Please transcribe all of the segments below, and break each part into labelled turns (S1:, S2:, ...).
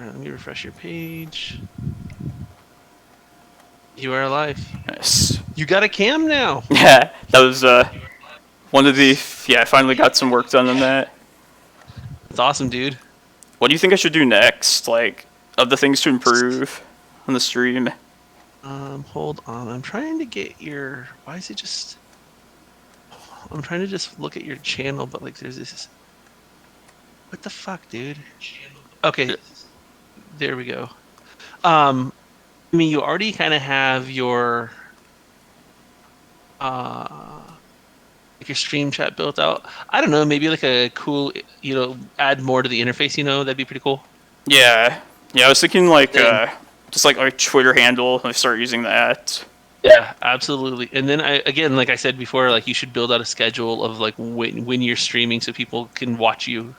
S1: Alright, let me refresh your page. You are alive.
S2: Nice.
S1: You got a cam now.
S2: Yeah, that was one of the... Yeah, I finally got some work done on that.
S1: It's awesome, dude.
S2: What do you think I should do next? Like, of the things to improve on the stream?
S1: Hold on. I'm trying to get your... Why is it just... I'm trying to just look at your channel, but like there's this... What the fuck, dude? Okay. There we go. I mean, you already kind of have your... like your stream chat built out. I don't know, maybe like a cool, add more to the interface, that'd be pretty cool.
S2: Yeah. Yeah, I was thinking like, just like our Twitter handle, I start using that.
S1: Yeah, absolutely. And then again, like I said before, like you should build out a schedule of like when you're streaming so people can watch you.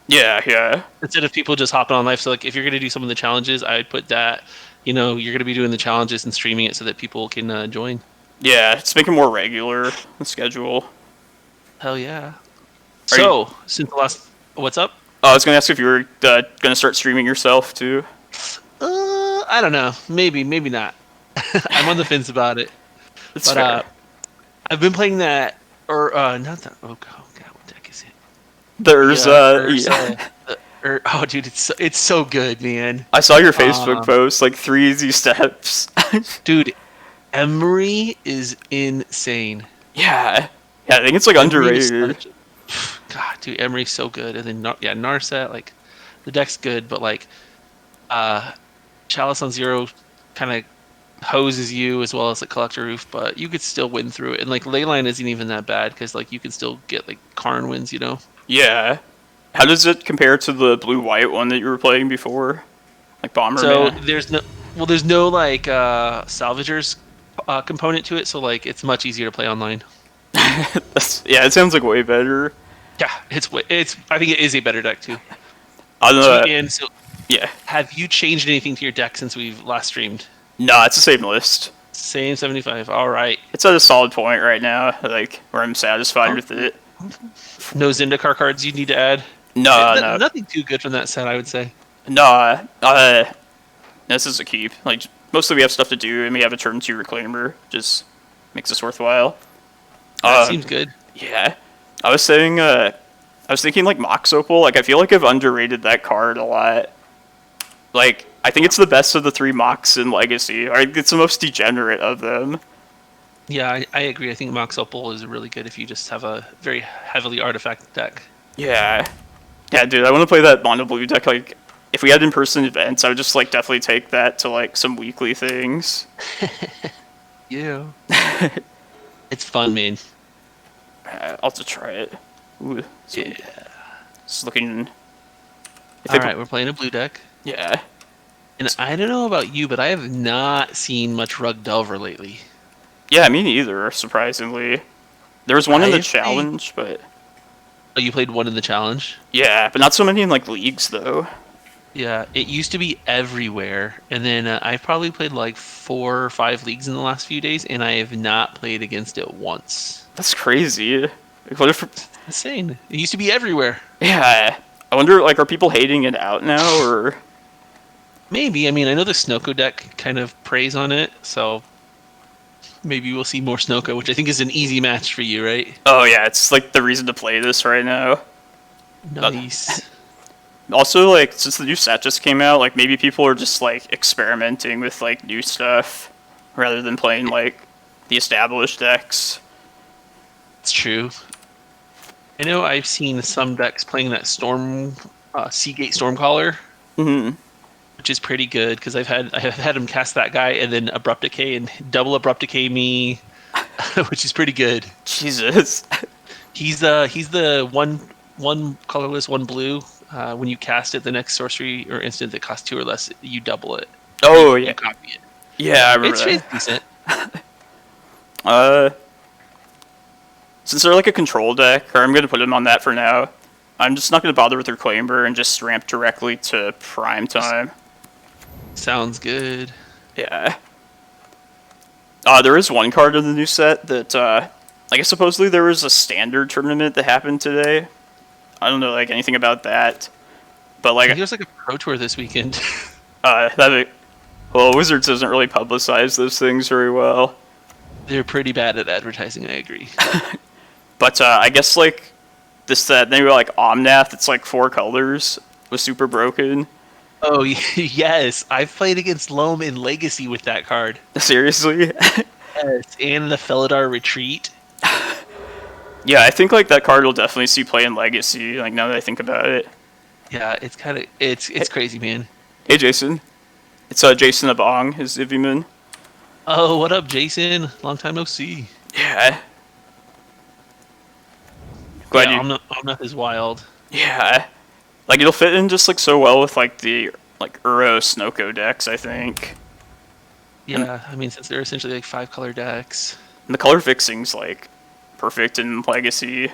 S2: Yeah, yeah.
S1: Instead of people just hopping on live. So like if you're going to do some of the challenges, I'd put that, you're going to be doing the challenges and streaming it so that people can join.
S2: Yeah, it's making more regular, the schedule.
S1: Hell yeah. So, since the last... What's up?
S2: Oh, I was going to ask if you were going to start streaming yourself, too.
S1: I don't know. Maybe not. I'm on the fence about it.
S2: That's fair.
S1: I've been playing that... Or, not that... Oh, God, what deck is it?
S2: There's,
S1: oh, dude, it's so good, man.
S2: I saw your Facebook post, like 3 easy steps.
S1: Dude, Emery is insane.
S2: Yeah. Yeah, I think it's like underrated.
S1: God, dude, Emery's so good. And then, Narset, like, the deck's good, but like, Chalice on 0 kind of hoses you as well as like Collector Roof, but you could still win through it. And like, Leyline isn't even that bad because like you can still get like Karn wins,
S2: Yeah. How does it compare to the blue-white one that you were playing before? Like Bomberman?
S1: So there's no like salvagers component to it, so like it's much easier to play online.
S2: Yeah, it sounds like way better.
S1: Yeah, I think it is a better deck too.
S2: I don't know.
S1: And so,
S2: yeah.
S1: Have you changed anything to your deck since we've last streamed?
S2: No, it's the same list.
S1: Same 75. All right.
S2: It's at a solid point right now, like where I'm satisfied with it.
S1: No Zendikar cards you need to add.
S2: No.
S1: Nothing too good from that set, I would say.
S2: No, this is a keep. Like mostly we have stuff to do, and we have a turn 2 Reclaimer, just makes this worthwhile.
S1: That seems good.
S2: Yeah, I was thinking like Mox Opal. Like I feel like I've underrated that card a lot. Like I think it's the best of the 3 Mox in Legacy. Or it's the most degenerate of them.
S1: Yeah, I agree. I think Mox Opal is really good if you just have a very heavily artifact deck.
S2: Yeah. Yeah, dude, I want to play that mono blue deck. Like, if we had in-person events, I would just, like, definitely take that to, like, some weekly things.
S1: Yeah. It's fun, man.
S2: I'll have to try it. Ooh,
S1: yeah.
S2: It's looking...
S1: Alright, we're playing a blue deck.
S2: Yeah.
S1: And I don't know about you, but I have not seen much Rug Delver lately.
S2: Yeah, me neither, surprisingly. There was one in the challenge, but...
S1: Oh, you played one in the challenge?
S2: Yeah, but not so many in, like, leagues, though.
S1: Yeah, it used to be everywhere. And then I've probably played, like, 4 or 5 leagues in the last few days, and I have not played against it once.
S2: That's crazy. Like, what if...
S1: It's insane. It used to be everywhere.
S2: Yeah. I wonder, like, are people hating it out now, or...
S1: Maybe. I mean, I know the Snoko deck kind of preys on it, so... Maybe we'll see more Snoko, which I think is an easy match for you, right?
S2: Oh, yeah, it's, like, the reason to play this right now.
S1: Nice.
S2: Also, like, since the new set just came out, like, maybe people are just, like, experimenting with, like, new stuff, rather than playing, like, the established decks.
S1: It's true. I know I've seen some decks playing that Seagate Stormcaller.
S2: Mm-hmm.
S1: Which is pretty good because I have had him cast that guy and then Abrupt Decay and double Abrupt Decay me, which is pretty good.
S2: Jesus.
S1: He's the one colorless, one blue. When you cast it, the next sorcery or instant that costs 2 or less, you double it.
S2: Oh,
S1: you
S2: yeah.
S1: Copy it.
S2: Yeah, I remember
S1: it's
S2: that.
S1: decent.
S2: Since they're like a control deck, or I'm going to put them on that for now, I'm just not going to bother with Reclaimer and just ramp directly to Prime Time.
S1: Sounds good.
S2: Yeah. There is one card in the new set that, I guess supposedly there was a standard tournament that happened today. I don't know, like, anything about that. But
S1: I think
S2: like,
S1: there's like a pro tour this weekend.
S2: well, Wizards doesn't really publicize those things very well.
S1: They're pretty bad at advertising, I agree.
S2: But I guess like they were like Omnath. It's like 4 colors. Was super broken.
S1: Oh, yes. I've played against Loam in Legacy with that card.
S2: Seriously?
S1: Yes, and the Felidar Retreat.
S2: Yeah, I think like that card will definitely see play in Legacy. Like now that I think about it.
S1: Yeah, it's kind of it's crazy, man.
S2: Hey, Jason. It's Jason the Bong, his Ivyman.
S1: Oh, what up, Jason? Long time no see.
S2: Yeah. Glad
S1: Yeah,
S2: you.
S1: Omnath is wild.
S2: Yeah. Like it'll fit in just like so well with like the like Uro Snoko decks, I think.
S1: Yeah, I mean, since they're essentially like 5-color decks.
S2: And the color fixing's like perfect in Legacy.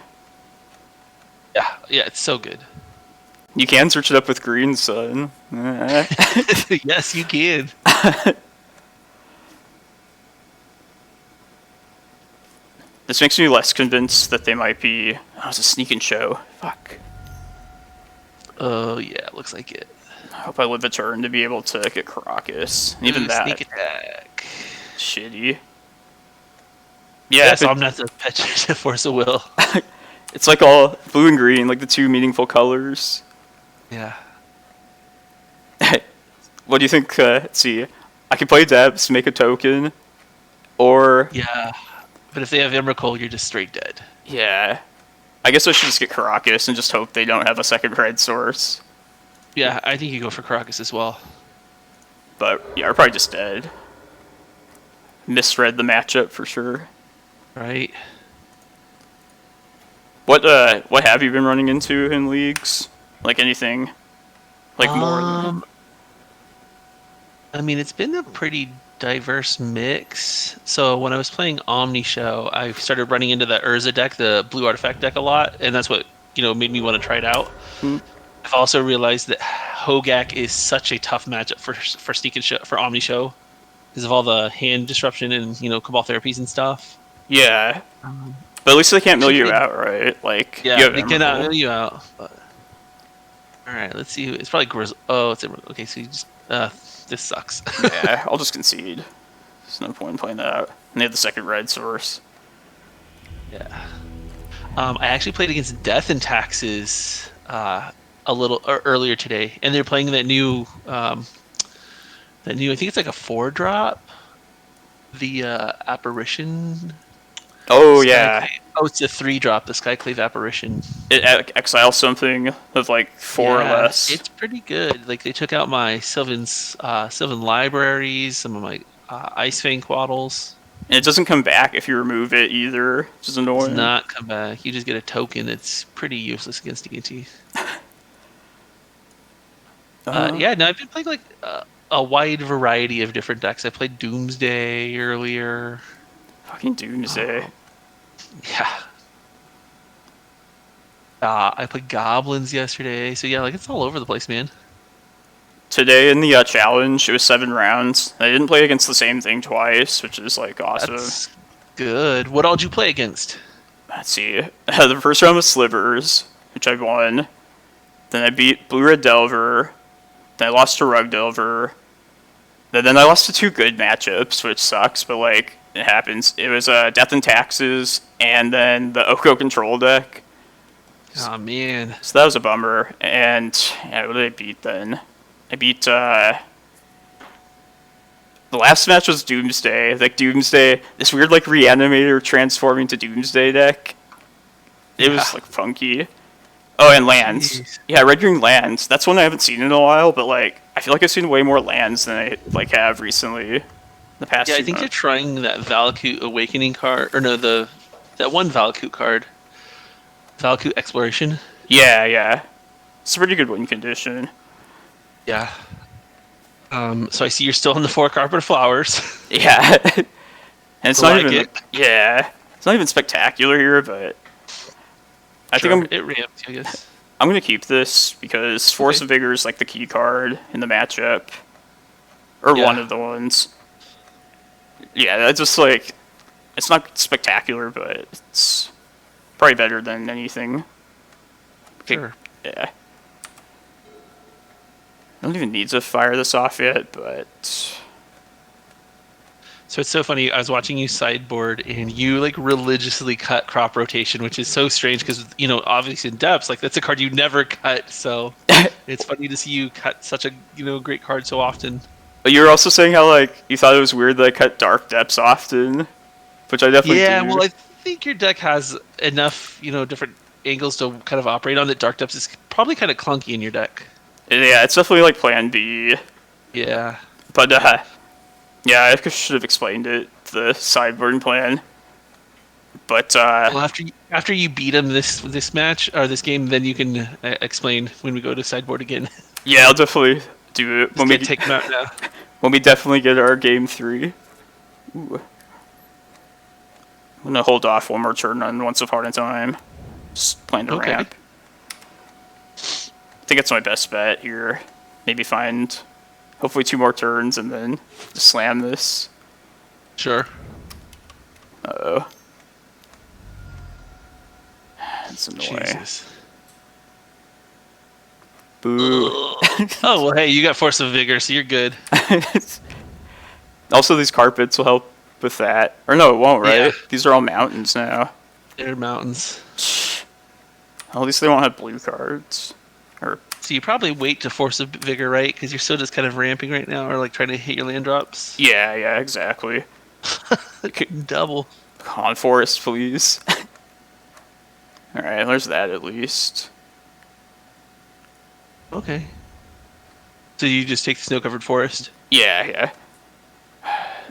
S1: Yeah, it's so good.
S2: You can search it up with Green Sun.
S1: Yes, you can.
S2: This makes me less convinced that they might be. Oh, it's a sneak and show. Fuck.
S1: Oh, yeah, looks like it.
S2: I hope I live a turn to be able to get Karakas. And even that.
S1: Sneak attack.
S2: Shitty.
S1: Yeah,
S2: Yeah,
S1: so I'm not the to Force of Will.
S2: it's like all blue and green, like the 2 meaningful colors.
S1: Yeah.
S2: What do you think? Let's see. I can play Debs, make a token, or
S1: Yeah. But if they have Emrakul, you're just straight dead.
S2: yeah. I guess I should just get Karakas and just hope they don't have a second red source.
S1: Yeah, I think you go for Karakas as well.
S2: But yeah, we're probably just dead. Misread the matchup for sure.
S1: Right?
S2: What have you been running into in leagues? Like anything? Like more than
S1: I mean, it's been a pretty diverse mix. So when I was playing Omni Show, I started running into the Urza deck, the blue artifact deck a lot, and that's what, made me want to try it out. I've also realized that Hogak is such a tough matchup for Sneak and Show, for Omni Show because of all the hand disruption and, Cabal therapies and stuff.
S2: yeah. But at least they can't mill you out, right? Like
S1: Yeah,
S2: you have
S1: they cannot
S2: Emrakul.
S1: mill you out. But... All right, let's see. It's probably Grizz. Oh, it's Emrakul. Okay, so you just this sucks.
S2: Yeah, I'll just concede. There's no point in playing that out. And they have the second red source.
S1: Yeah. I actually played against Death and Taxes a little earlier today, and they're playing that new. I think it's like a 4-drop. The Apparition.
S2: Oh yeah.
S1: Oh, it's a 3-drop. The Skyclave Apparition.
S2: It exiles something of like 4 or less.
S1: It's pretty good. Like they took out my Sylvan libraries, some of my Ice Fang Quaddles.
S2: And it doesn't come back if you remove it either, which is annoying.
S1: Does not come back. You just get a token. It's pretty useless against DNT. Yeah, no, I've been playing like a wide variety of different decks. I played Doomsday earlier.
S2: Fucking Doomsday.
S1: Yeah. I played Goblins yesterday. So yeah, like it's all over the place, man.
S2: Today in the challenge, it was 7 rounds. I didn't play against the same thing twice, which is like awesome.
S1: That's good. What all did you play against?
S2: Let's see. The first round was Slivers, which I won. Then I beat Blue Red Delver. Then I lost to Rug Delver. Then I lost to 2 good matchups, which sucks, but like it happens. It was Death and Taxes, and then the Oko Control deck.
S1: Oh man.
S2: So that was a bummer. And yeah, what did I beat then? I beat the last match was Doomsday. Like Doomsday, this weird like reanimator transforming to Doomsday deck. It was like funky. Oh, and lands.
S1: Jeez.
S2: Yeah, Red Green lands. That's one I haven't seen in a while, but like I feel like I've seen way more lands than I like have recently. The past.
S1: Yeah, I
S2: 2
S1: think they're
S2: months.
S1: trying that Valakut Awakening card, or no, that one Valakut card, Valakut Exploration.
S2: Yeah. It's a pretty good win condition.
S1: Yeah. So I see you're still in the 4 Carpet of Flowers.
S2: Yeah. And it's
S1: I
S2: not
S1: like
S2: even
S1: it.
S2: yeah. It's not even spectacular here, but I
S1: Sure,
S2: think
S1: it ramps, I guess.
S2: I'm gonna keep this because Force of Vigor is like the key card in the matchup, or
S1: Yeah.
S2: one of the ones. Yeah, that's just like it's not spectacular, but it's probably better than anything. Okay,
S1: Sure.
S2: yeah. I don't even need to fire this off yet, but
S1: So it's so funny. I was watching you sideboard, and you like religiously cut crop rotation, which is so strange because obviously in depths, like that's a card you never cut. So it's funny to see you cut such a great card so often.
S2: but you were also saying how like you thought it was weird that I cut dark depths often, which I definitely
S1: Yeah,
S2: do.
S1: well, I think your deck has enough different angles to kind of operate on that. Dark depths is probably kind of clunky in your deck.
S2: Yeah, it's definitely like Plan B.
S1: Yeah.
S2: But yeah, I should have explained it, the sideboard plan. But
S1: Well, after you beat him this match or this game, then you can explain when we go to sideboard again.
S2: yeah, I'll definitely do it
S1: when we take him out now.
S2: When we definitely get our game 3. Ooh. I'm gonna hold off one more turn on Once Upon a Time. Just plan to ramp. I think it's my best bet here. Maybe find hopefully 2 more turns and then just slam this.
S1: Sure.
S2: Uh-oh. That's annoying.
S1: Jesus.
S2: Boo.
S1: Oh, well, hey, you got Force of Vigor, so you're good.
S2: Also, these carpets will help with that. Or no, it won't, right?
S1: Yeah.
S2: These are all mountains now.
S1: They're mountains.
S2: At least they won't have blue cards. Or
S1: So you probably wait to Force of Vigor, right? Because you're still just kind of ramping right now, or like trying to hit your land drops.
S2: yeah, exactly.
S1: Double.
S2: Come on, Forest, please. Alright, there's that at least.
S1: Okay. So you just take the snow-covered forest?
S2: Yeah.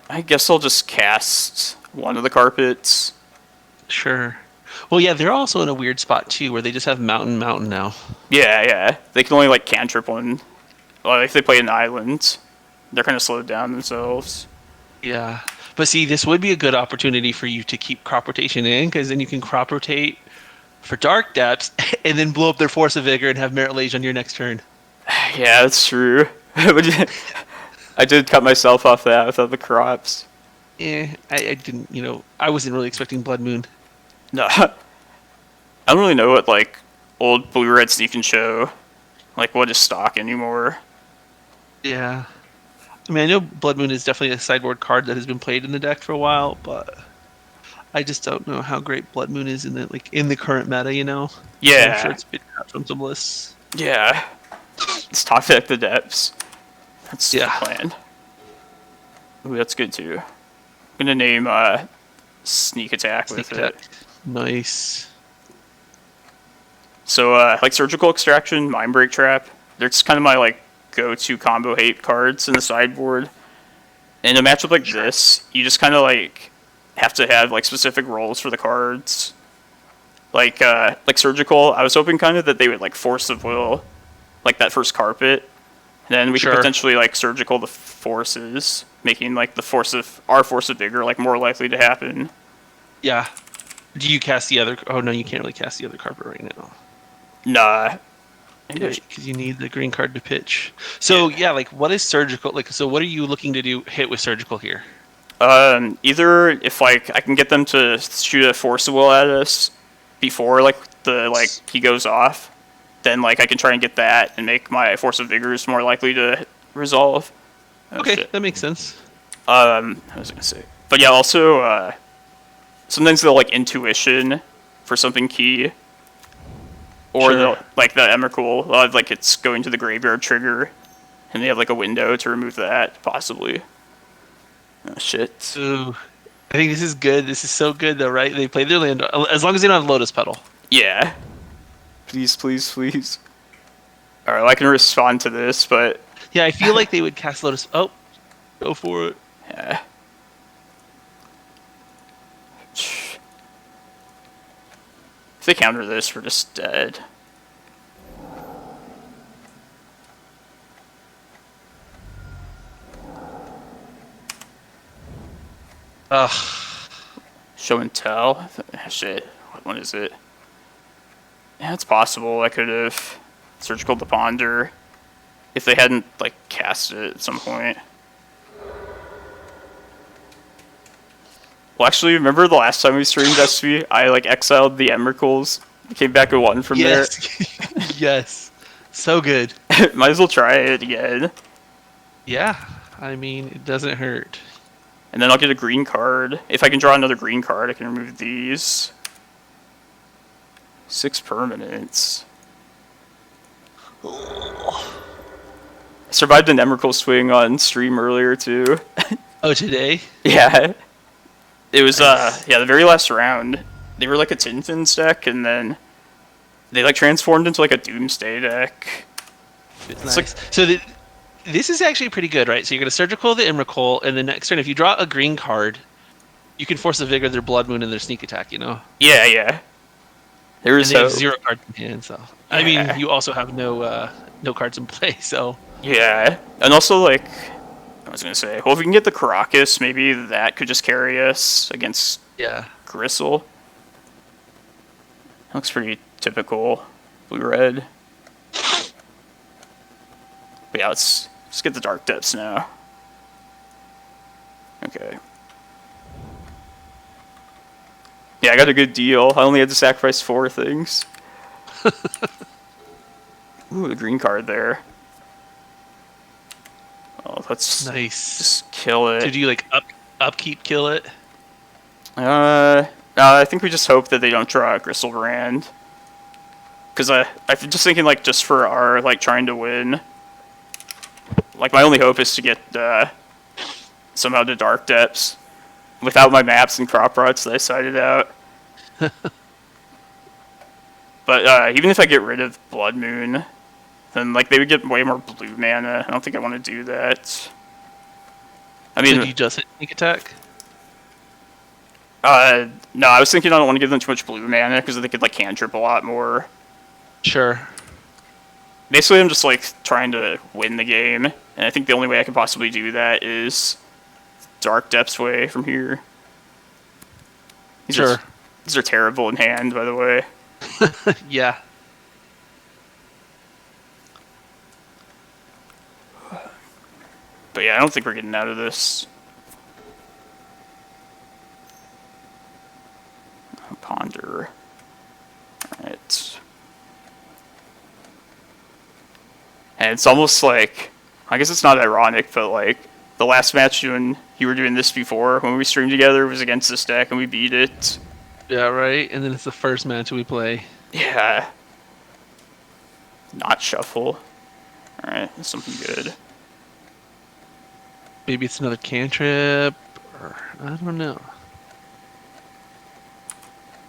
S2: I guess I'll just cast one of the carpets.
S1: Sure. Well, yeah, they're also in a weird spot, too, where they just have mountain now.
S2: Yeah. They can only, like, cantrip one. Well, if they play an island, they're kind of slowed down themselves.
S1: Yeah. But see, this would be a good opportunity for you to keep crop rotation in, because then you can crop rotate for dark depths, and then blow up their Force of Vigor and have Merit Lage on your next turn.
S2: Yeah, that's true. I did cut myself off that without the crops.
S1: I didn't, I wasn't really expecting Blood Moon.
S2: No. I don't really know what, like, old blue-red sneak and show, like, what is stock anymore.
S1: Yeah. I mean, I know Blood Moon is definitely a sideboard card that has been played in the deck for a while, but I just don't know how great Blood Moon is in the current meta,
S2: Yeah.
S1: I'm sure it's been out from some lists.
S2: Yeah. Let's talk back the depths. That's the plan. Ooh, that's good too. I'm gonna name Sneak Attack with it.
S1: Nice.
S2: So like Surgical Extraction, Mindbreak Trap, they're just kind of my like go-to combo hate cards in the sideboard. In a matchup like this, you just kind of like have to have like specific roles for the cards. Like Surgical, I was hoping kind of that they would like Force of Will, like that first carpet. And then we could potentially like Surgical the forces, making like the Force of Vigor like more likely to happen.
S1: Yeah. Do you cast the other? Oh no, you can't really cast the other carpet right now.
S2: Nah.
S1: Because you need the green card to pitch. So yeah, like what is Surgical? Like, so what are you looking to do? Hit with Surgical here?
S2: Either if like I can get them to shoot a Force of Will at us before like he goes off, then like I can try and get that and make my Force of Vigors more likely to resolve.
S1: Okay, that makes sense.
S2: I was gonna say, but yeah, also sometimes they'll like Intuition for something key, or they'll like the Emrakul, like it's going to the graveyard trigger, and they have like a window to remove that possibly. Oh shit.
S1: Ooh. I think this is good. This is so good, though, right? They play their land as long as they don't have Lotus Petal.
S2: Yeah. Please. All right, well, I can respond to this, but
S1: yeah, I feel like they would cast Lotus. Oh, go for it.
S2: Yeah. If they counter this, we're just dead.
S1: Ugh.
S2: Show and tell? Shit. What one is it? Yeah, it's possible I could have Surgical the Ponder if they hadn't, like, cast it at some point. Well, actually, remember the last time we streamed SP? I, like, exiled the Emrakuls. Came back at 1 from there.
S1: Yes. So good.
S2: Might as well try it again.
S1: Yeah, I mean, it doesn't hurt.
S2: And then I'll get a green card. If I can draw another green card, I can remove these. 6 permanents. I survived an Emrakul swing on stream earlier, too.
S1: Oh, today?
S2: Yeah. It was,
S1: Nice.
S2: yeah, the very last round. They were like a Tintin's deck, and then they, like, transformed into, like, a Doomsday deck.
S1: It's
S2: It's
S1: nice. So this is actually pretty good, right? So you're going to Surgical the Emrakul, and the next turn, if you draw a green card, you can Force of Vigor their Blood Moon and their Sneak Attack, you know?
S2: Yeah. There
S1: And
S2: is
S1: they have 0 cards in hand, so... I mean,
S2: Yeah.
S1: you also have no cards in play, so...
S2: Yeah. And also, like, I was going to say, well, if we can get the Karakas, maybe that could just carry us against
S1: Yeah.
S2: Gristle. Looks pretty typical. Blue-red. But yeah, let's get the Dark Depths now. Okay. Yeah, I got a good deal. I only had to sacrifice 4 things. Ooh, the green card there. Oh, let's
S1: Nice.
S2: just kill it.
S1: So do you, like, upkeep kill it?
S2: I think we just hope that they don't draw a Gristlebrand. Because I'm just thinking, like, just for our, like, trying to win. Like, my only hope is to get, somehow to Dark Depths. Without my maps and crop rots that I cited out. But, even if I get rid of Blood Moon, then, like, they would get way more blue mana. I don't think I want to do that. I mean...
S1: Did you just hit Sneak Attack?
S2: No, I was thinking I don't want to give them too much blue mana, because they could, like, cantrip a lot more.
S1: Sure.
S2: Basically, I'm just, like, trying to win the game, and I think the only way I can possibly do that is Dark Depths way from here. These are terrible in hand, by the way.
S1: Yeah.
S2: But yeah, I don't think we're getting out of this. Ponder. Alright. And it's almost like, I guess it's not ironic, but like, the last match when you were doing this before, when we streamed together, was against this deck and we beat it.
S1: Yeah, right? And then it's the first match we play.
S2: Yeah. Not shuffle. Alright, that's something good.
S1: Maybe it's another cantrip, or I don't know.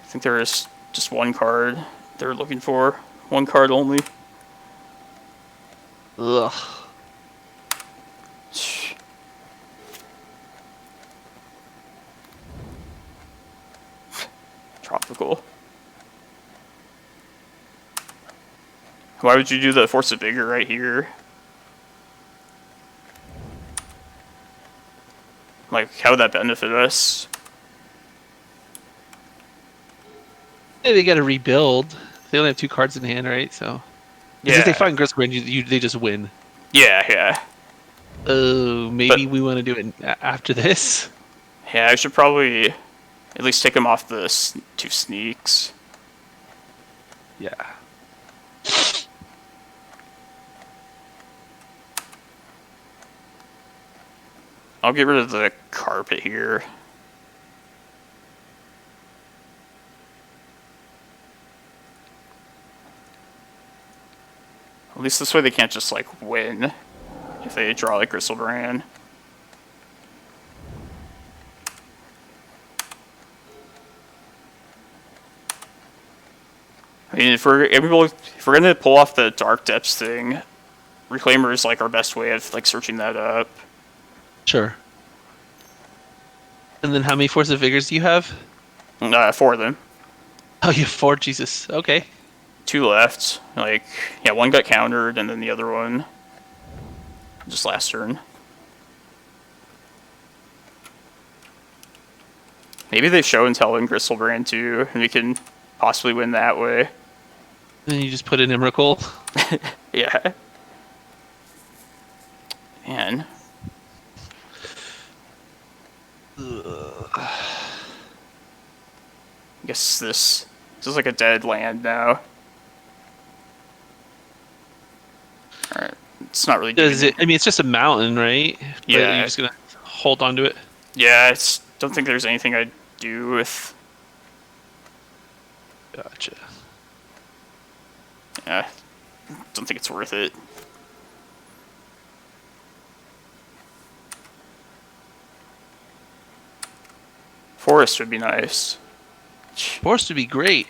S2: I think there is just one card they're looking for. One card only.
S1: Ugh.
S2: Tropical. Why would you do the Force of Vigor right here? Like, how would that benefit us?
S1: Hey, they gotta rebuild. They only have 2 cards in hand, right? So...
S2: Yeah.
S1: If they find Gristlebrand, they just win.
S2: Yeah.
S1: Oh, maybe we want to do it after this?
S2: Yeah, I should probably at least take him off the 2 sneaks.
S1: Yeah.
S2: I'll get rid of the carpet here. At least this way they can't just, like, win if they draw, like, Gristlebrand. I mean, if we're gonna pull off the Dark Depths thing, Reclaimer is, like, our best way of, like, searching that up.
S1: Sure. And then how many Force of Vigors do you have?
S2: 4 of them.
S1: Oh, you have 4? Jesus. Okay.
S2: 2 left. Like, yeah, one got countered, and then the other one just last turn. Maybe they show and tell in Gristlebrand too, and we can possibly win that way.
S1: Then you just put in Emrakul.
S2: Yeah. Man. I guess this is like a dead land now. Alright. it's not really doing it.
S1: I mean, it's just a mountain, right? But
S2: Yeah.
S1: you're just gonna hold on to it.
S2: Yeah, I don't think there's anything I'd do with.
S1: Gotcha.
S2: Yeah, don't think it's worth it. Forest would be nice.
S1: Force would be great.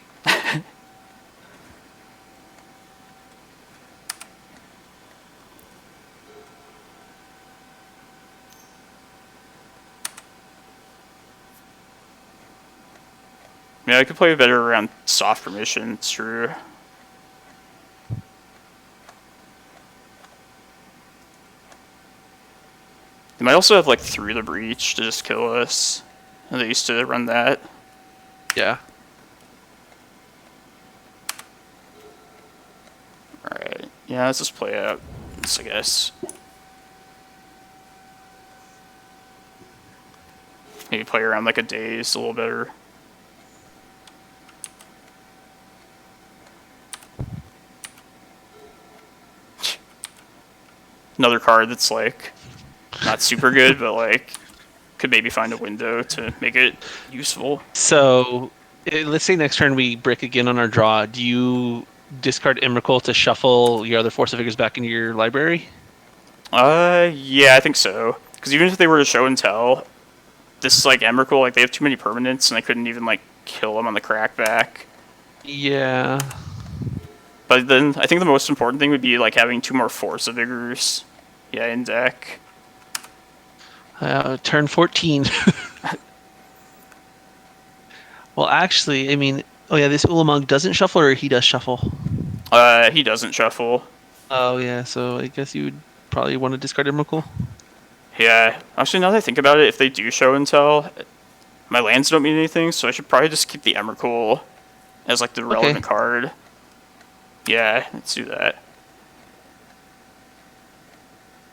S2: Yeah, I could play better around soft permission, it's true. They might also have like Through the Breach to just kill us. And they used to run that.
S1: Yeah.
S2: Alright, yeah, let's just play out this, I guess. Maybe play around like a Daze a little better. Another card that's like not super good, but like could maybe find a window to make it useful.
S1: So let's say next turn we brick again on our draw. Do you discard Emrakul to shuffle your other Force of Vigors back into your library?
S2: Yeah, I think so. Because even if they were to show and tell, this is like Emrakul, like they have too many permanents and I couldn't even like kill them on the crackback.
S1: Yeah.
S2: But then I think the most important thing would be like having 2 more Force of Vigors. Yeah, in deck.
S1: Turn 14. Well, actually, I mean, oh yeah, this Ulamog doesn't shuffle, or he does shuffle?
S2: He doesn't shuffle.
S1: Oh yeah, so I guess you would probably want to discard Emrakul.
S2: Yeah, actually now that I think about it, if they do show and tell, my lands don't mean anything, so I should probably just keep the Emrakul as like the relevant card. Yeah, let's do that.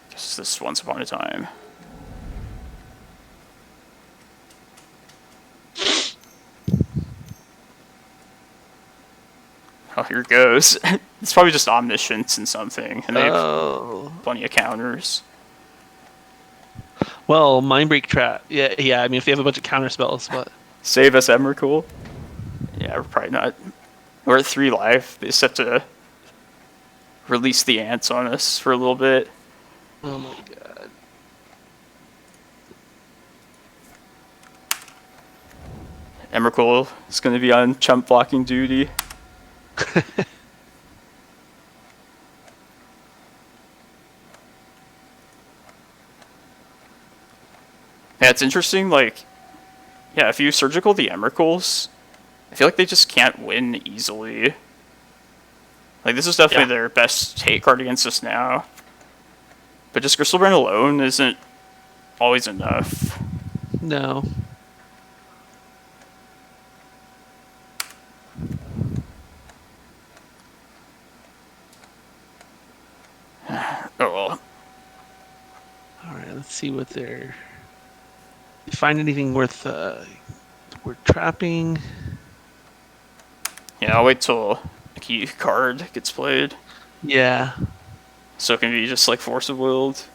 S2: Guess this Once Upon a Time. Oh, here it goes. It's probably just Omniscience and something, and they have plenty of counters.
S1: Well, Mindbreak Trap. Yeah. I mean, if they have a bunch of counter spells, but
S2: Save us, Emrakul. Yeah, we're probably not. We're at 3 life. They just have to release the ants on us for a little bit.
S1: oh my god.
S2: Emrakul is going to be on chump blocking duty. Yeah, it's interesting, like, yeah, if you surgical the Emrakuls, I feel like they just can't win easily. Like, this is definitely their best hate card against us now. But just Griselbrand alone isn't always enough.
S1: No.
S2: Oh well.
S1: Alright, let's see what they're... Find anything worth trapping?
S2: Yeah, I'll wait till a key card gets played.
S1: Yeah.
S2: So it can be just like Force of Willed.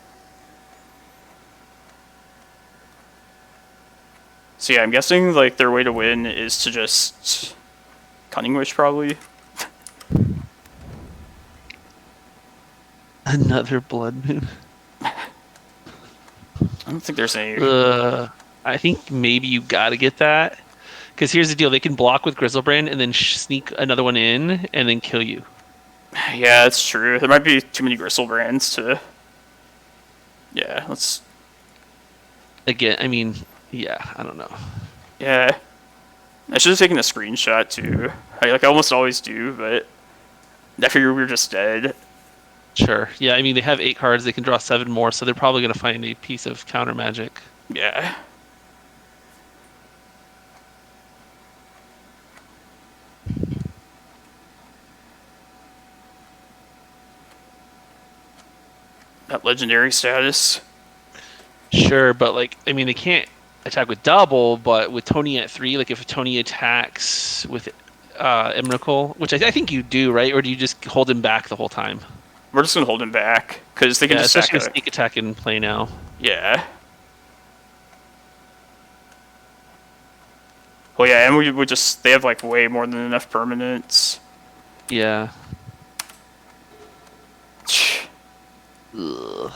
S2: So yeah, I'm guessing like their way to win is to just Cunning Wish probably.
S1: Another Blood Moon.
S2: I don't think there's any.
S1: I think maybe you gotta get that. Because here's the deal. They can block with Griselbrand and then sneak another one in and then kill you.
S2: Yeah, that's true. There might be too many Griselbrands to... Yeah, let's...
S1: Again, I mean, yeah, I don't know.
S2: Yeah. I should have taken a screenshot too. I almost always do, but I figured we were just dead.
S1: Sure. Yeah, I mean, they have 8 cards. They can draw 7 more, so they're probably going to find a piece of counter magic.
S2: Yeah. That legendary status.
S1: Sure, but, like, I mean, they can't attack with double, but with Tony at 3, like, if Tony attacks with Emrakul, which I think you do, right? Or do you just hold him back the whole time?
S2: we're just gonna hold him back because they can just sack
S1: especially with
S2: a...
S1: sneak attack in play now.
S2: Yeah. Well, yeah, and we would just... They have, like, way more than enough permanents.
S1: Yeah. Ugh.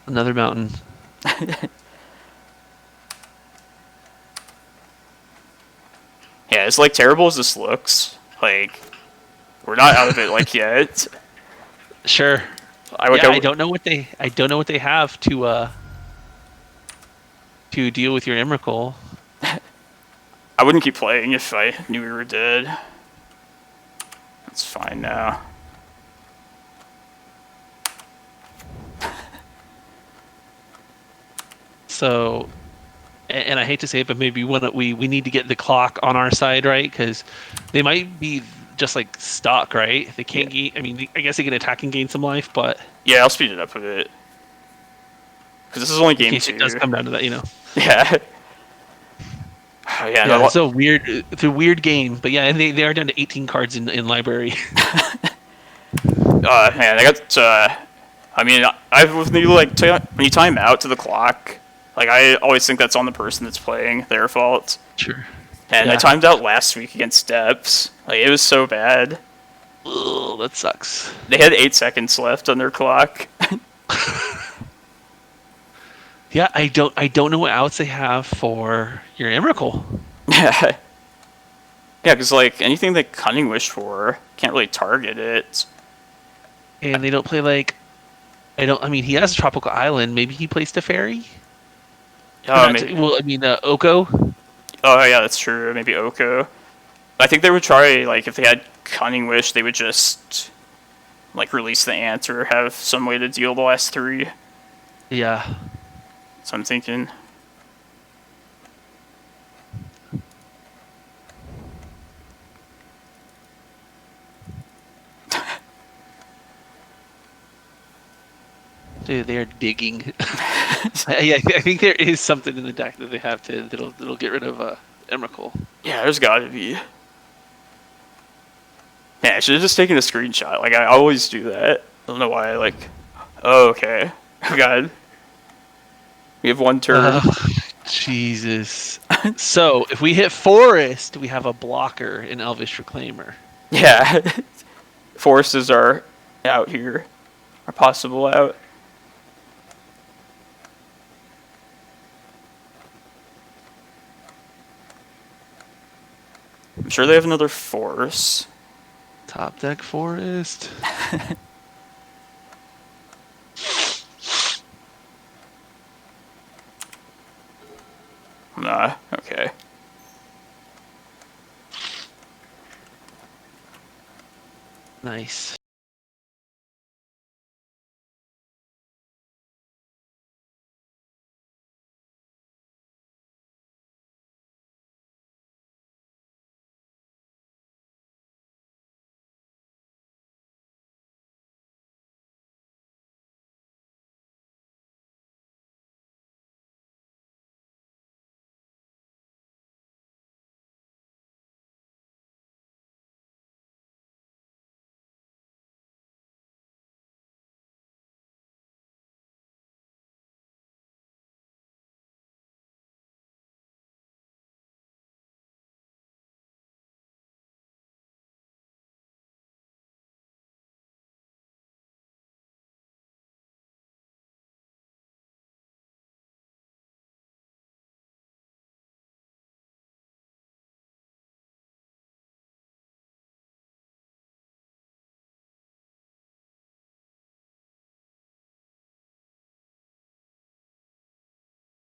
S1: Another mountain.
S2: Yeah, it's, like, terrible as this looks. Like, we're not out of it, like, yet.
S1: Sure. I don't know what they have to deal with your Emrakul.
S2: I wouldn't keep playing if I knew we were dead. It's fine now.
S1: So, and I hate to say it, but maybe we need to get the clock on our side, right? Because they might be just like stuck, right? They can't gain. I mean, I guess they can attack and gain some life, but
S2: yeah, I'll speed it up a bit because this is only game 2.
S1: It does come down to that, you know.
S2: Yeah. Oh, yeah,
S1: yeah, it's a weird. It's a weird game, but yeah, and they are down to 18 cards in library.
S2: Man, I got. I mean, when you time out to the clock, like I always think that's on the person that's playing, their fault.
S1: Sure.
S2: And I timed out last week against Steps. Like it was so bad.
S1: Ugh, that sucks.
S2: They had 8 seconds left on their clock.
S1: Yeah, I don't know what outs they have for your Emrakul.
S2: Yeah. Yeah, because like anything they Cunning Wish for can't really target it.
S1: And they don't play like I mean, he has a tropical island. Maybe he plays Teferi? Oko?
S2: Oh, yeah, that's true. Maybe Oko. I think they would try, like, if they had Cunning Wish, they would just, like, release the ant or have some way to deal the last 3.
S1: Yeah.
S2: So I'm thinking...
S1: Dude, they are digging. I think there is something in the deck that they have that'll get rid of Emrakul.
S2: Yeah, there's gotta be. Yeah, I should have just taken a screenshot. Like, I always do that. I don't know why, like... Oh, okay. Oh, God. We have 1 turn.
S1: Jesus. So, if we hit Forest, we have a blocker in Elvish Reclaimer.
S2: Yeah. Forests are out here. Are possible out. I'm sure they have another Force.
S1: Top deck Forest.
S2: Nah, okay.
S1: Nice.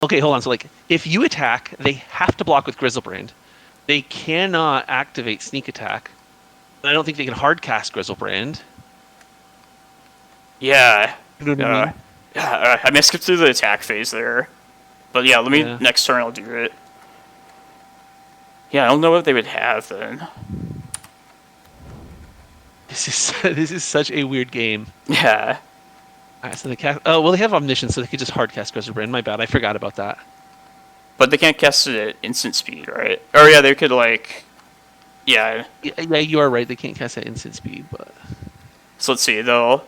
S1: Okay, hold on. So, like, if you attack, they have to block with Grizzlebrand. They cannot activate Sneak Attack. I don't think they can hardcast Grizzlebrand.
S2: Yeah.
S1: You know what I mean?
S2: Yeah, I may skip through the attack phase there. But yeah, let me...
S1: Yeah.
S2: Next turn I'll do it. Yeah, I don't know what they would have then.
S1: This is such a weird game.
S2: Yeah.
S1: Alright, so they cast. Oh well, they have Omniscience, so they could just hardcast Grizzlebrand. My bad, I forgot about that.
S2: But they can't cast it at instant speed, right? Or yeah, they could like... Yeah.
S1: Yeah, you are right. They can't cast at instant speed, but
S2: So let's see. They'll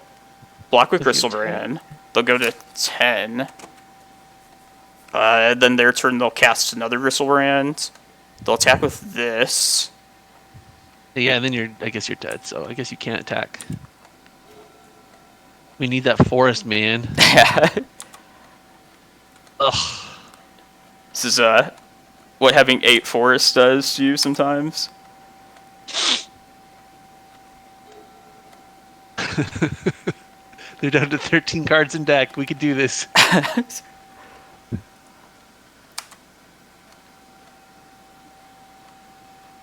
S2: block with
S1: If you're
S2: Crystal
S1: 10.
S2: Brand. They'll go to 10. Then their turn, they'll cast another Crystal Brand. They'll attack with this.
S1: Yeah, and then I guess you're dead, so I guess you can't attack. We need that forest, man. Ugh.
S2: This is what having 8 forests does to you sometimes.
S1: They're down to 13 cards in deck. We could do this.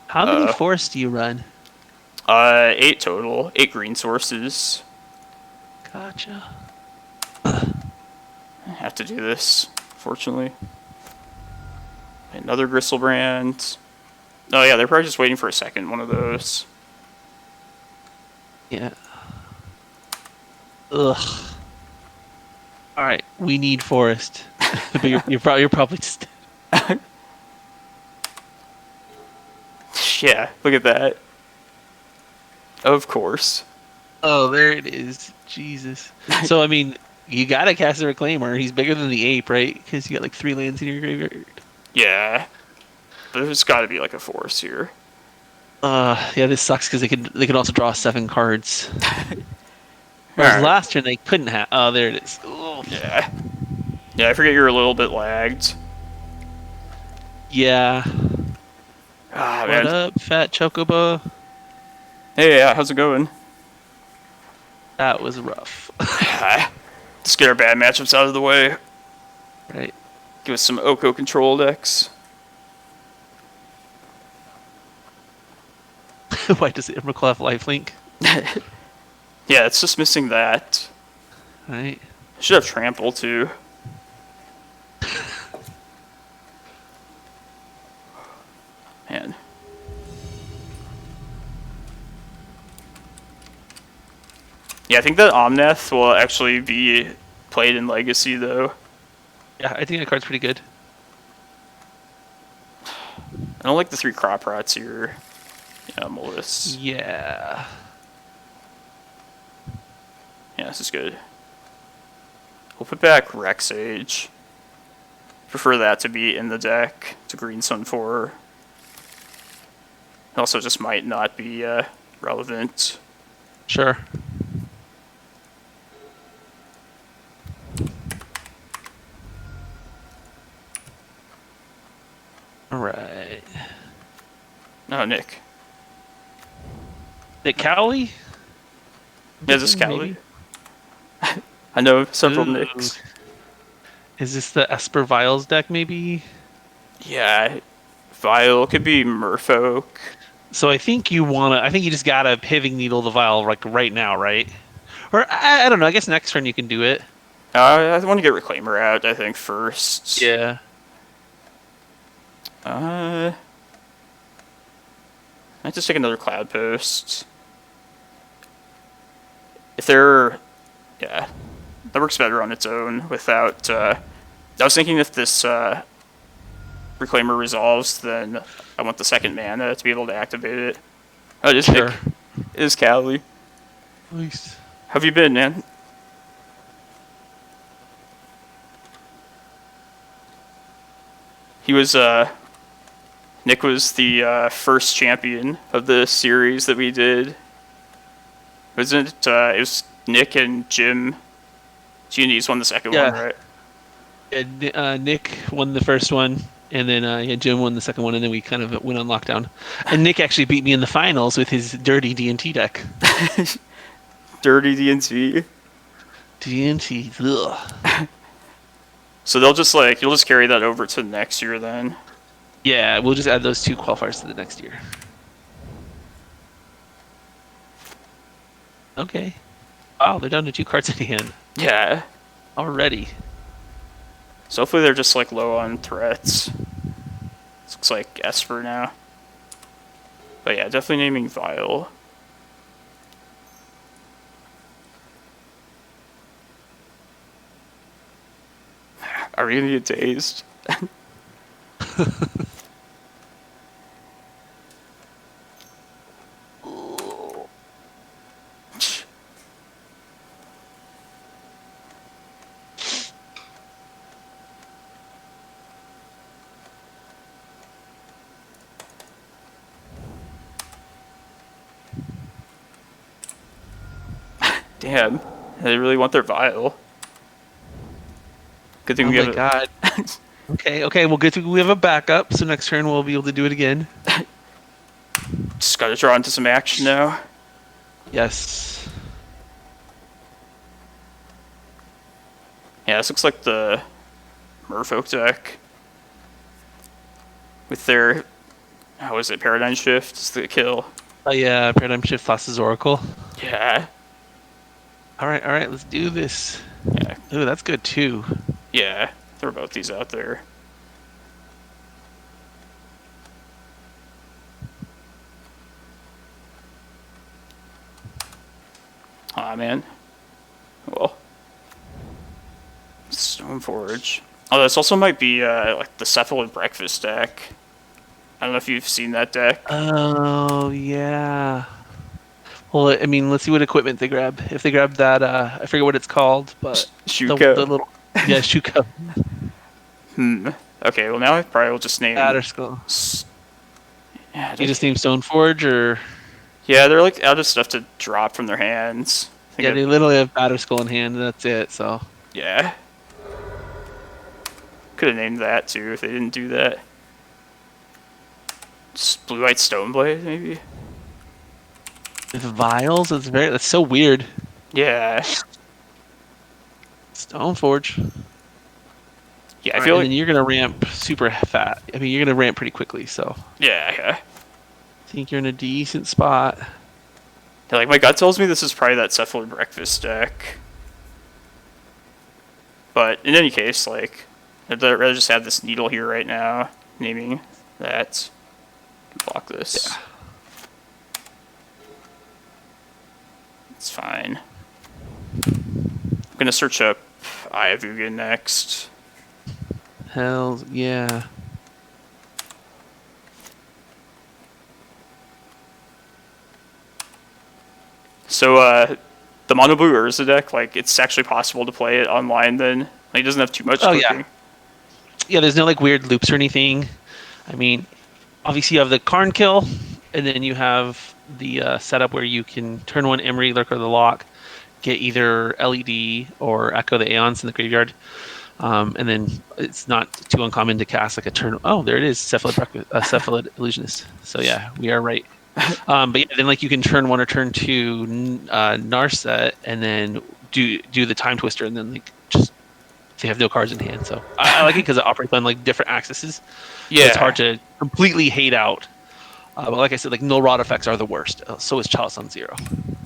S1: How many forests do you run?
S2: 8 total. 8 green sources.
S1: Gotcha.
S2: I have to do this, fortunately. Another Gristlebrand. Oh yeah, they're probably just waiting for a second one of those.
S1: Yeah. Ugh. All right, we need forest. But you're probably just.
S2: Yeah, look at that. Of course.
S1: Oh, there it is. Jesus. So I mean, you gotta cast a Reclaimer. He's bigger than the ape, right? Because you got like 3 lands in your graveyard.
S2: Yeah. But there's got to be like a forest here.
S1: Yeah, this sucks because they could also draw 7 cards. Whereas
S2: Alright.
S1: last turn they couldn't have. Oh, there it is. Ooh.
S2: Yeah. Yeah, I forget you're a little bit lagged.
S1: Yeah.
S2: Ah,
S1: What
S2: man.
S1: up, Fat Chocobo?
S2: Hey, yeah, how's it going?
S1: That was rough.
S2: Let's get our bad matchups out of the way.
S1: Right.
S2: Give us some Oko control decks.
S1: Why does Emrakul have lifelink?
S2: Yeah, it's just missing that.
S1: Right.
S2: Should have trample too. Man. Yeah, I think that Omnath will actually be played in Legacy though.
S1: Yeah, I think that card's pretty good.
S2: I don't like the 3 crop rots here. Yeah, Mollis.
S1: Yeah.
S2: Yeah, this is good. We'll put back Rex Sage. Prefer that to be in the deck. It's a green Sun 4. It also just might not be relevant.
S1: Sure. All right.
S2: No, Nick.
S1: Nick Cowley?
S2: Yeah, this is Cali.
S1: Maybe?
S2: I know several
S1: Ooh.
S2: Nicks.
S1: Is this the Esper Vials deck, maybe?
S2: Yeah, Vile could be Merfolk.
S1: So I think I think you just gotta Pithing Needle the Vial like right now, right? Or I don't know. I guess next turn you can do it.
S2: I want to get Reclaimer out, I think, first.
S1: Yeah.
S2: I just take another Cloudpost. If they're... Yeah. That works better on its own without... I was thinking if this Reclaimer resolves, then I want the 2nd mana to be able to activate it. Oh, it is
S1: Sure.
S2: Nick. It is Cali.
S1: Nice.
S2: How have you been, man? He was, Nick was the first champion of the series that we did. Wasn't it? It was Nick and Jim. G&E's won the second one, right?
S1: Yeah, Nick won the first one, and then Jim won the second one, and then we kind of went on lockdown. And Nick actually beat me in the finals with his dirty D&T deck.
S2: Dirty DNT.
S1: D&T, ugh.
S2: So they'll just you'll just carry that over to next year then.
S1: Yeah, we'll just add those 2 qualifiers to the next year. Okay. Wow, they're down to 2 cards in hand
S2: Yeah.
S1: already.
S2: So hopefully they're just low on threats. This looks like Esper now. But yeah, definitely naming Vile. Are we gonna get dazed? Damn, they really want their Vile. Good thing
S1: Oh
S2: we
S1: my
S2: have
S1: god. Okay, well, good thing we have a backup, so next turn we'll be able to do it again.
S2: just gotta draw into some action now.
S1: Yes.
S2: Yeah, this looks like the Merfolk deck. With their, how is it, Paradigm Shift is the kill.
S1: Oh yeah, Paradigm Shift Thassa's Oracle.
S2: Yeah.
S1: Alright, let's do this.
S2: Yeah.
S1: Ooh, that's good too.
S2: Yeah. Throw both these out there. Aw, man. Well. Stoneforge. Oh, this also might be, like, the Cephalid Breakfast deck. I don't know if you've seen that deck.
S1: Oh yeah. Well, I mean, let's see what equipment they grab. If they grab that, I forget what it's called, but
S2: Shuko.
S1: the little, yeah, Shuko.
S2: Okay, well now I probably will just name...
S1: Batterskull.
S2: Yeah,
S1: You just name Stoneforge, or
S2: yeah, they're like out of stuff to drop from their hands.
S1: yeah, they literally have Batterskull in hand, and that's it. So
S2: yeah. Could have named that too if they didn't do that. Just Blue-White Stoneblade, maybe?
S1: with vials, that's so weird.
S2: Yeah.
S1: Stoneforge.
S2: Yeah, I feel like...
S1: And then you're gonna ramp super fat. I mean, you're gonna ramp pretty quickly. So
S2: Yeah.
S1: I think you're in a decent spot.
S2: Yeah, like, my gut tells me this is probably that Cephalid Breakfast deck. But in any case, like, I'd rather just have this needle here right now, naming that. Block this.
S1: Yeah.
S2: It's fine. I'm gonna search up Eye of Ugin next.
S1: Hell yeah.
S2: So, the Mono Blue Urza deck, like, it's actually possible to play it online then. Like, it doesn't have too much clicking.
S1: Yeah, there's no like weird loops or anything. I mean, obviously you have the Karn kill, and then you have the setup where you can turn one Emery, Lurker of the Lock, get either LED or Echo the Aeons in the graveyard. And then it's not too uncommon to cast like a turn. Oh, there it is, Cephalid Illusionist. So yeah, we are right. But yeah, then like you can turn one or turn two Narset, and then do the Time Twister, and then like just they have no cards in hand. So I like it because it operates on like different axes.
S2: Yeah.
S1: So it's hard to completely hate out. But like I said, like no rod effects are the worst. So is Chalice on Zero.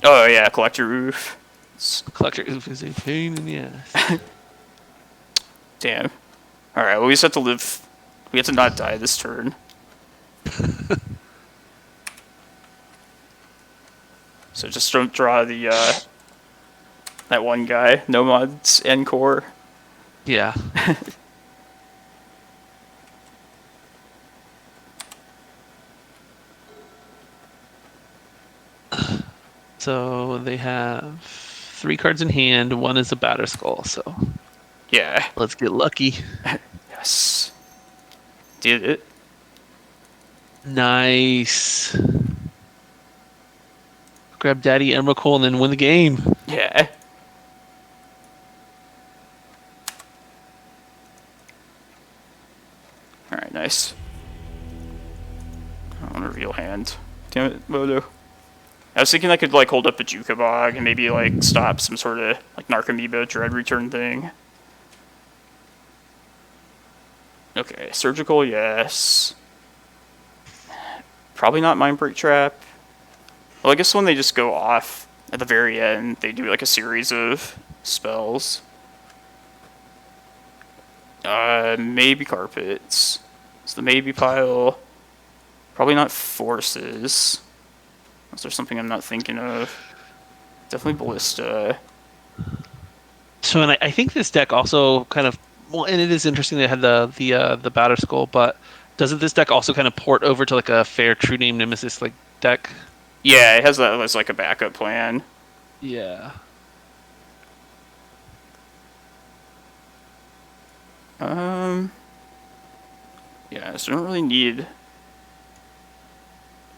S2: Oh, yeah, Collector Roof.
S1: Collector Oof is a pain in the ass.
S2: Damn. Alright, well, we just have to live... We have to not die this turn. So just don't draw the, that one guy. Nomad's Encore.
S1: Yeah. So they have 3 cards in hand. One is a Batterskull. So
S2: Yeah.
S1: let's get lucky.
S2: Yes. Did it.
S1: Nice. Grab Daddy Emrakul and then win the game.
S2: Yeah. Alright, nice. I want to reveal hand. Damn it, Modo. I was thinking I could, like, hold up a Bojuka Bog and maybe, like, stop some sort of, like, Narcomoeba Dread Return thing. Okay, Surgical, yes. Probably not Mindbreak Trap. Well, I guess when they just go off at the very end, they do, like, a series of spells. Maybe Carpets. It's the maybe pile. Probably not Forces. Unless there's something I'm not thinking of. Definitely Ballista.
S1: So, and I think this deck also kind of, well, and it is interesting they had the Batterskull, but doesn't this deck also kind of port over to like a fair True Name Nemesis like deck?
S2: Yeah, it has that as like a backup plan.
S1: Yeah.
S2: Yeah, so I don't really need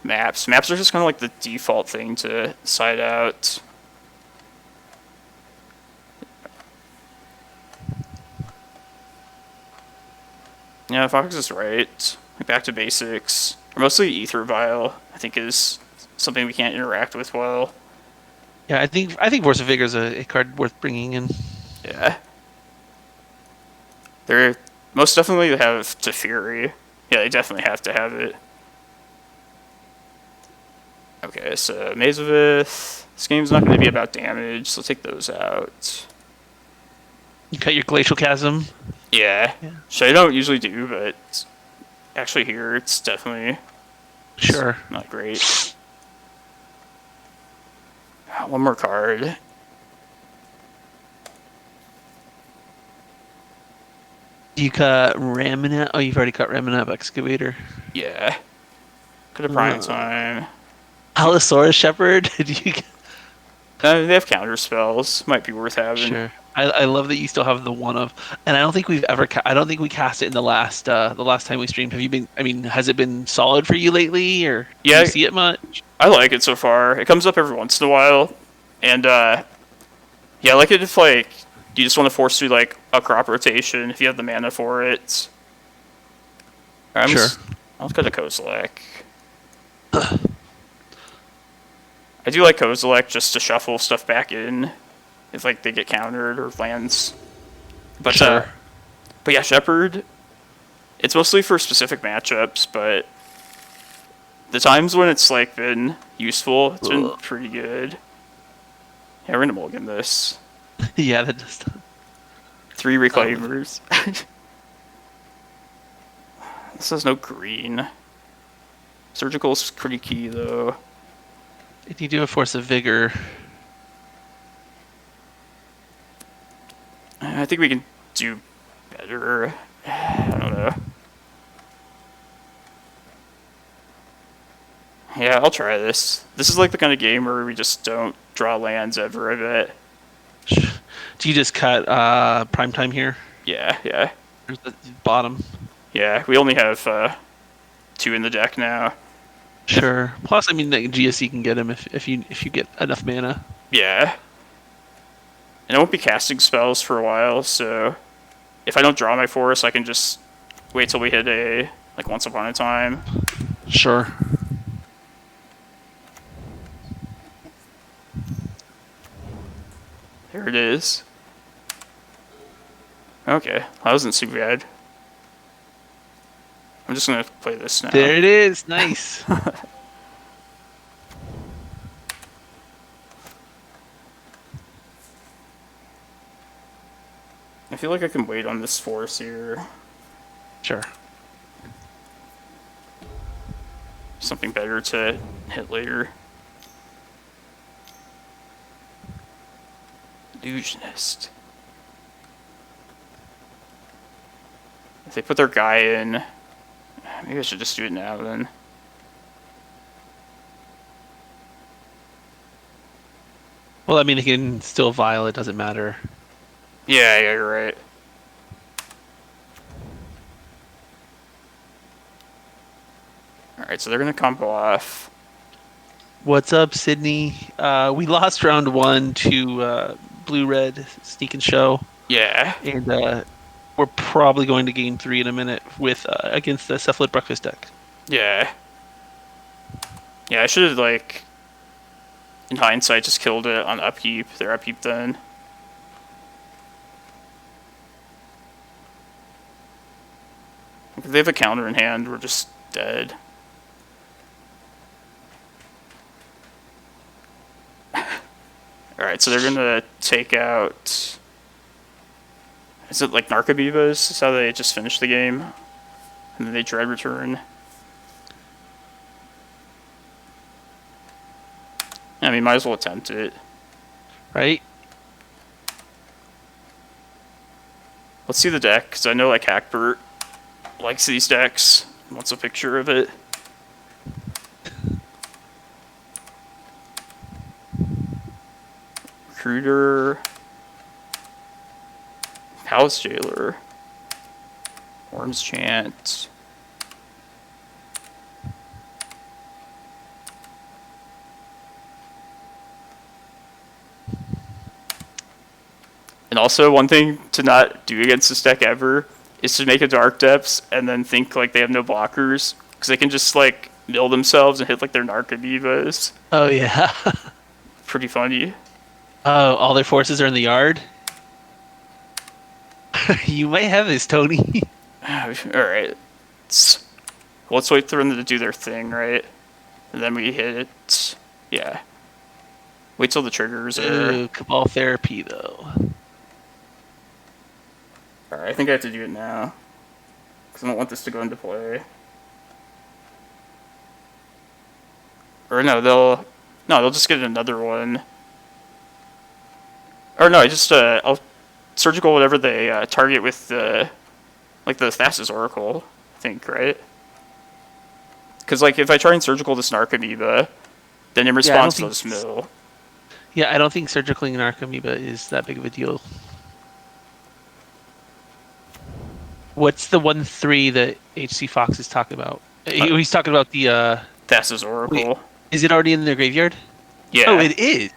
S2: maps. Maps are just kind of like the default thing to side out. Yeah, Fox is right. Like, back to basics. Or mostly Ether Vial, I think, is something we can't interact with well.
S1: Yeah, I think Force of Vigor is a card worth bringing in.
S2: Yeah. They're most definitely have Teferi. Yeah, they definitely have to have it. Okay, so Maze of Ith. This game's not going to be about damage, so take those out.
S1: You cut your Glacial Chasm.
S2: Yeah.
S1: Yeah.
S2: Which I don't usually do, but actually here it's definitely
S1: Sure.
S2: not great. One more card.
S1: You cut Ramunap. Oh, you've already cut Ramunap Excavator.
S2: Yeah. Could have prime time.
S1: Allosaurus Shepherd. Did you?
S2: They have counter spells. Might be worth having.
S1: Sure. I love that you still have the one of, and I don't think we've ever. I don't think we cast it in the last time we streamed. Have you been? I mean, has it been solid for you lately, or do
S2: Yeah,
S1: you see it much?
S2: I like it so far. It comes up every once in a while, and yeah, I like it if like you just want to force through like a crop rotation if you have the mana for it.
S1: Sure.
S2: I'll cut a Kozilek. I do like Kozilek just to shuffle stuff back in if like they get countered or lands. But
S1: Sure.
S2: but yeah, Shepherd. It's mostly for specific matchups, but the times when it's like been useful, it's been pretty good. Yeah, we're gonna mulligan this.
S1: Yeah, that does.
S2: 3 Reclaimers. This has no green. Surgical's pretty key though.
S1: If you do a Force of Vigor,
S2: I think we can do better. I don't know. Yeah, I'll try this. This is like the kind of game where we just don't draw lands ever, I bet.
S1: do you just cut prime time here?
S2: Yeah, yeah.
S1: There's the bottom.
S2: Yeah, we only have 2 in the deck now.
S1: Sure. Plus, I mean, the GSC can get him if you get enough mana.
S2: Yeah. And I won't be casting spells for a while, so if I don't draw my forest, I can just wait till we hit a like Once Upon a Time.
S1: Sure.
S2: There it is. Okay, that wasn't too bad. I'm just gonna play this now.
S1: There it is. Nice.
S2: I feel like I can wait on this force here.
S1: Sure.
S2: Something better to hit later. Illusionist. If they put their guy in, maybe I should just do it now then.
S1: Well, I mean, they can still vial. It doesn't matter.
S2: Yeah, you're right. Alright, so they're gonna combo off.
S1: What's up, Sydney? We lost round 1 to Blue-Red Sneak and Show,
S2: Yeah.
S1: and we're probably going to game 3 in a minute with against the Cephalid Breakfast deck.
S2: Yeah. Yeah, I should have, like, in hindsight, just killed it on upkeep. Their upkeep then. If they have a counter in hand, we're just dead. Alright, so they're gonna take out... Is it like Narcobeavas? Is how they just finish the game? And then they dread return. I mean, might as well attempt it.
S1: Right?
S2: Let's see the deck, because I know like Hackbert likes these decks. Wants a picture of it. Recruiter. Palace Jailer. Worm's Chant. And also, one thing to not do against this deck ever is to make a Dark Depths and then think like they have no blockers because they can just like mill themselves and hit like their Narcomoebas.
S1: Oh yeah.
S2: Pretty funny.
S1: Oh, all their forces are in the yard. You might have this, Tony.
S2: All right. Let's wait for them to do their thing, right? And then we hit it. Yeah. Wait till the triggers are.
S1: Ooh, Cabal Therapy though.
S2: Alright, I think I have to do it now. Because I don't want this to go into play. Or no, they'll just get another one. Or no, I'll surgical whatever they target with the fastest Oracle, I think, right? Because like if I try and surgical this Narcomoeba, then in response to this mill.
S1: Yeah, I don't think surgically Narcomoeba is that big of a deal. What's the 1/3 that HC Fox is talking about? He's talking about the
S2: fastest Oracle.
S1: Wait, is it already in their graveyard?
S2: Yeah.
S1: Oh, it is.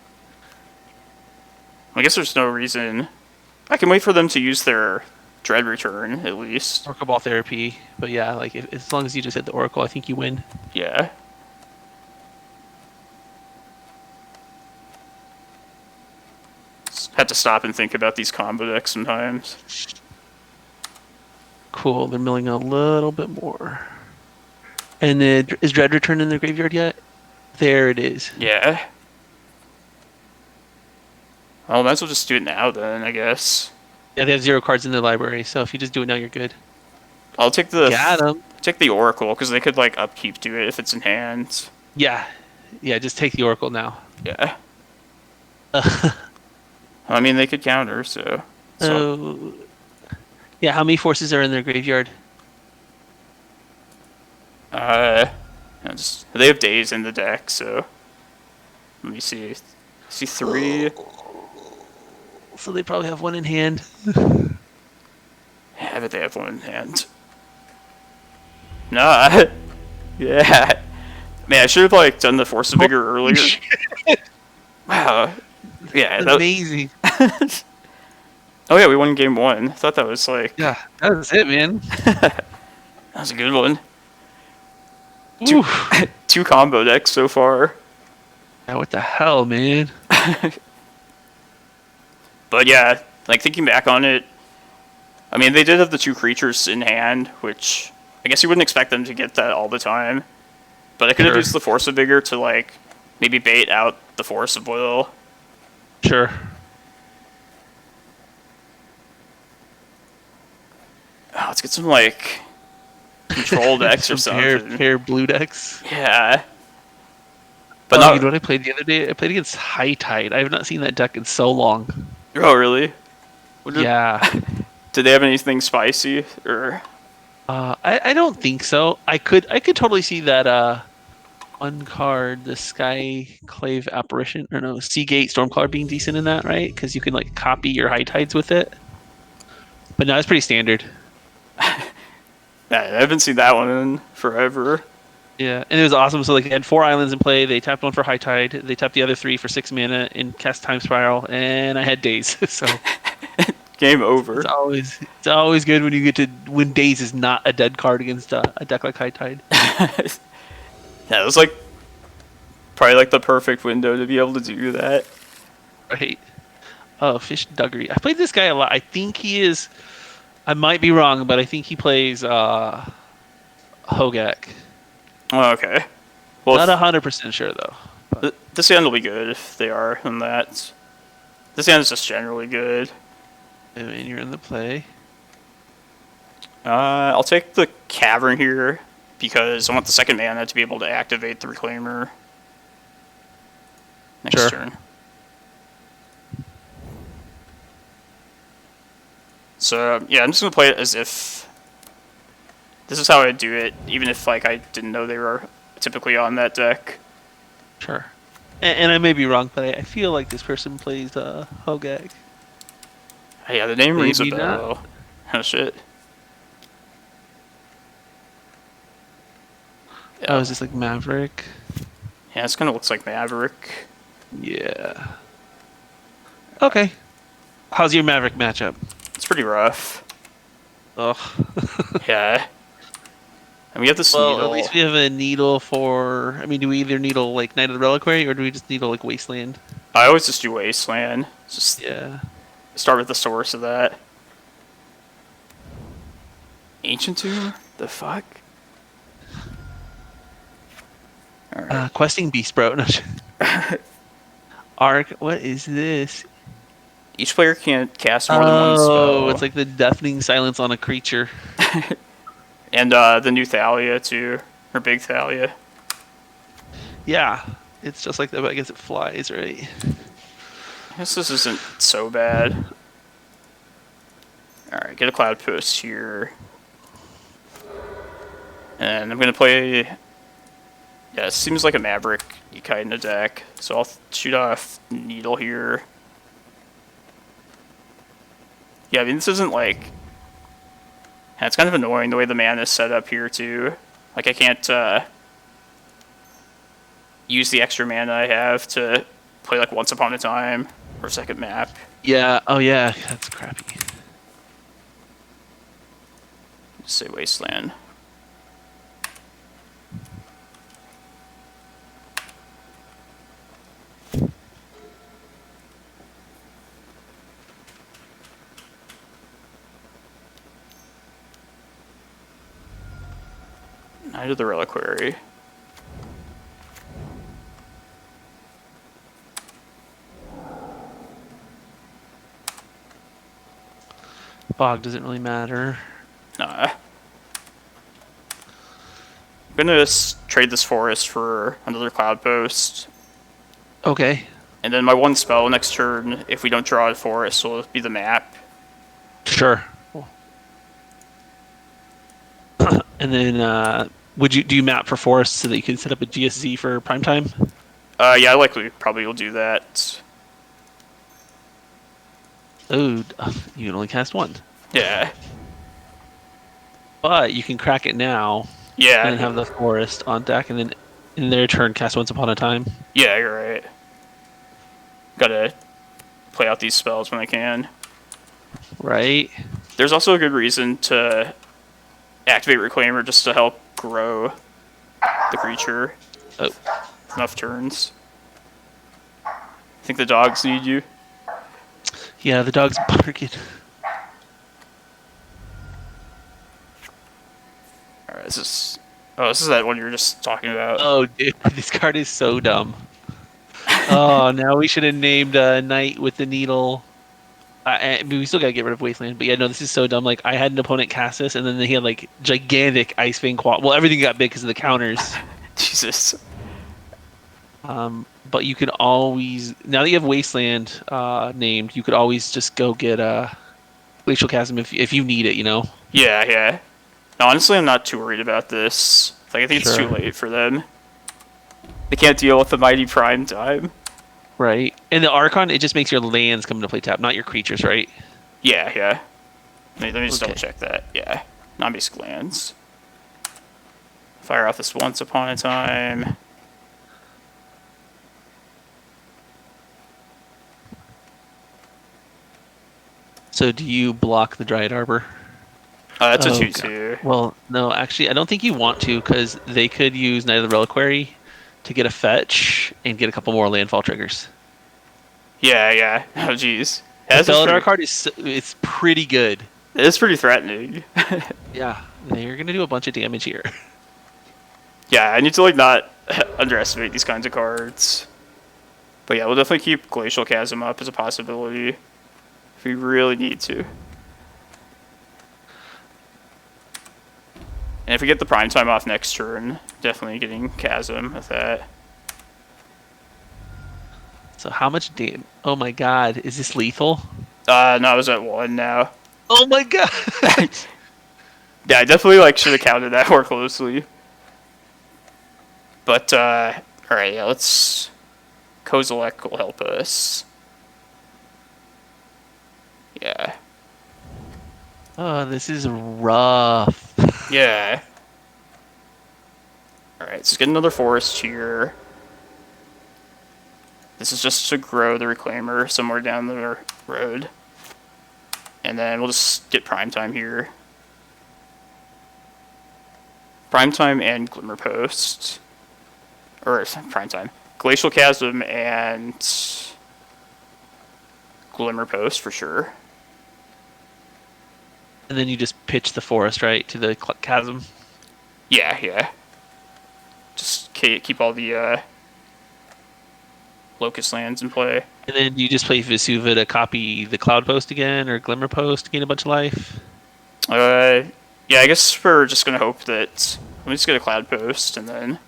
S2: I guess there's no reason. I can wait for them to use their Dread Return, at least.
S1: Or Cabal Therapy. But yeah, like as long as you just hit the Oracle, I think you win.
S2: Yeah. Just had to stop and think about these combo decks sometimes.
S1: Cool, they're milling a little bit more. And then, is Dread Return in their graveyard yet? There it is.
S2: Yeah. Well, might as well just do it now then, I guess.
S1: Yeah, they have 0 cards in their library, so if you just do it now, you're good.
S2: I'll take the
S1: Take
S2: the Oracle because they could like upkeep to it if it's in hand.
S1: Yeah, just take the Oracle now.
S2: Yeah. I mean, they could counter, so.
S1: Yeah, how many forces are in their graveyard?
S2: They have days in the deck, so. Let me see. See 3.
S1: So they probably have 1 in hand.
S2: Yeah, I bet they have 1 in hand. Nah. Yeah. Man, I should have like done the Force of Vigor earlier. Wow. Yeah.
S1: Amazing.
S2: Oh yeah, we won game 1. I thought that was like.
S1: Yeah, that was it, man.
S2: That was a good one. Two combo decks so far.
S1: Yeah, what the hell, man?
S2: But yeah, like thinking back on it, I mean, they did have the 2 creatures in hand, which I guess you wouldn't expect them to get that all the time. But I could have used the Force of Vigor to like maybe bait out the Force of Will.
S1: Sure.
S2: Oh, let's get some like control decks or something.
S1: Pair blue decks.
S2: Yeah. But
S1: you know what I played the other day? I played against High Tide. I have not seen that deck in so long.
S2: Oh, really?
S1: Yeah.
S2: Did they have anything spicy or?
S1: I don't think so. I could totally see that one card, the Skyclave Apparition, or no, Seagate Stormcloud being decent in that, right? Because you can like copy your High Tides with it. But no, it's pretty standard.
S2: Yeah, I haven't seen that one in forever.
S1: Yeah, and it was awesome. So like they had 4 islands in play. They tapped 1 for High Tide. They tapped the other 3 for 6 mana and cast Time Spiral. And I had Daze. So
S2: game over.
S1: It's always good when you get to when Daze is not a dead card against a deck like High Tide.
S2: Yeah, it was like probably like the perfect window to be able to do that.
S1: Right. Oh, Fish Duggery. I played this guy a lot. I think he is. I might be wrong, but I think he plays Hogak.
S2: Oh, okay. Well,
S1: not 100% sure though.
S2: This hand will be good if they are in that. This hand is just generally good.
S1: And you're in the play.
S2: I'll take the Cavern here because I want the 2nd mana to be able to activate the Reclaimer next turn. So yeah, I'm just gonna play it as if this is how I do it, even if like I didn't know they were typically on that deck.
S1: Sure. And I may be wrong, but I feel like this person plays Hogak.
S2: Yeah, the name rings a
S1: Maybe
S2: bell.
S1: not.
S2: Oh shit. Yeah.
S1: Oh, is this like Maverick?
S2: Yeah, this kind of looks like Maverick.
S1: Yeah. Okay. How's your Maverick matchup?
S2: It's pretty rough.
S1: Ugh.
S2: Yeah. And we have this
S1: Well, at least
S2: needle.
S1: we have a needle for. I mean, do we either needle like Night of the Reliquary or do we just needle like Wasteland?
S2: I always just do Wasteland. Just
S1: Yeah.
S2: start with the source of that. Ancient Tomb? The fuck? Alright.
S1: Questing Beast, bro. No, Arc. What is this?
S2: Each player can't cast more than one
S1: Oh, it's
S2: spell.
S1: like the deafening silence on a creature.
S2: And the new Thalia, too. Or Big Thalia.
S1: Yeah, it's just like that, but I guess it flies, right?
S2: I guess this isn't so bad. Alright, get a Cloudpost here. And I'm gonna play... Yeah, it seems like a Maverick kind of deck. So I'll shoot off Needle here. Yeah, I mean, this isn't like... Yeah, it's kind of annoying the way the mana is set up here, too. Like, I can't use the extra mana I have to play, like, Once Upon a Time or Second Map.
S1: Yeah. Oh, yeah. That's crappy.
S2: Just say Wasteland. Knight of the Reliquary.
S1: Bog doesn't really matter.
S2: Nah. I'm gonna trade this forest for another Cloudpost.
S1: Okay.
S2: And then my one spell next turn, if we don't draw a forest, will be the map.
S1: Sure. And then, do you map for forests so that you can set up a GSZ for prime time?
S2: Yeah, I likely probably will do that.
S1: Oh, you can only cast one.
S2: Yeah.
S1: But you can crack it now and then
S2: Yeah.
S1: have the forest on deck and then in their turn cast Once Upon a Time.
S2: Yeah, you're right. Gotta play out these spells when I can.
S1: Right?
S2: There's also a good reason to activate Reclaimer just to help grow the creature.
S1: Oh.
S2: Enough turns. I think the dogs need you.
S1: Yeah, the dog's barking.
S2: Alright, this is... Oh, this is that one you were just talking about.
S1: Oh, dude, this card is so dumb. Oh, now we should have named Knight with the Needle. I mean, we still gotta get rid of Wasteland, but yeah, no, this is so dumb. Like, I had an opponent cast this, and then he had like gigantic Ice Fang quad. Well, everything got big because of the counters.
S2: Jesus.
S1: But you can always, now that you have Wasteland named, you could always just go get Glacial Chasm if you need it, you know?
S2: Yeah, yeah. No, honestly, I'm not too worried about this. Like, I think it's too
S1: Sure.
S2: late for them. They can't deal with the mighty prime time.
S1: Right. And the Archon, it just makes your lands come into play tap, not your creatures, right?
S2: Yeah, yeah. Let me just
S1: Okay.
S2: double check that. Yeah. Non-basic lands. Fire out this Once Upon a Time.
S1: So do you block the Dryad Arbor?
S2: That's a
S1: Oh,
S2: 2/2.
S1: Well, no, actually, I don't think you want to because they could use Night of the Reliquary to get a fetch and get a couple more landfall triggers.
S2: Yeah, yeah. Oh, jeez.
S1: The
S2: Yeah,
S1: Felidar card it's pretty good.
S2: it's pretty threatening.
S1: Yeah, they're gonna do a bunch of damage here.
S2: Yeah, I need to, like, not underestimate these kinds of cards. But yeah, we'll definitely keep Glacial Chasm up as a possibility if we really need to. And if we get the prime time off next turn, definitely getting Chasm with that.
S1: So how much damage? Oh my god, is this lethal?
S2: No, I was at 1 now.
S1: Oh my god!
S2: Yeah, I definitely like should have counted that more closely. But alright, yeah, let's Kozilek will help us. Yeah.
S1: Oh, this is rough.
S2: Yeah. Alright, let's get another forest here. This is just to grow the Reclaimer somewhere down the road. And then we'll just get prime time here. Primetime and Glimmerpost. Or, Primetime. Glacial Chasm and Glimmerpost for sure.
S1: And then you just pitch the forest, right, to the chasm?
S2: Yeah, yeah. Just keep all the Locust lands in play.
S1: And then you just play Vesuva to copy the Cloudpost again, or Glimmerpost to gain a bunch of life?
S2: Yeah, I guess we're just gonna hope that... Let me just get a Cloudpost, and then...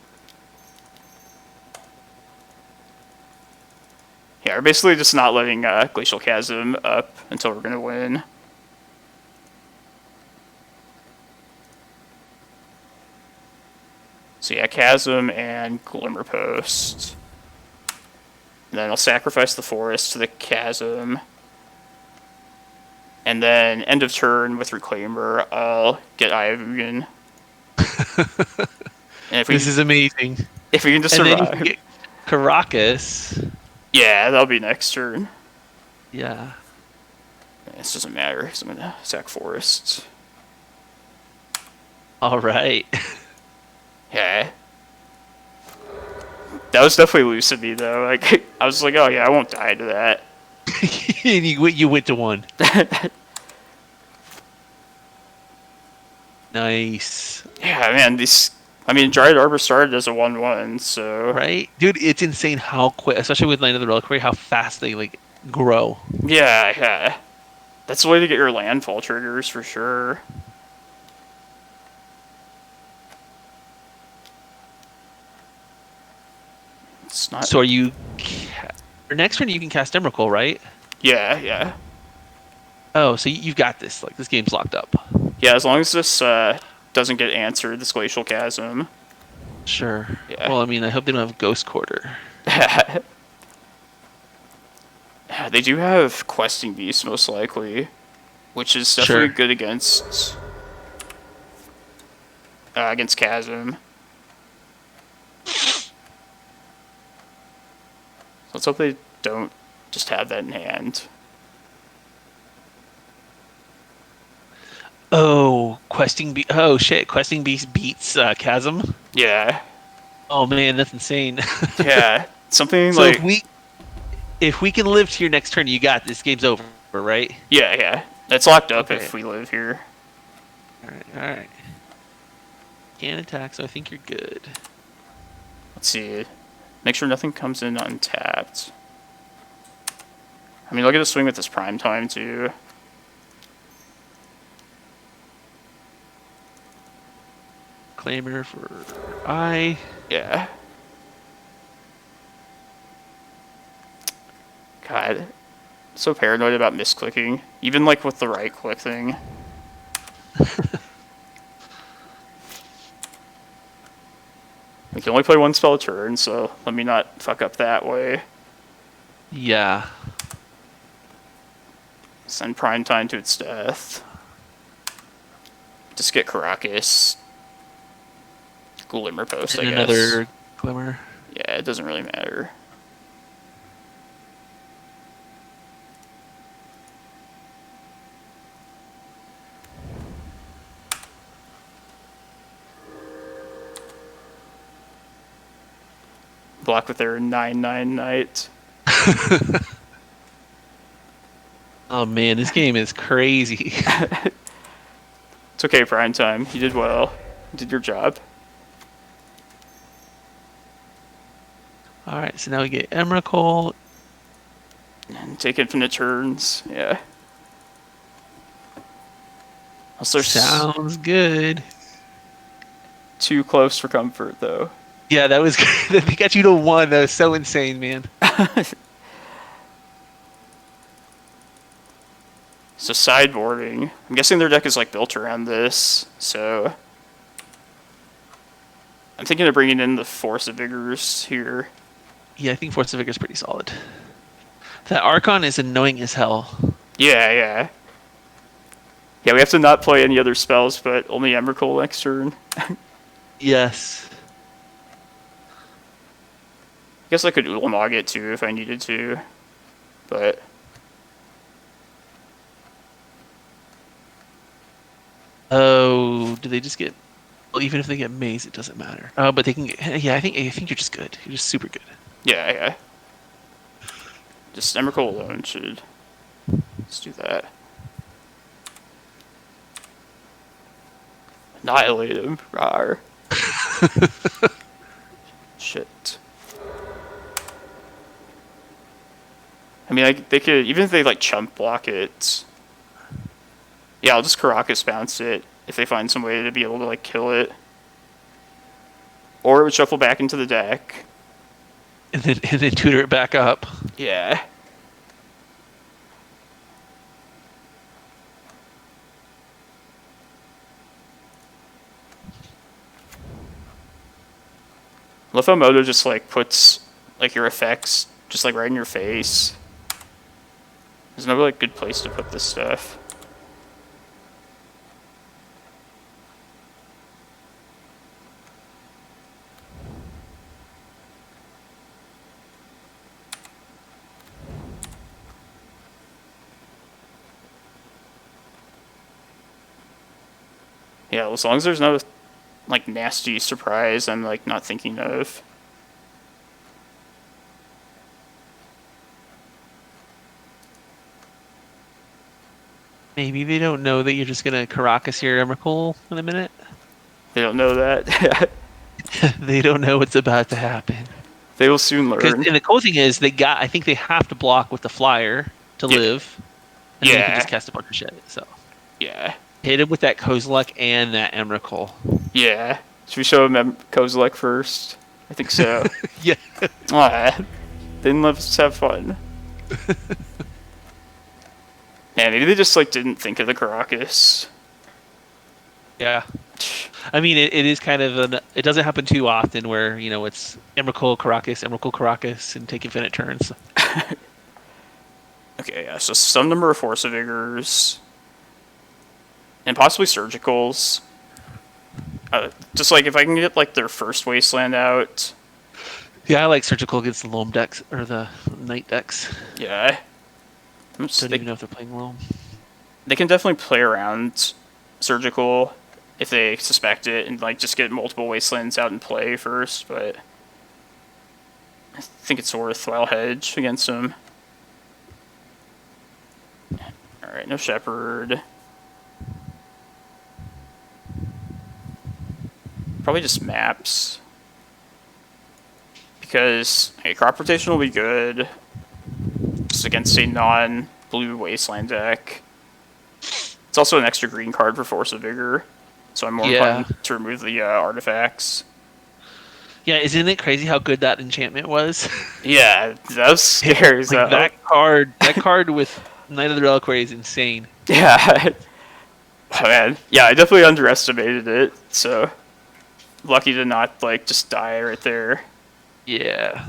S2: Yeah, we're basically just not letting Glacial Chasm up until we're gonna win. So yeah, Chasm and Glimmerpost. And then I'll sacrifice the forest to the Chasm. And then end of turn with Reclaimer, I'll get Eye of Ugin. And
S1: This is amazing.
S2: If we can just
S1: and
S2: survive.
S1: Then you can get Karakas.
S2: Yeah, that'll be next turn.
S1: Yeah.
S2: This doesn't matter, because I'm going to sack forests.
S1: All right.
S2: Yeah. That was definitely loose of me, though. Like, I was like, oh yeah, I won't die to that.
S1: And you went to 1. Nice.
S2: Yeah, man, Dryad Arbor started as a 1/1, so...
S1: Right? Dude, it's insane how quick, especially with Land of the Reliquary, how fast they, like, grow.
S2: Yeah, yeah. That's the way to get your landfall triggers, for sure. It's not...
S1: So are you... For next turn, you can cast Emrakul, right?
S2: Yeah, yeah.
S1: Oh, so you've got this. Like, this game's locked up.
S2: Yeah, as long as this doesn't get answered, this Glacial Chasm.
S1: Sure.
S2: Yeah.
S1: Well, I mean, I hope they don't have Ghost Quarter.
S2: They do have Questing Beast, most likely, which is definitely good against Chasm. So let's hope they don't just have that in hand.
S1: Oh, oh shit! Questing Beast beats Chasm.
S2: Yeah.
S1: Oh man, that's insane.
S2: Yeah, something
S1: so
S2: like...
S1: if we can live to your next turn, you got this. Game's over, right?
S2: Yeah, yeah. It's locked up if we live here.
S1: All right. Can't attack, so I think you're good.
S2: Let's see. Make sure nothing comes in untapped. I mean, look at the swing with this prime time too.
S1: Reclaimer for Eye.
S2: Yeah. God. I'm so paranoid about misclicking. Even like with the right click thing. We can only play one spell a turn, so let me not fuck up that way.
S1: Yeah.
S2: Send prime time to its death. Just get Karakas. Glimmerpost, I guess.
S1: Another Glimmer.
S2: Yeah, it doesn't really matter. Block with their 9/9 Knight.
S1: Oh man, this game is crazy.
S2: It's okay, prime time. You did well. You did your job.
S1: Alright, so now we get Emrakul.
S2: And take infinite turns. Yeah.
S1: Sounds good.
S2: Too close for comfort, though.
S1: Yeah, that was they got you to 1. That was so insane, man.
S2: So sideboarding. I'm guessing their deck is like built around this, so I'm thinking of bringing in the Force of Vigors here.
S1: Yeah, I think Force of Vigor is pretty solid. That Archon is annoying as hell.
S2: Yeah, yeah. Yeah, we have to not play any other spells, but only Emrakul next turn.
S1: Yes.
S2: I guess I could Ulamog it too if I needed to, but...
S1: Oh, do they just get... Well, even if they get Maze, it doesn't matter. But they can get, yeah, I think you're just good. You're just super good.
S2: Yeah, yeah. Just Emrakul alone should. Let's do that. Annihilate him. Rawr. Shit. I mean, they could, even if they like chump block it. Yeah, I'll just Karakas bounce it if they find some way to be able to like kill it. Or it would shuffle back into the deck.
S1: And then tutor it back up.
S2: Yeah. Love how Moto just like puts like your effects just like right in your face. There's no like good place to put this stuff. Yeah, as long as there's no like nasty surprise I'm like not thinking of.
S1: Maybe they don't know that you're just gonna Karakas your Emrakul in a minute.
S2: They don't know that.
S1: They don't know what's about to happen.
S2: They will soon learn.
S1: And the cool thing is, I think they have to block with the flyer to live. And then they can just cast a bunch of shit. So
S2: yeah.
S1: hit him with that Kozilek and that Emrakul.
S2: Yeah. Should we show him Kozilek first? I think so.
S1: Yeah.
S2: Alright. Then let's have fun. Yeah, maybe they just like didn't think of the Karakas.
S1: Yeah. I mean, it is kind of it doesn't happen too often where, it's Emrakul, Karakas, and take infinite turns.
S2: Okay, yeah, so some number of Force of Vigors. And possibly Surgicals. Just like if I can get like their first Wasteland out.
S1: Yeah, I like Surgical against the Loam decks, or the Night decks.
S2: Yeah.
S1: Don't even know if they're playing Loam.
S2: They can definitely play around Surgical if they suspect it and like just get multiple Wastelands out and play first, but I think it's a worthwhile hedge against them. Alright, no Shepherd. Probably just maps. Because crop rotation will be good. Just against a non-blue Wasteland deck. It's also an extra green card for Force of Vigor. So I'm more inclined to remove the artifacts.
S1: Yeah, isn't it crazy how good that enchantment was?
S2: Yeah, that was scary.
S1: Like that card with Knight of the Reliquary is insane.
S2: Yeah. Oh, man. Yeah, I definitely underestimated it, so lucky to not like just die right there.
S1: Yeah.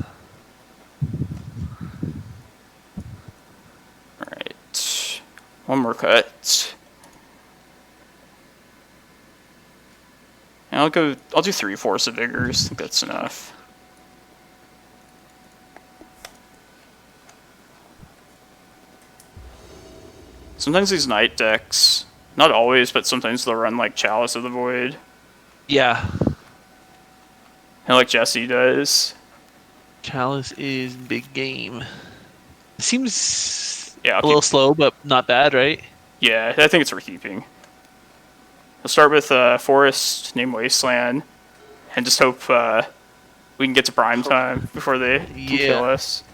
S2: Alright. One more cut. And I'll do 3 Force of Vigors. I think that's enough. Sometimes these night decks, not always, but sometimes they'll run like Chalice of the Void.
S1: Yeah.
S2: And like Jesse does.
S1: Chalice is big game. It seems
S2: a
S1: little slow, but not bad, right?
S2: Yeah, I think it's worth keeping. We'll start with Forest named Wasteland, and just hope we can get to prime time before they can kill us.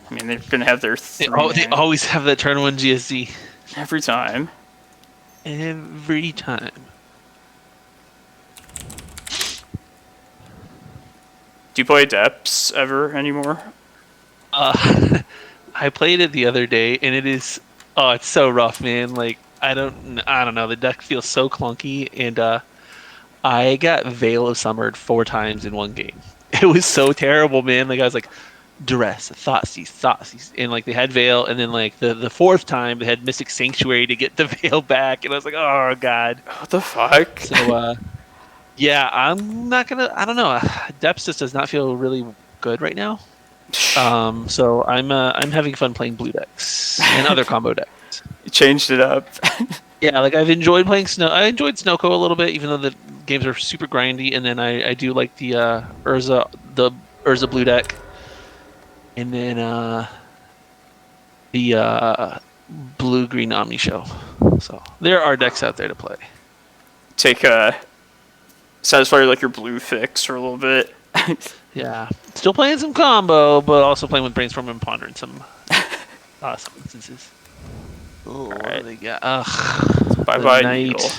S2: I mean, they're going to have their
S1: They always have that turn 1 GSZ.
S2: Every time.
S1: Every time.
S2: Do you play Depths ever anymore?
S1: I played it the other day, and it's so rough, man. Like, I don't know. The deck feels so clunky, and I got Vale of Summered 4 times in one game. It was so terrible, man. Like, I was like, Duress, Thoughtseize, and like they had Vale, and then like the 4th time they had Mystic Sanctuary to get the Vale back, and I was like, oh god,
S2: what the fuck?
S1: So yeah, I'm not gonna. I don't know. Depths just does not feel really good right now. So I'm having fun playing blue decks and other combo decks.
S2: You changed it up.
S1: Yeah, like I've enjoyed playing Snow. I enjoyed Snowco a little bit, even though the games are super grindy. And then I do like the Urza blue deck, and then the blue green Omni Show. So there are decks out there to play.
S2: Take satisfy like your blue fix for a little bit.
S1: Yeah, still playing some combo, but also playing with Brainstorm and Ponder in some instances. Oh, what do they got?
S2: Bye
S1: the
S2: bye
S1: Knight.
S2: Needle.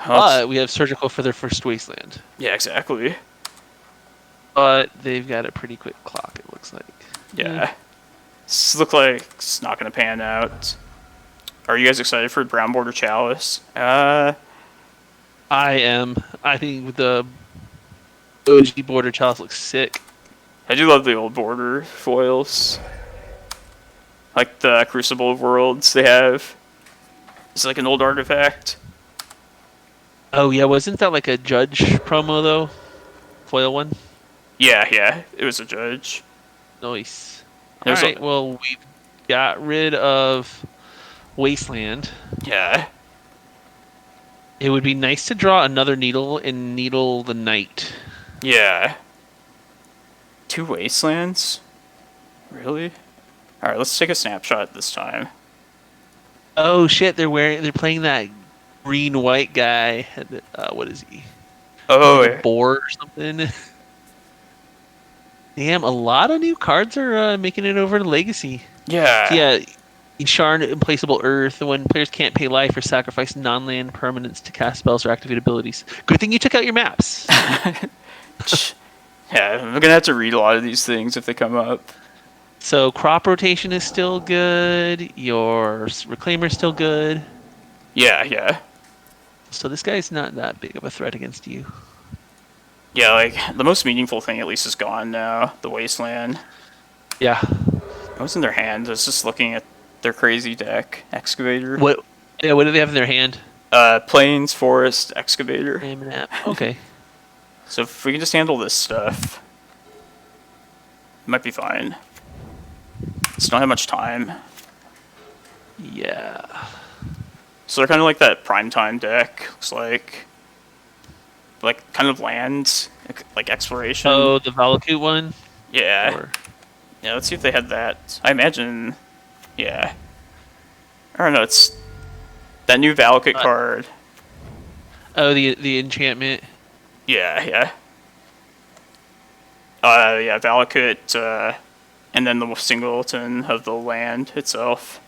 S1: But we have Surgical for their first Wasteland.
S2: Yeah, exactly.
S1: But they've got a pretty quick clock, it looks like.
S2: Yeah. This looks like it's not going to pan out. Are you guys excited for Brown Border Chalice?
S1: I am. I think the OG Border Chalice looks sick.
S2: I do love the old border foils. Like the Crucible of Worlds they have. It's like an old artifact.
S1: Oh, yeah, wasn't that like a Judge promo, though? Foil one?
S2: Yeah, it was a Judge.
S1: Nice.
S2: There's
S1: Alright, well, we got rid of Wasteland.
S2: Yeah.
S1: It would be nice to draw another Needle and Needle the Knight.
S2: Yeah. 2 Wastelands? Really? Alright, let's take a snapshot this time.
S1: Oh shit! They're playing that green-white guy. What is he?
S2: Oh,
S1: like a boar or something. Damn, a lot of new cards are making it over to Legacy.
S2: yeah.
S1: Sharn Implaceable Earth. When players can't pay life or sacrifice non-land permanents to cast spells or activate abilities. Good thing you took out your maps.
S2: Yeah, I'm gonna have to read a lot of these things if they come up.
S1: So crop rotation is still good. Your Reclaimer is still good.
S2: Yeah.
S1: So this guy's not that big of a threat against you.
S2: Yeah, like, the most meaningful thing at least is gone now. The Wasteland.
S1: Yeah.
S2: What was in their hand? I was just looking at their crazy deck. Excavator.
S1: What do they have in their hand?
S2: Plains, Forest, Excavator.
S1: Okay.
S2: So if we can just handle this stuff, it might be fine. Just don't have much time.
S1: Yeah.
S2: So they're kind of like that primetime deck. Looks like kind of lands, like exploration.
S1: Oh, the Valakut one?
S2: Yeah.
S1: Or...
S2: Yeah, let's see if they had that. I imagine, yeah. I don't know, it's that new Valakut card.
S1: Oh, the enchantment.
S2: Yeah. Yeah, Valakut, and then the singleton of the land itself.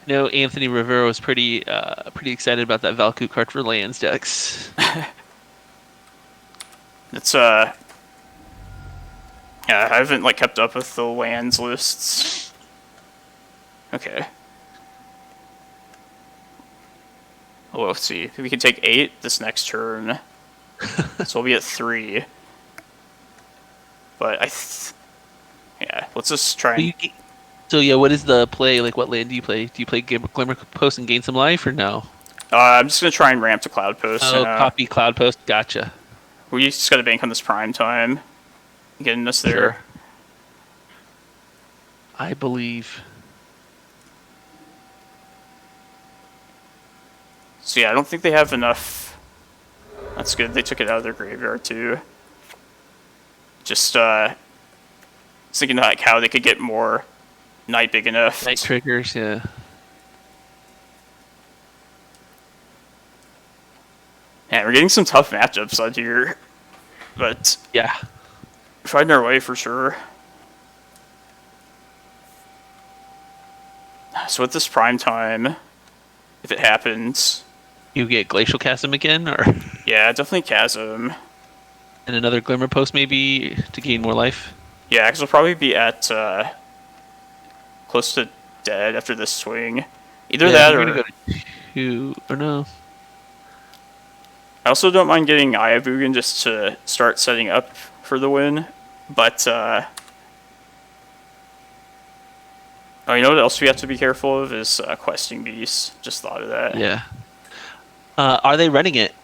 S1: I know Anthony Rivera was pretty excited about that Valakut card for lands decks.
S2: It's yeah, I haven't like kept up with the lands lists. Okay. Oh, let's see. We can take 8 this next turn. So we'll be at 3. But yeah, let's just try and...
S1: So yeah, what is the play? Like, what land do you play? Do you play Glimmerpost and gain some life, or no?
S2: I'm just gonna try and ramp to Cloudpost.
S1: Oh, copy Cloudpost. Gotcha.
S2: We just gotta bank on this prime time, getting us there.
S1: Sure. I believe.
S2: So yeah, I don't think they have enough. That's good. They took it out of their graveyard too. Just thinking like how they could get more night big enough.
S1: Night triggers, yeah.
S2: Yeah, we're getting some tough matchups out here, but
S1: yeah,
S2: we're finding our way for sure. So with this prime time, if it happens,
S1: you get Glacial Chasm again, or
S2: yeah, definitely Chasm,
S1: and another Glimmerpost maybe to gain more life.
S2: Yeah, because we'll probably be at close to dead after this swing. Either that or...
S1: We're gonna go to 2, or no.
S2: I also don't mind getting Eye of Ugin just to start setting up for the win, but oh, you know what else we have to be careful of is questing beasts. Just thought of that.
S1: Yeah. Are they running it?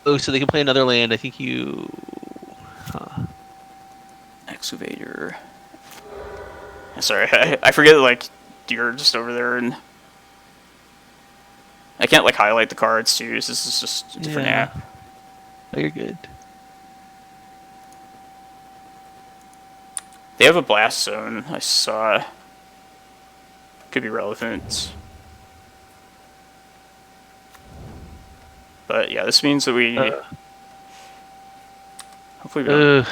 S1: Oh, so they can play another land. I think you...
S2: Excavator. Sorry, I forget, like, you're just over there, and I can't, like, highlight the cards, too, so this is just a different app.
S1: Oh, you're good.
S2: They have a blast zone, I saw. Could be relevant. But, yeah, this means that we... hopefully we don't...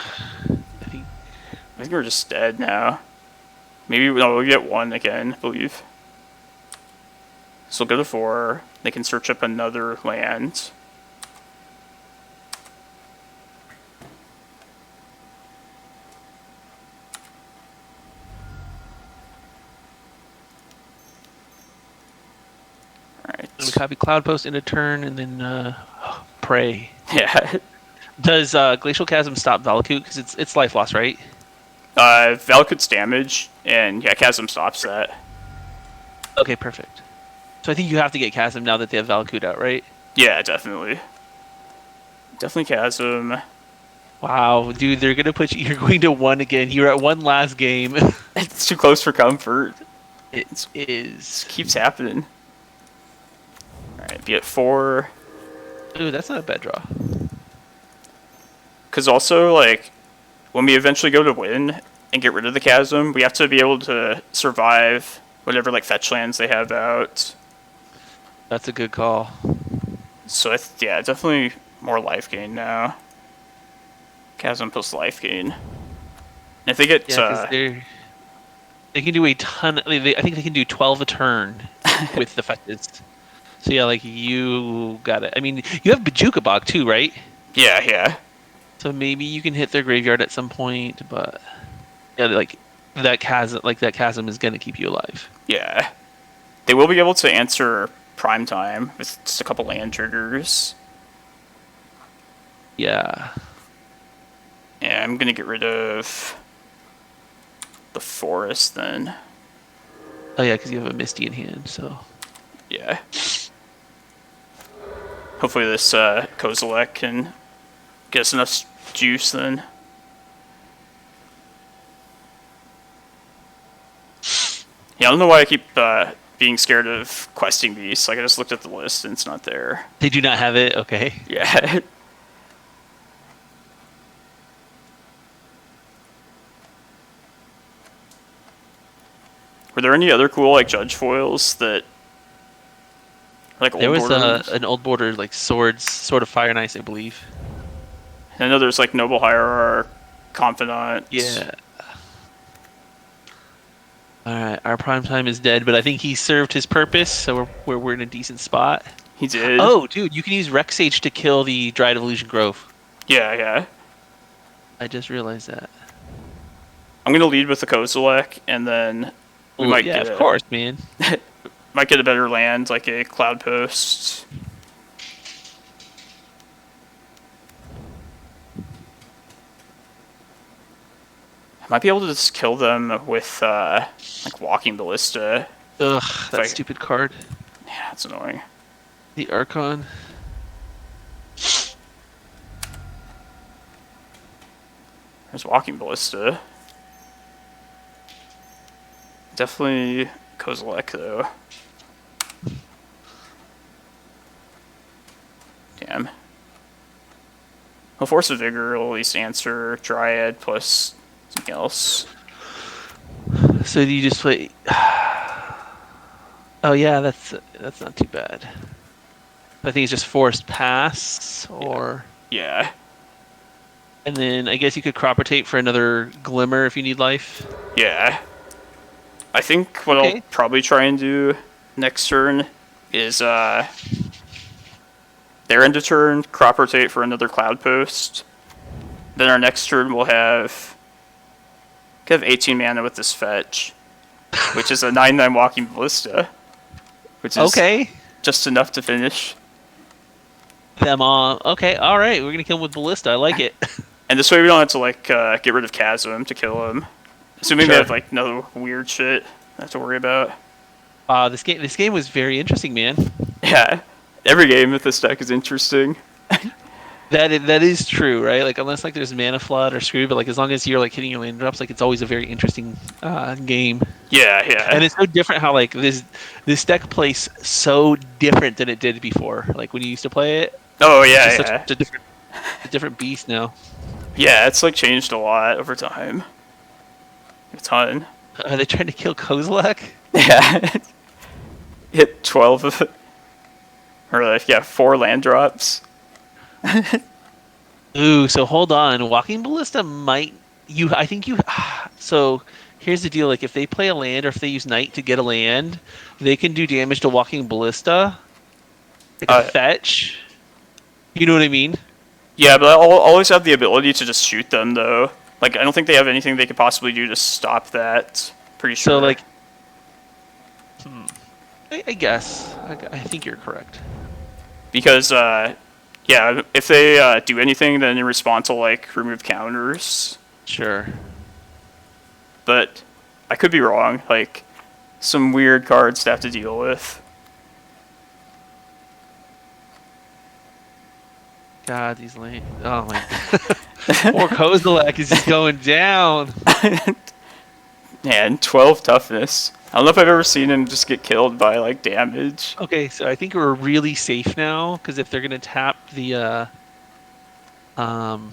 S2: I think we're just dead now. Maybe we'll get one again, I believe. So we'll go to 4. They can search up another land. Alright.
S1: We copy Cloudpost in a turn and then pray.
S2: Yeah.
S1: Does Glacial Chasm stop Valakut? Because it's life loss, right?
S2: Valakut's damage, and yeah, Chasm stops that.
S1: Okay, perfect. So I think you have to get Chasm now that they have Valakut out, right?
S2: Yeah, definitely. Definitely Chasm.
S1: Wow, dude, they're gonna put you. You're going to 1 again. You were at 1 last game.
S2: It's too close for comfort.
S1: It is.
S2: It keeps happening. Alright, be at 4.
S1: Ooh, that's not a bad draw.
S2: Because also, like, when we eventually go to win and get rid of the Chasm, we have to be able to survive whatever, like, fetch lands they have out.
S1: That's a good call.
S2: So, yeah, definitely more life gain now. Chasm plus life gain. And if they get...
S1: Yeah, because they can do a ton... I think they can do 12 a turn with the fetches. So, yeah, like, you got it. I mean, you have Bojuka Bog, too, right?
S2: Yeah, yeah.
S1: So maybe you can hit their graveyard at some point, but... Yeah, like, that chasm is going to keep you alive.
S2: Yeah. They will be able to answer prime time with just a couple land triggers.
S1: Yeah.
S2: Yeah, I'm going to get rid of the forest then.
S1: Oh, yeah, because you have a Misty in hand, so...
S2: Yeah. Hopefully this Kozilek can get us enough juice then. Yeah, I don't know why I keep being scared of questing beasts. Like, I just looked at the list and it's not there.
S1: They do not have it? Okay.
S2: Yeah. Were there any other cool, like, judge foils that... Like,
S1: there was an old border, like, Sword of Fire and Ice, I believe.
S2: I know there's, like, Noble Hierarch, Confidant.
S1: Yeah. Alright, our prime time is dead, but I think he served his purpose, so we're in a decent spot.
S2: He did.
S1: Oh, dude, you can use Rex Sage to kill the Dryad of Illusion Grove.
S2: Yeah, yeah.
S1: I just realized that.
S2: I'm gonna lead with the Kozilek, and then we might get...
S1: of course, man.
S2: Might get a better land, like a Cloudpost. I might be able to just kill them with, like, Walking Ballista.
S1: Ugh, that stupid card.
S2: Yeah, that's annoying.
S1: The Archon.
S2: There's Walking Ballista. Definitely Kozilek, though. Damn. Well, Force of Vigor will at least answer Dryad plus something else.
S1: So do you just play... Oh yeah, that's not too bad. I think it's just Forced Pass, or...
S2: Yeah.
S1: And then I guess you could Crop Rotate for another Glimmer if you need life.
S2: Yeah. I think what I'll probably try and do next turn is, their end of turn, Crop Rotate for another Cloudpost. Then our next turn we'll have 18 mana with this fetch, which is a 9/9 Walking Ballista, which is just enough to finish
S1: them all. Okay, all right, we're gonna kill him with Ballista. I like it.
S2: And this way we don't have to, like, get rid of Chasm to kill him. Assuming they have, like, no weird shit I have to worry about.
S1: This game was very interesting, man.
S2: Yeah, every game with this deck is interesting.
S1: that is true, right? Like unless like there's mana flood or screw, but like as long as you're like hitting your land drops, like it's always a very interesting game.
S2: Yeah, yeah.
S1: And it's so different how like this deck plays so different than it did before. Like when you used to play it,
S2: Oh,
S1: it's
S2: yeah,
S1: just such
S2: yeah.
S1: a different beast now.
S2: Yeah, it's like changed a lot over time. A ton.
S1: Are they trying to kill Kozilek?
S2: Yeah. Hit 12 of it. Or like, yeah, 4 land drops.
S1: Ooh, so hold on. Walking Ballista might you I think you so here's the deal, like if they play a land or if they use Knight to get a land, they can do damage to Walking Ballista. Like a
S2: Uh,
S1: fetch. You know what I mean?
S2: yeah, but I'll always have the ability to just shoot them, though. Like, I don't think they have anything they could possibly do to stop that. Pretty sure.
S1: So like I guess. I think you're correct.
S2: Because, yeah, if they do anything, then in response to like remove counters.
S1: Sure.
S2: But I could be wrong. Like, some weird cards to have to deal with.
S1: God, these lanes. Oh my god. Poor Kozilek is just going down.
S2: And 12 toughness. I don't know if I've ever seen him just get killed by like damage.
S1: Okay, so I think we're really safe now because if they're gonna tap um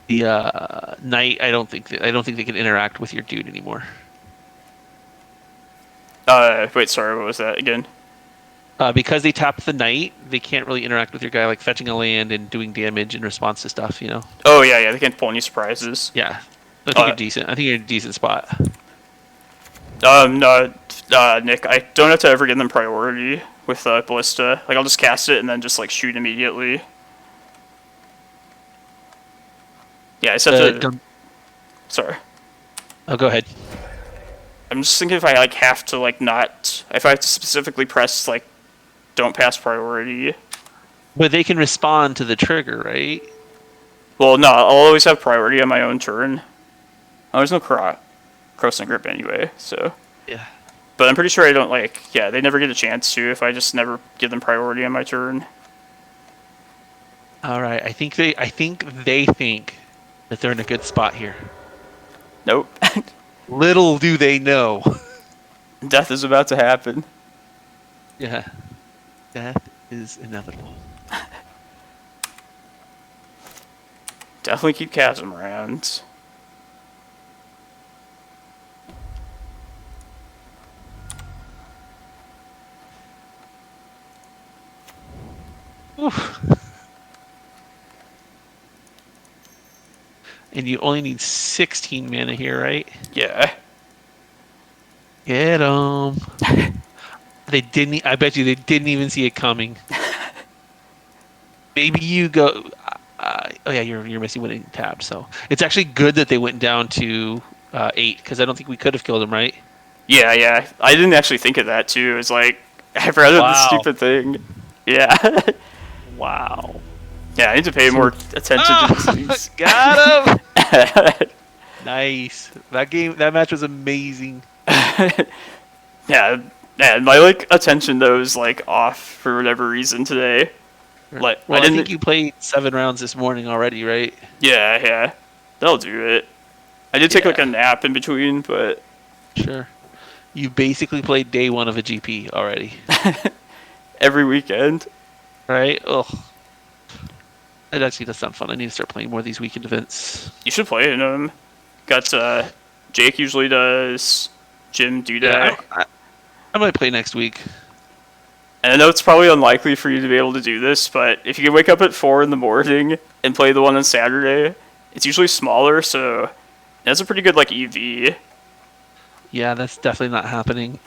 S1: the knight, I don't think they can interact with your dude anymore.
S2: Wait, sorry, what was that again?
S1: Because they tapped the knight, they can't really interact with your guy like fetching a land and doing damage in response to stuff. You know?
S2: Oh yeah, yeah, they can't pull any surprises.
S1: Yeah, I think you're decent. I think you're in a decent spot.
S2: No, Nick, I don't have to ever give them priority with Ballista. Like, I'll just cast it and then just like shoot immediately. Yeah, I just have to. Sorry.
S1: Oh, go ahead.
S2: I'm just thinking if I like have to like not, if I have to specifically press like, don't pass priority.
S1: But they can respond to the trigger, right?
S2: Well, no, I'll always have priority on my own turn. Oh, there's no cross and grip anyway, so.
S1: Yeah.
S2: But I'm pretty sure I don't like, yeah, they never get a chance to if I just never give them priority on my turn.
S1: All right, I think they think that they're in a good spot here.
S2: Nope.
S1: Little do they know.
S2: Death is about to happen.
S1: Yeah. Death is inevitable.
S2: Definitely keep Chasm around.
S1: Oof. And you only need 16 mana here, right?
S2: Yeah.
S1: Get 'em. They didn't. I bet you they didn't even see it coming. Maybe you go. Oh yeah, you're missing winning tab. So it's actually good that they went down to 8 because I don't think we could have killed them, right?
S2: Yeah, yeah. I didn't actually think of that too. It's like I've read of this stupid thing. Yeah.
S1: Wow.
S2: Yeah, I need to pay more attention to these things.
S1: Got him. Nice. That match was amazing.
S2: Yeah, man, my like attention though is like off for whatever reason today. Like,
S1: Well, I think you played 7 rounds this morning already, right?
S2: Yeah, yeah, that'll do it. I did take like a nap in between, but
S1: sure. You basically played day 1 of a GP already.
S2: Every weekend,
S1: right? Ugh. It actually does sound fun. I need to start playing more of these weekend events.
S2: You should play in them. Got Jake usually does. Jim Dudak.
S1: Yeah, I might play next week.
S2: And I know it's probably unlikely for you to be able to do this, but if you can wake up at 4 in the morning and play the one on Saturday, it's usually smaller, so it has a pretty good like EV.
S1: Yeah, that's definitely not happening.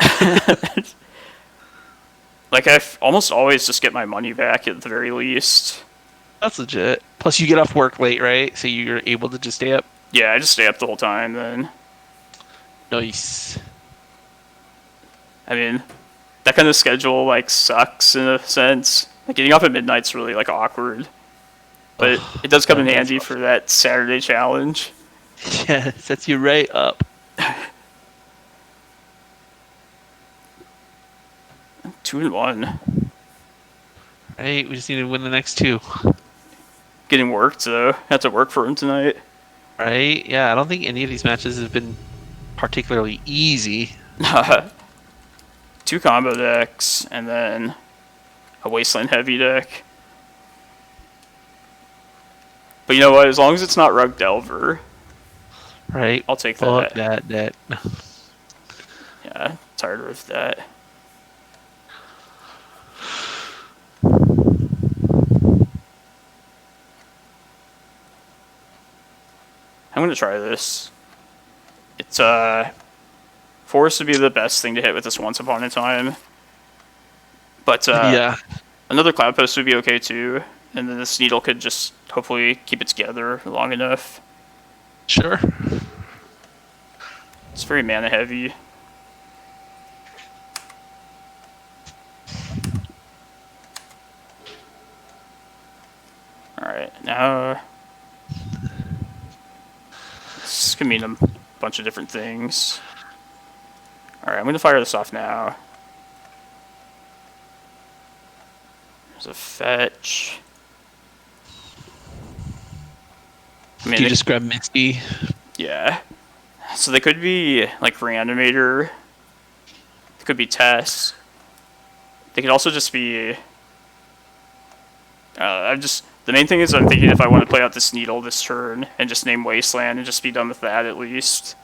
S2: Like I almost always just get my money back at the very least.
S1: That's legit. Plus, you get off work late, right? So you're able to just stay up.
S2: Yeah, I just stay up the whole time then.
S1: Nice.
S2: I mean, that kind of schedule like sucks in a sense. Like getting off at midnight's really like awkward. But it does come in handy for that Saturday challenge.
S1: Yeah, it sets you right up.
S2: 2-1.
S1: Right? We just need to win the next two.
S2: Getting worked, though. Have to work for him tonight.
S1: Right? Yeah, I don't think any of these matches have been particularly easy.
S2: 2 combo decks, and then a Wasteland heavy deck. But you know what? As long as it's not Rug Delver,
S1: Right?
S2: I'll take
S1: Fuck
S2: that.
S1: that.
S2: Yeah, tired of that. I'm gonna try this. It's Force would be the best thing to hit with this Once Upon a Time. But
S1: Yeah.
S2: another Cloudpost would be okay too. And then this Needle could just hopefully keep it together long enough.
S1: Sure.
S2: It's very mana heavy. Alright, now this can mean a bunch of different things. Alright, I'm gonna fire this off now. There's a fetch. I mean,
S1: Do you just grab Misty?
S2: yeah. So they could be like Reanimator. They could be Tess. They could also just be. The main thing is I'm thinking if I want to play out this Needle this turn and just name Wasteland and just be done with that at least.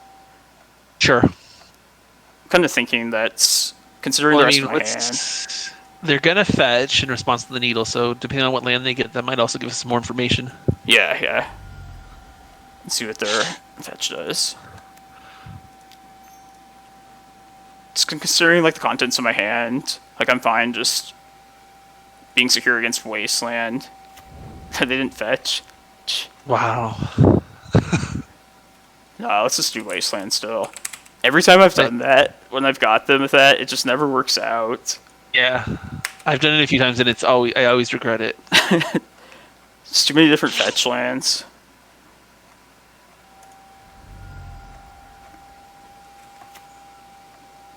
S1: Sure.
S2: I'm kind of thinking that's considering the rest of my hand.
S1: They're gonna fetch in response to the Needle, so depending on what land they get, that might also give us some more information.
S2: Yeah. Let's see what their fetch does. Just considering like the contents of my hand, like I'm fine just being secure against Wasteland. They didn't fetch.
S1: Wow.
S2: No, let's just do Wasteland still. Every time I've done that, when I've got them with that, it just never works out.
S1: Yeah. I've done it a few times and I always regret it.
S2: It's too many different fetch lands.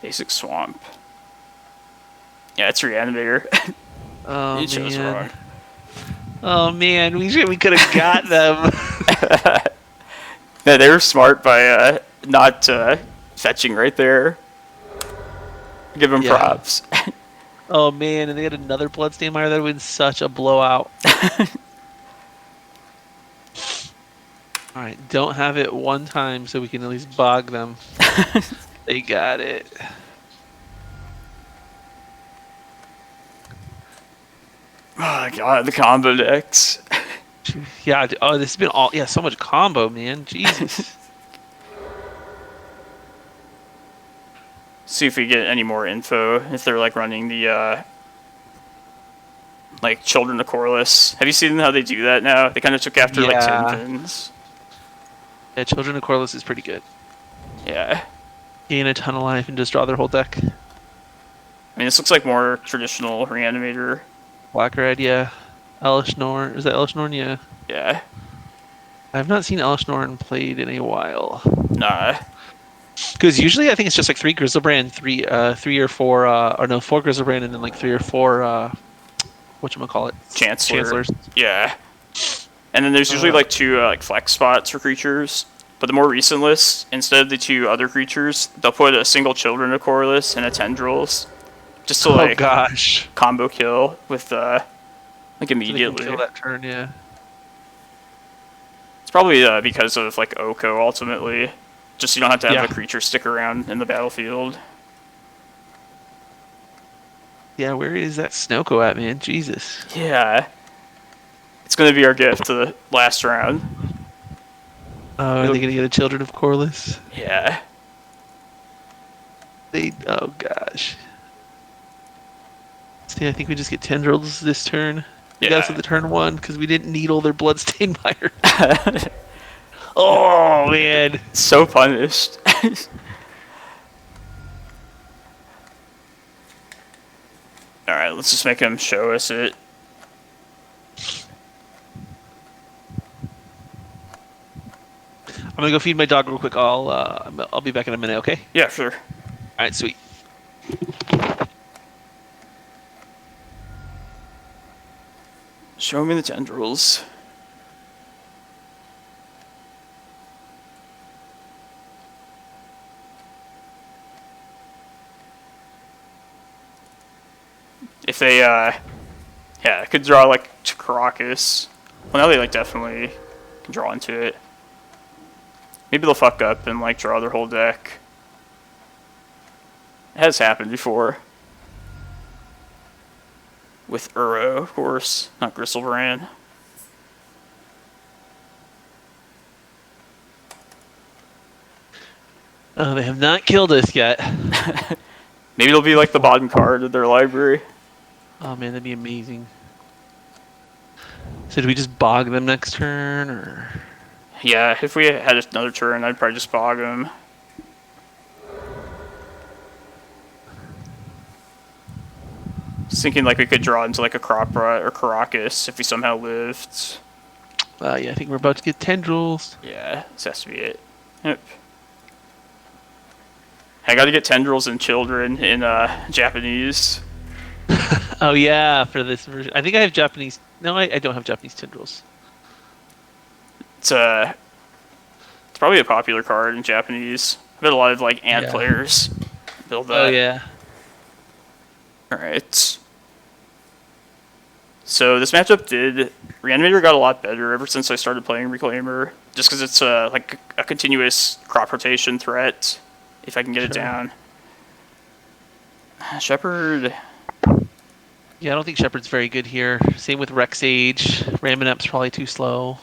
S2: Basic Swamp. Yeah, it's Reanimator.
S1: Oh,
S2: You chose
S1: man.
S2: wrong.
S1: Oh man, we could have got them.
S2: Yeah, they were smart by not fetching right there. Give them props.
S1: Oh man, and they had another Bloodstain Mire. That would have been such a blowout. Alright, don't have it one time so we can at least bog them. They got it.
S2: Oh god, the combo decks.
S1: Yeah, oh, this has been so much combo, man. Jesus.
S2: See if we get any more info, if they're like running the like Children of Corliss. Have you seen how they do that now? They kind of took after like Tinpins.
S1: Yeah, Children of Corliss is pretty good.
S2: Yeah.
S1: Gain a ton of life and just draw their whole deck.
S2: I mean, this looks like more traditional Reanimator.
S1: Black Red, yeah. Elish Norn. Is that Elish Norn? Yeah.
S2: Yeah.
S1: I've not seen Elish Norn played in a while.
S2: Nah.
S1: Because usually I think it's just like 3 Grizzlebrand, 3 or 4, or no, 4 Grizzlebrand, and then like 3 or 4, whatchamacallit?
S2: Chancellors. Yeah. And then there's usually like 2 like flex spots for creatures. But the more recent lists, instead of the 2 other creatures, they'll put a single Children of Corliss and a Tendrils. Just to like combo kill with like immediately.
S1: So kill that turn, yeah.
S2: It's probably because of like Oko ultimately. Just so you don't have to have a creature stick around in the battlefield.
S1: Yeah, where is that Snoko at, man? Jesus.
S2: Yeah. It's going to be our gift to the last round.
S1: Oh, are they going to get a Children of Corliss?
S2: Yeah.
S1: Oh gosh. See, I think we just get Tendrils this turn.
S2: Yeah.
S1: That's at the turn 1, because we didn't needle their Bloodstained Mire. Oh, man.
S2: So punished. Alright, let's just make him show us it.
S1: I'm going to go feed my dog real quick. I'll be back in a minute, okay?
S2: Yeah, sure.
S1: Alright, sweet.
S2: Show me the tendrils. If they, yeah, I could draw like to Karakas. Well, now they like definitely can draw into it. Maybe they'll fuck up and like draw their whole deck. It has happened before. With Uro, of course, not Gristlebrand.
S1: They have not killed us yet.
S2: Maybe it'll be like the bottom card of their library.
S1: Oh man, that'd be amazing. So do we just bog them next turn, or?
S2: Yeah, if we had another turn, I'd probably just bog them. Just thinking like we could draw into like a Crop Rot or Karakas if we somehow lived.
S1: Yeah, I think we're about to get tendrils.
S2: Yeah, this has to be it. Yep. I gotta get tendrils and children in Japanese.
S1: Oh yeah, for this version. I think I have Japanese. No, I don't have Japanese tendrils.
S2: It's probably a popular card in Japanese. I bet a lot of like Ant players build that.
S1: Oh yeah.
S2: Alright. So this matchup Reanimator got a lot better ever since I started playing Reclaimer. Just because it's like a continuous crop rotation threat. If I can get it down. Shepherd.
S1: Yeah, I don't think Shepherd's very good here. Same with Rex Sage. Ramunap's probably too slow.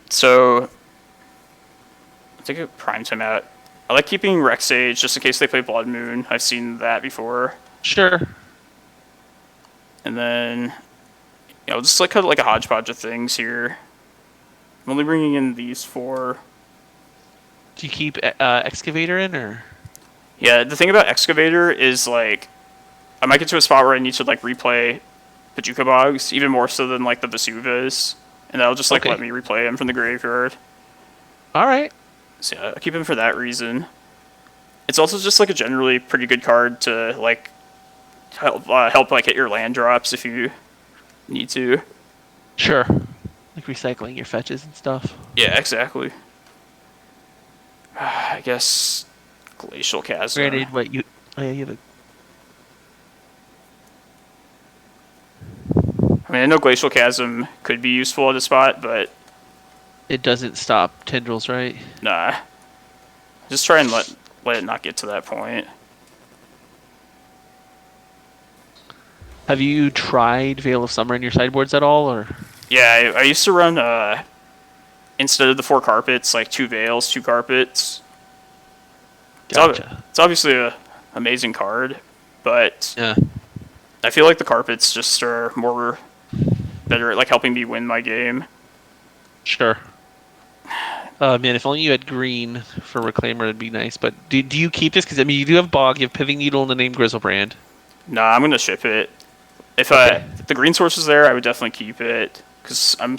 S2: So, I'll take a prime time out. I like keeping Rex Sage just in case they play Blood Moon. I've seen that before.
S1: Sure.
S2: And then, I'll just like cut like a hodgepodge of things here. I'm only bringing in these 4.
S1: Do you keep Excavator in, or?
S2: Yeah, the thing about Excavator is like, I might get to a spot where I need to like replay Bojuka Bogs, even more so than like the Vesuvas, and that'll just like let me replay them from the graveyard.
S1: All right.
S2: So yeah, I keep him for that reason. It's also just like a generally pretty good card to like help like hit your land drops if you need to.
S1: Sure. Like recycling your fetches and stuff.
S2: Yeah, exactly. I guess Glacial Chasm.
S1: Granted, what you? Oh yeah, you have a.
S2: I mean, I know Glacial Chasm could be useful at a spot, but
S1: It doesn't stop tendrils, right?
S2: nah. Just try and let it not get to that point.
S1: Have you tried Veil of Summer in your sideboards at all, or?
S2: Yeah, I used to run instead of the 4 carpets, like 2 veils, 2 carpets.
S1: Gotcha.
S2: It's obviously a amazing card, but
S1: Yeah.
S2: I feel like the carpets just are more better at like helping me win my game.
S1: Sure. Man, if only you had green for Reclaimer, it'd be nice. But do you keep this? Because I mean, you do have Bog, you have Pithing Needle, and the name Grizzlebrand.
S2: Nah, I'm gonna ship it. If if the green source is there, I would definitely keep it because I'm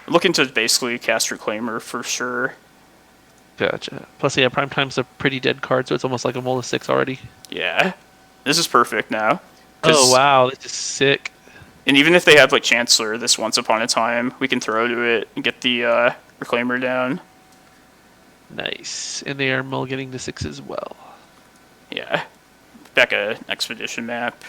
S2: looking to basically cast Reclaimer for sure.
S1: Gotcha. Plus, yeah, Prime Time's a pretty dead card, so it's almost like a Mola 6 already.
S2: Yeah, this is perfect now.
S1: Oh wow, this is sick.
S2: And even if they have like Chancellor, this Once Upon a Time, we can throw to it and get the Reclaimer down.
S1: Nice. And they are mulliganing to 6 as well.
S2: Yeah. Back a Expedition map.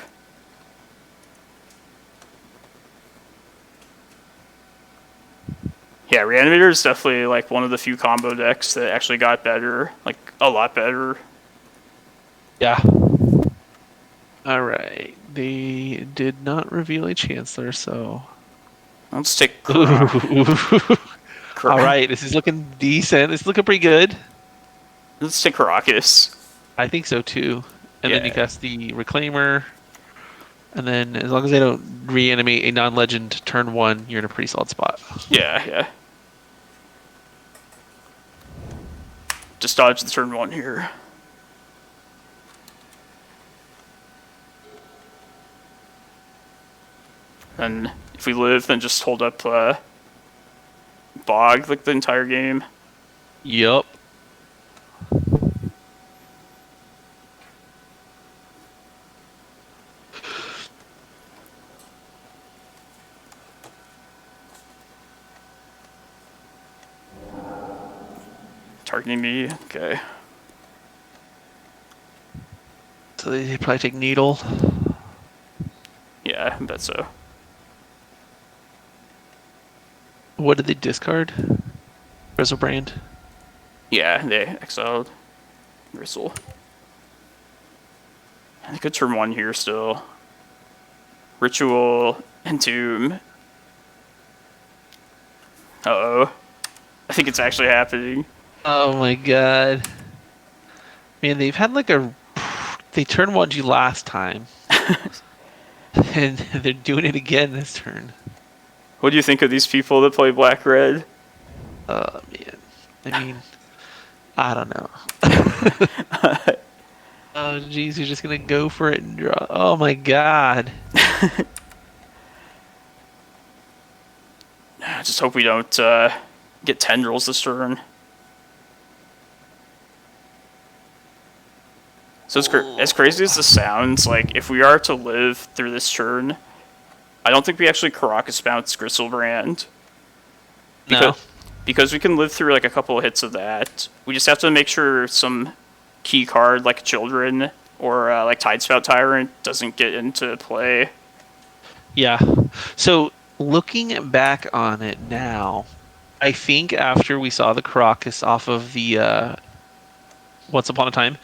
S2: Yeah, Reanimator is definitely like one of the few combo decks that actually got better. Like, a lot better.
S1: Yeah. Alright. They did not reveal a Chancellor, so...
S2: Let's take...
S1: Alright, this is looking decent. This is looking pretty good.
S2: Let's take Karakas.
S1: I think so, too. And then you cast the Reclaimer. And then, as long as they don't reanimate a non-legend turn 1, you're in a pretty solid spot.
S2: Yeah. Just dodge the turn 1 here. And if we live, then just hold up Bog like the entire game.
S1: Yup.
S2: targeting me. Okay.
S1: So they probably take Needle.
S2: Yeah, I bet so.
S1: What did they discard? Grizzlebrand.
S2: Yeah, they exiled Gristle. They could turn 1 here still. Ritual, Entomb. Uh-oh. I think it's actually happening.
S1: Oh my god. Man, they've had like a... They turned 1G last time. And they're doing it again this turn.
S2: What do you think of these people that play black-red?
S1: Oh, man. I mean, I don't know. Oh, jeez, you're just going to go for it and draw. Oh, my God.
S2: I just hope we don't get tendrils this turn. So as crazy as this sounds, like, if we are to live through this turn, I don't think we actually Karakas bounce Griselbrand.
S1: No.
S2: Because we can live through, like, a couple of hits of that. We just have to make sure some key card, like Children or, like, Tidespout Tyrant, doesn't get into play.
S1: Yeah. So, looking back on it now, I think after we saw the Karakas off of the Once Upon a Time,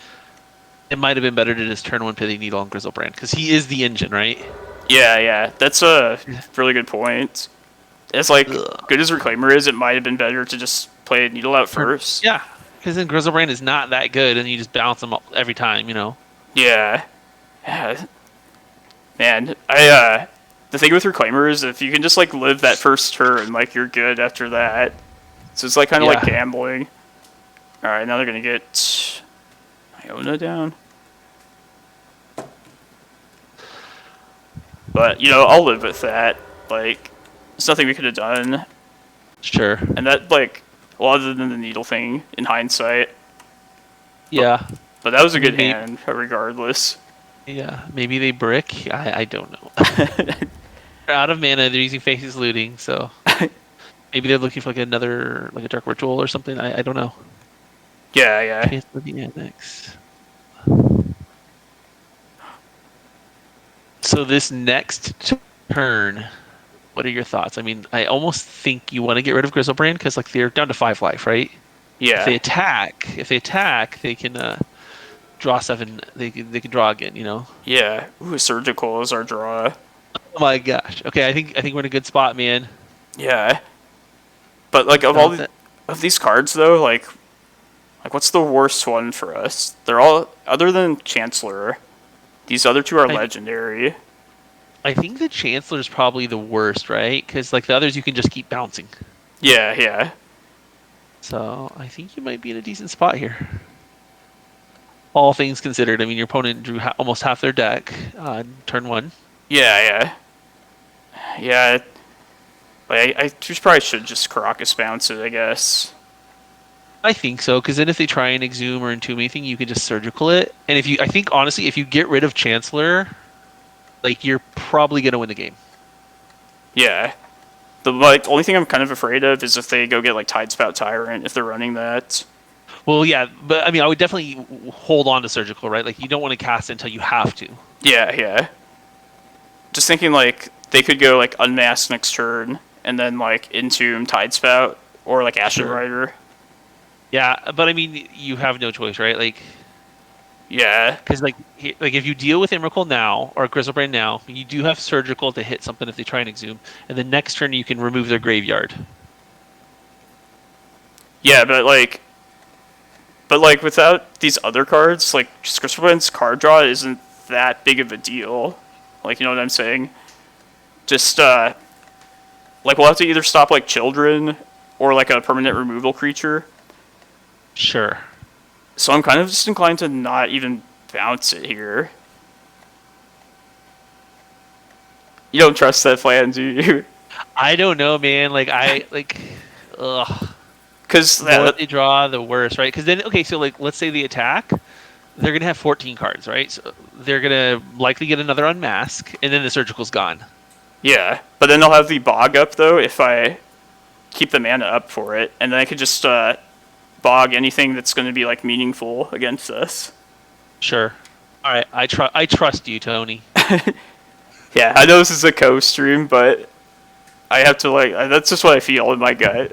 S1: it might have been better to just turn 1 Pithing Needle on Griselbrand, because he is the engine, right?
S2: Yeah, that's a really good point. As, like, good as Reclaimer is, it might have been better to just play Needle out first.
S1: Yeah, because then Griselbrand is not that good, and you just bounce him up every time, you know?
S2: Yeah. Man, the thing with Reclaimer is if you can just, like, live that first turn, like, you're good after that. So it's, like, kind of like gambling. Alright, now they're gonna get Iona down. But, you know, I'll live with that. Like, there's nothing we could have done.
S1: Sure.
S2: And that, like, well, other than the needle thing, in hindsight.
S1: Yeah.
S2: But that was a good hand, regardless.
S1: Yeah, maybe they brick. I don't know. They're out of mana. They're using Faces Looting, so maybe they're looking for like another, like a Dark Ritual or something. I don't know.
S2: Yeah.
S1: Transfer the Annex. So this next turn, what are your thoughts? I mean, I almost think you want to get rid of Griselbrand because like they're down to 5 life, right?
S2: Yeah.
S1: If they attack, they can draw 7. They can draw again, you know.
S2: Yeah. Ooh, Surgical is our draw.
S1: Oh my gosh. Okay, I think we're in a good spot, man.
S2: Yeah. But like of these cards though, like what's the worst one for us? They're all other than Chancellor. These other two are legendary.
S1: I think the Chancellor is probably the worst, right? Because like the others, you can just keep bouncing.
S2: Yeah.
S1: So I think you might be in a decent spot here. All things considered, I mean, your opponent drew almost half their deck on turn 1.
S2: Yeah. I just probably should just Karakas bounce it, I guess.
S1: I think so, because then if they try and exhume or entomb anything, you can just surgical it. And I think honestly, if you get rid of Chancellor, like you're probably gonna win the game.
S2: Yeah. The only thing I'm kind of afraid of is if they go get like Tidespout Tyrant if they're running that.
S1: Well, yeah, but I mean, I would definitely hold on to surgical, right? Like you don't want to cast it until you have to.
S2: Yeah. Just thinking like they could go like Unmask next turn and then like Entomb Tidespout or like Ashen Rider.
S1: Yeah, but I mean, you have no choice, right? Like,
S2: yeah,
S1: because like if you deal with Emrakul now or Griselbrand now, you do have surgical to hit something if they try and exhume, and the next turn you can remove their graveyard.
S2: Yeah, but like without these other cards, like just Griselbrand's card draw isn't that big of a deal. Like, you know what I'm saying? Just like we'll have to either stop like Children or like a permanent removal creature.
S1: Sure.
S2: So I'm kind of just inclined to not even bounce it here. You don't trust that plan, do you?
S1: I don't know, man. Like ugh.
S2: Because
S1: the more they draw, the worse, right? Because then, okay, so like let's say they attack, they're gonna have 14 cards, right? So they're gonna likely get another Unmask, and then the surgical's gone.
S2: Yeah, but then they'll have the Bog up though if I keep the mana up for it, and then I could just bog anything that's going to be like meaningful against us.
S1: Sure. All right. I trust you, Tony.
S2: Yeah, I know this is a co-stream, but I have to like. That's just what I feel in my gut.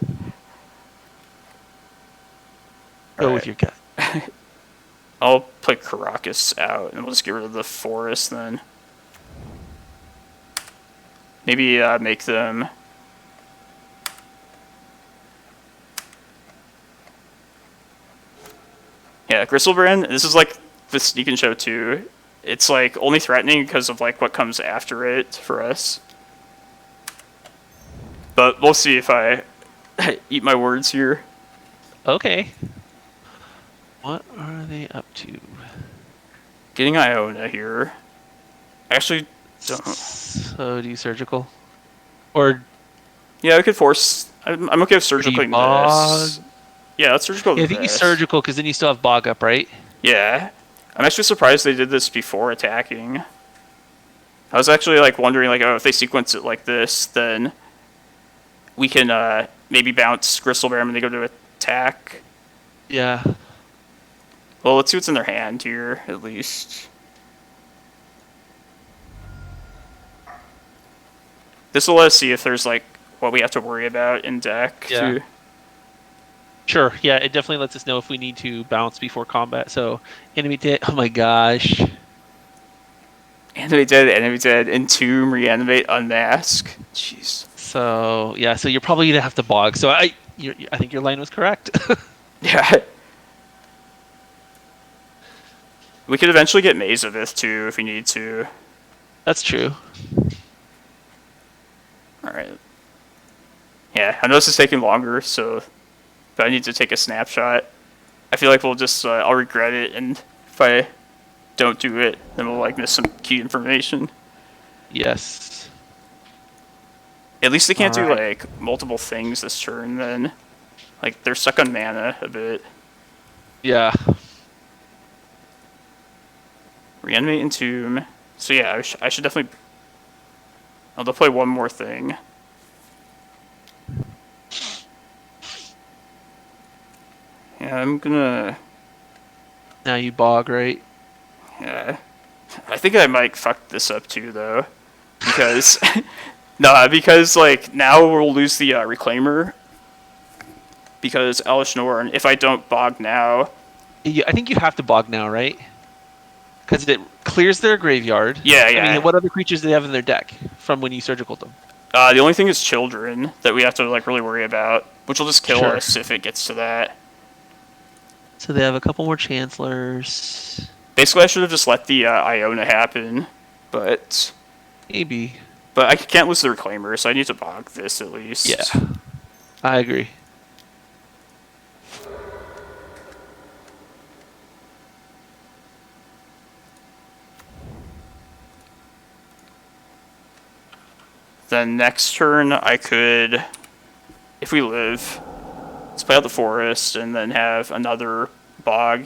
S1: Go with your gut.
S2: I'll play Karakas out, and we'll just get rid of the forest then. Maybe make them. Yeah, Gristlebrand. This is like the Sneak and Show too. It's like only threatening because of like what comes after it for us. But we'll see if I eat my words here.
S1: Okay. What are they up to?
S2: Getting Iona here. I actually don't.
S1: So do you surgical? Or
S2: Yeah, I could force. I'm okay with surgical this. Yeah, let's surgical.
S1: Yeah, I think you surgical because then you still have bog up, right?
S2: Yeah, I'm actually surprised they did this before attacking. I was actually like wondering, like, oh, if they sequence it like this, then we can maybe bounce Gristlebear when they go to attack.
S1: Yeah.
S2: Well, let's see what's in their hand here, at least. This will let us see if there's like what we have to worry about in deck.
S1: Yeah.
S2: Too.
S1: Sure. Yeah, it definitely lets us know if we need to bounce before combat. So, enemy dead. Oh my gosh.
S2: Enemy dead, entomb, reanimate, unmask. Jeez.
S1: So yeah, so you're probably gonna have to bog. So I think your line was correct.
S2: Yeah. We could eventually get Maze of Ith too if we need to.
S1: That's true.
S2: Alright. Yeah, I know this is taking longer, so but I need to take a snapshot. I feel like we'll just I'll regret it, and if I don't do it, then we'll like miss some key information.
S1: Yes.
S2: At least they can't do like multiple things this turn then. Like they're stuck on mana a bit.
S1: Yeah.
S2: Reanimate and Tomb. So yeah, I should definitely. They'll play one more thing. Yeah, I'm gonna.
S1: Now you bog, right?
S2: Yeah. I think I might fuck this up too, though. Because. Nah, because, like, now we'll lose the Reclaimer. Because Elish Norn, if I don't bog now.
S1: Yeah, I think you have to bog now, right? Because it clears their graveyard.
S2: Yeah.
S1: I mean, what other creatures do they have in their deck from when you surgical them?
S2: The only thing is children that we have to, like, really worry about. Which will just kill us if it gets to that.
S1: So they have a couple more Chancellors.
S2: Basically, I should have just let the Iona happen. But.
S1: Maybe.
S2: But I can't lose the Reclaimer, so I need to bog this at least.
S1: Yeah. I agree.
S2: Then next turn, I could, if we live, let's play out the forest and then have another bog,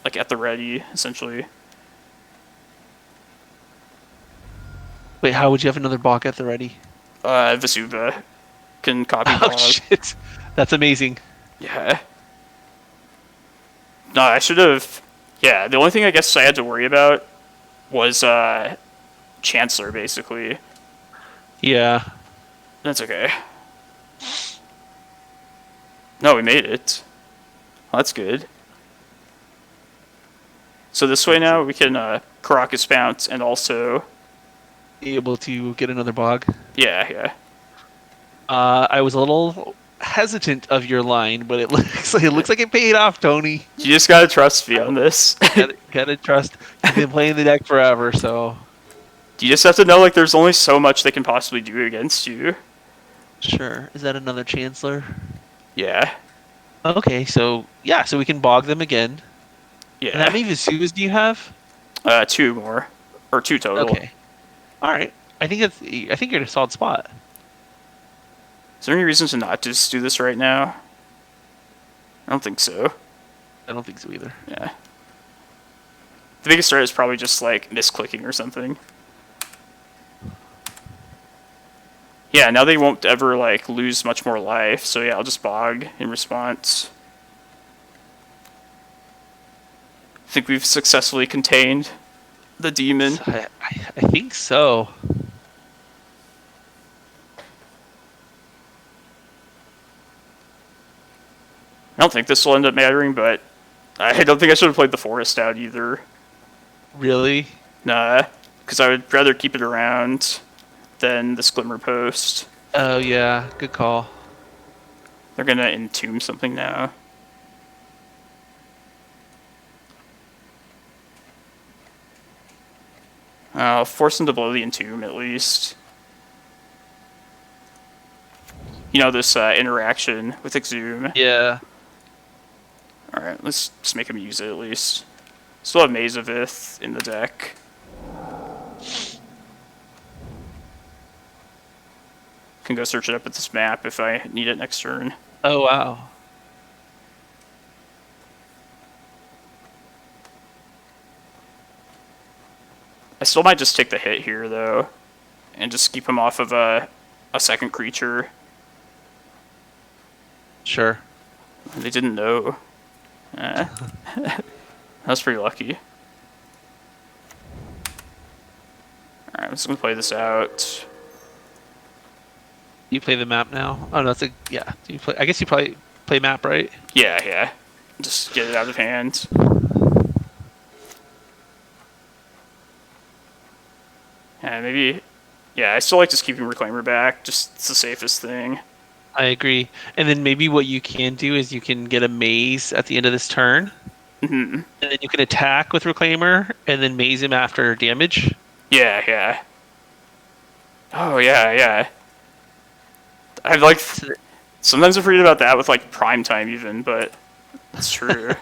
S2: like at the ready, essentially.
S1: Wait, how would you have another bog at the ready?
S2: Vesuva can copy bog.
S1: Oh shit, that's amazing.
S2: Yeah. No, I should have. Yeah, the only thing I guess I had to worry about was Chancellor, basically.
S1: Yeah.
S2: That's okay. No, we made it. Well, that's good. So this way now we can Karakas bounce and also
S1: Be able to get another bog.
S2: yeah.
S1: I was a little hesitant of your line, but it looks like it paid off, Tony.
S2: You just gotta trust me on this.
S1: Gotta trust. You've been playing the deck forever, so.
S2: You just have to know like there's only so much they can possibly do against you.
S1: Sure. Is that another Chancellor?
S2: Yeah.
S1: Okay, so yeah, so we can bog them again.
S2: Yeah.
S1: And how many Vesuvas do you have?
S2: 2 more, or 2 total.
S1: Okay. All right. I think you're in a solid spot.
S2: Is there any reason to not just do this right now? I don't think so.
S1: I don't think so either.
S2: Yeah. The biggest threat is probably just like misclicking or something. Yeah, now they won't ever like lose much more life, so yeah, I'll just bog in response. think we've successfully contained the demon.
S1: I think so.
S2: I don't think this will end up mattering, but I don't think I should have played the forest out either.
S1: Really?
S2: Nah, because I would rather keep it around than this Glimmerpost.
S1: Oh yeah, good call.
S2: They're gonna entomb something now. I'll force them to blow the entomb at least. You know, this interaction with Exhume.
S1: Yeah.
S2: Alright, let's just make him use it at least. Still have Maze of Ith in the deck. Can go search it up at this map if I need it next turn.
S1: Oh wow.
S2: I still might just take the hit here though, and just keep him off of a second creature.
S1: Sure.
S2: They didn't know. That's pretty lucky. Alright, I'm just gonna play this out.
S1: You play the map now? Oh no, that's a yeah. You play. I guess you probably play map, right?
S2: Yeah. Just get it out of hand. Yeah, maybe. Yeah, I still like just keeping Reclaimer back. Just it's the safest thing.
S1: I agree. And then maybe what you can do is you can get a maze at the end of this turn,
S2: Mm-hmm.
S1: and then you can attack with Reclaimer, and then maze him after damage.
S2: Yeah. Oh yeah. I've like sometimes I forget about that with like prime time even, but it's true.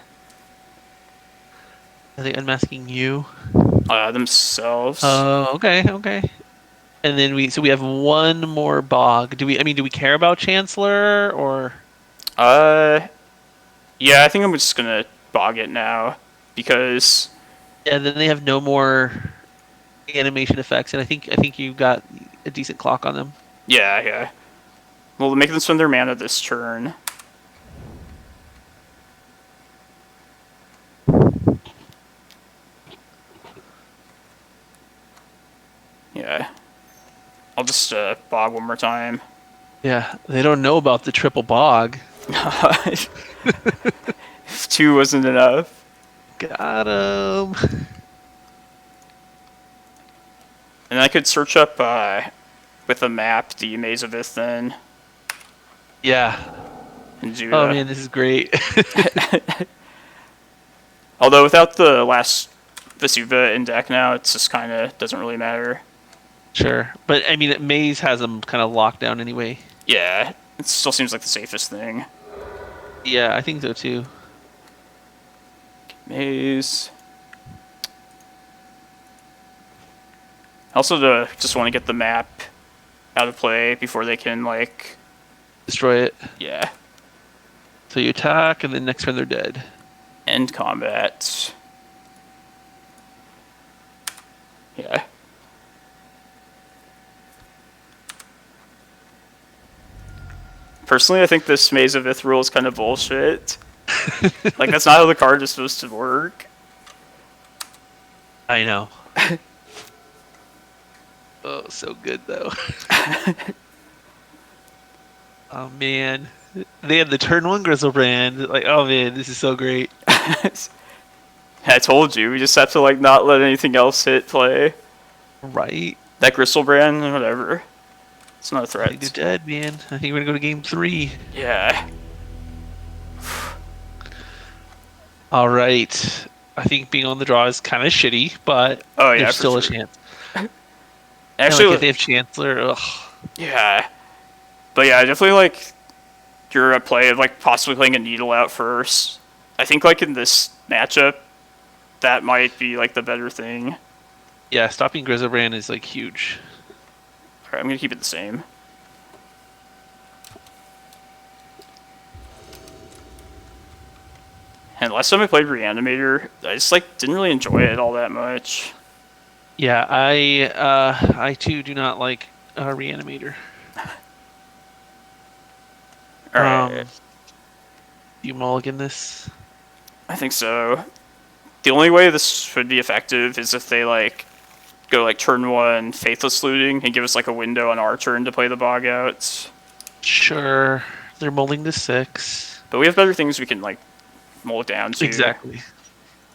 S1: Are they unmasking you?
S2: Themselves.
S1: Oh, okay. And then we have one more bog. Do we care about Chancellor or?
S2: Yeah, I think I'm just gonna bog it now because
S1: Yeah, then they have no more animation effects, and I think you got a decent clock on them.
S2: yeah. We'll make them spend their mana this turn. Yeah. I'll just bog one more time.
S1: Yeah, they don't know about the triple bog.
S2: If 2 wasn't enough.
S1: Got him.
S2: And I could search up with a map the Maze of Ith then.
S1: Yeah.
S2: And do
S1: Oh man, this is great.
S2: Although without the last Vesuva in deck now, it's just kind of doesn't really matter.
S1: Sure, but I mean, Maze has them kind of locked down anyway.
S2: Yeah, it still seems like the safest thing.
S1: Yeah, I think so too.
S2: Maze. Also, just want to get the map out of play before they can like
S1: Destroy it.
S2: Yeah.
S1: So you attack, and then next turn they're dead.
S2: End combat. Yeah. Personally, I think this Maze of Ith rule is kind of bullshit. Like, that's not how the card is supposed to work.
S1: I know. Oh, so good though. Oh man, they had the turn 1 Grizzlebrand. Like, oh man, this is so great.
S2: I told you, we just have to like not let anything else hit play.
S1: Right?
S2: That Grizzlebrand, whatever. It's not a
S1: I
S2: threat.
S1: think they're dead, man. I think we're gonna go to game 3.
S2: Yeah.
S1: All right. I think being on the draw is kind of shitty, but
S2: Oh yeah,
S1: there's
S2: for
S1: still a
S2: sure.
S1: chance.
S2: Actually,
S1: Like if they have Chancellor, ugh.
S2: yeah. But yeah, I definitely like your play of like possibly playing a Needle out first. I think like in this matchup, that might be like the better thing.
S1: Yeah, stopping Grizzlebrand is like huge.
S2: Alright, I'm gonna keep it the same. And last time I played Reanimator, I just like didn't really enjoy it all that much.
S1: Yeah, I too do not like Reanimator.
S2: Alright,
S1: You mulligan this?
S2: I think so. The only way this would be effective is if they like go like turn 1 Faithless Looting and give us like a window on our turn to play the Bog out.
S1: Sure. They're molding to 6.
S2: But we have better things we can like mold down to.
S1: Exactly.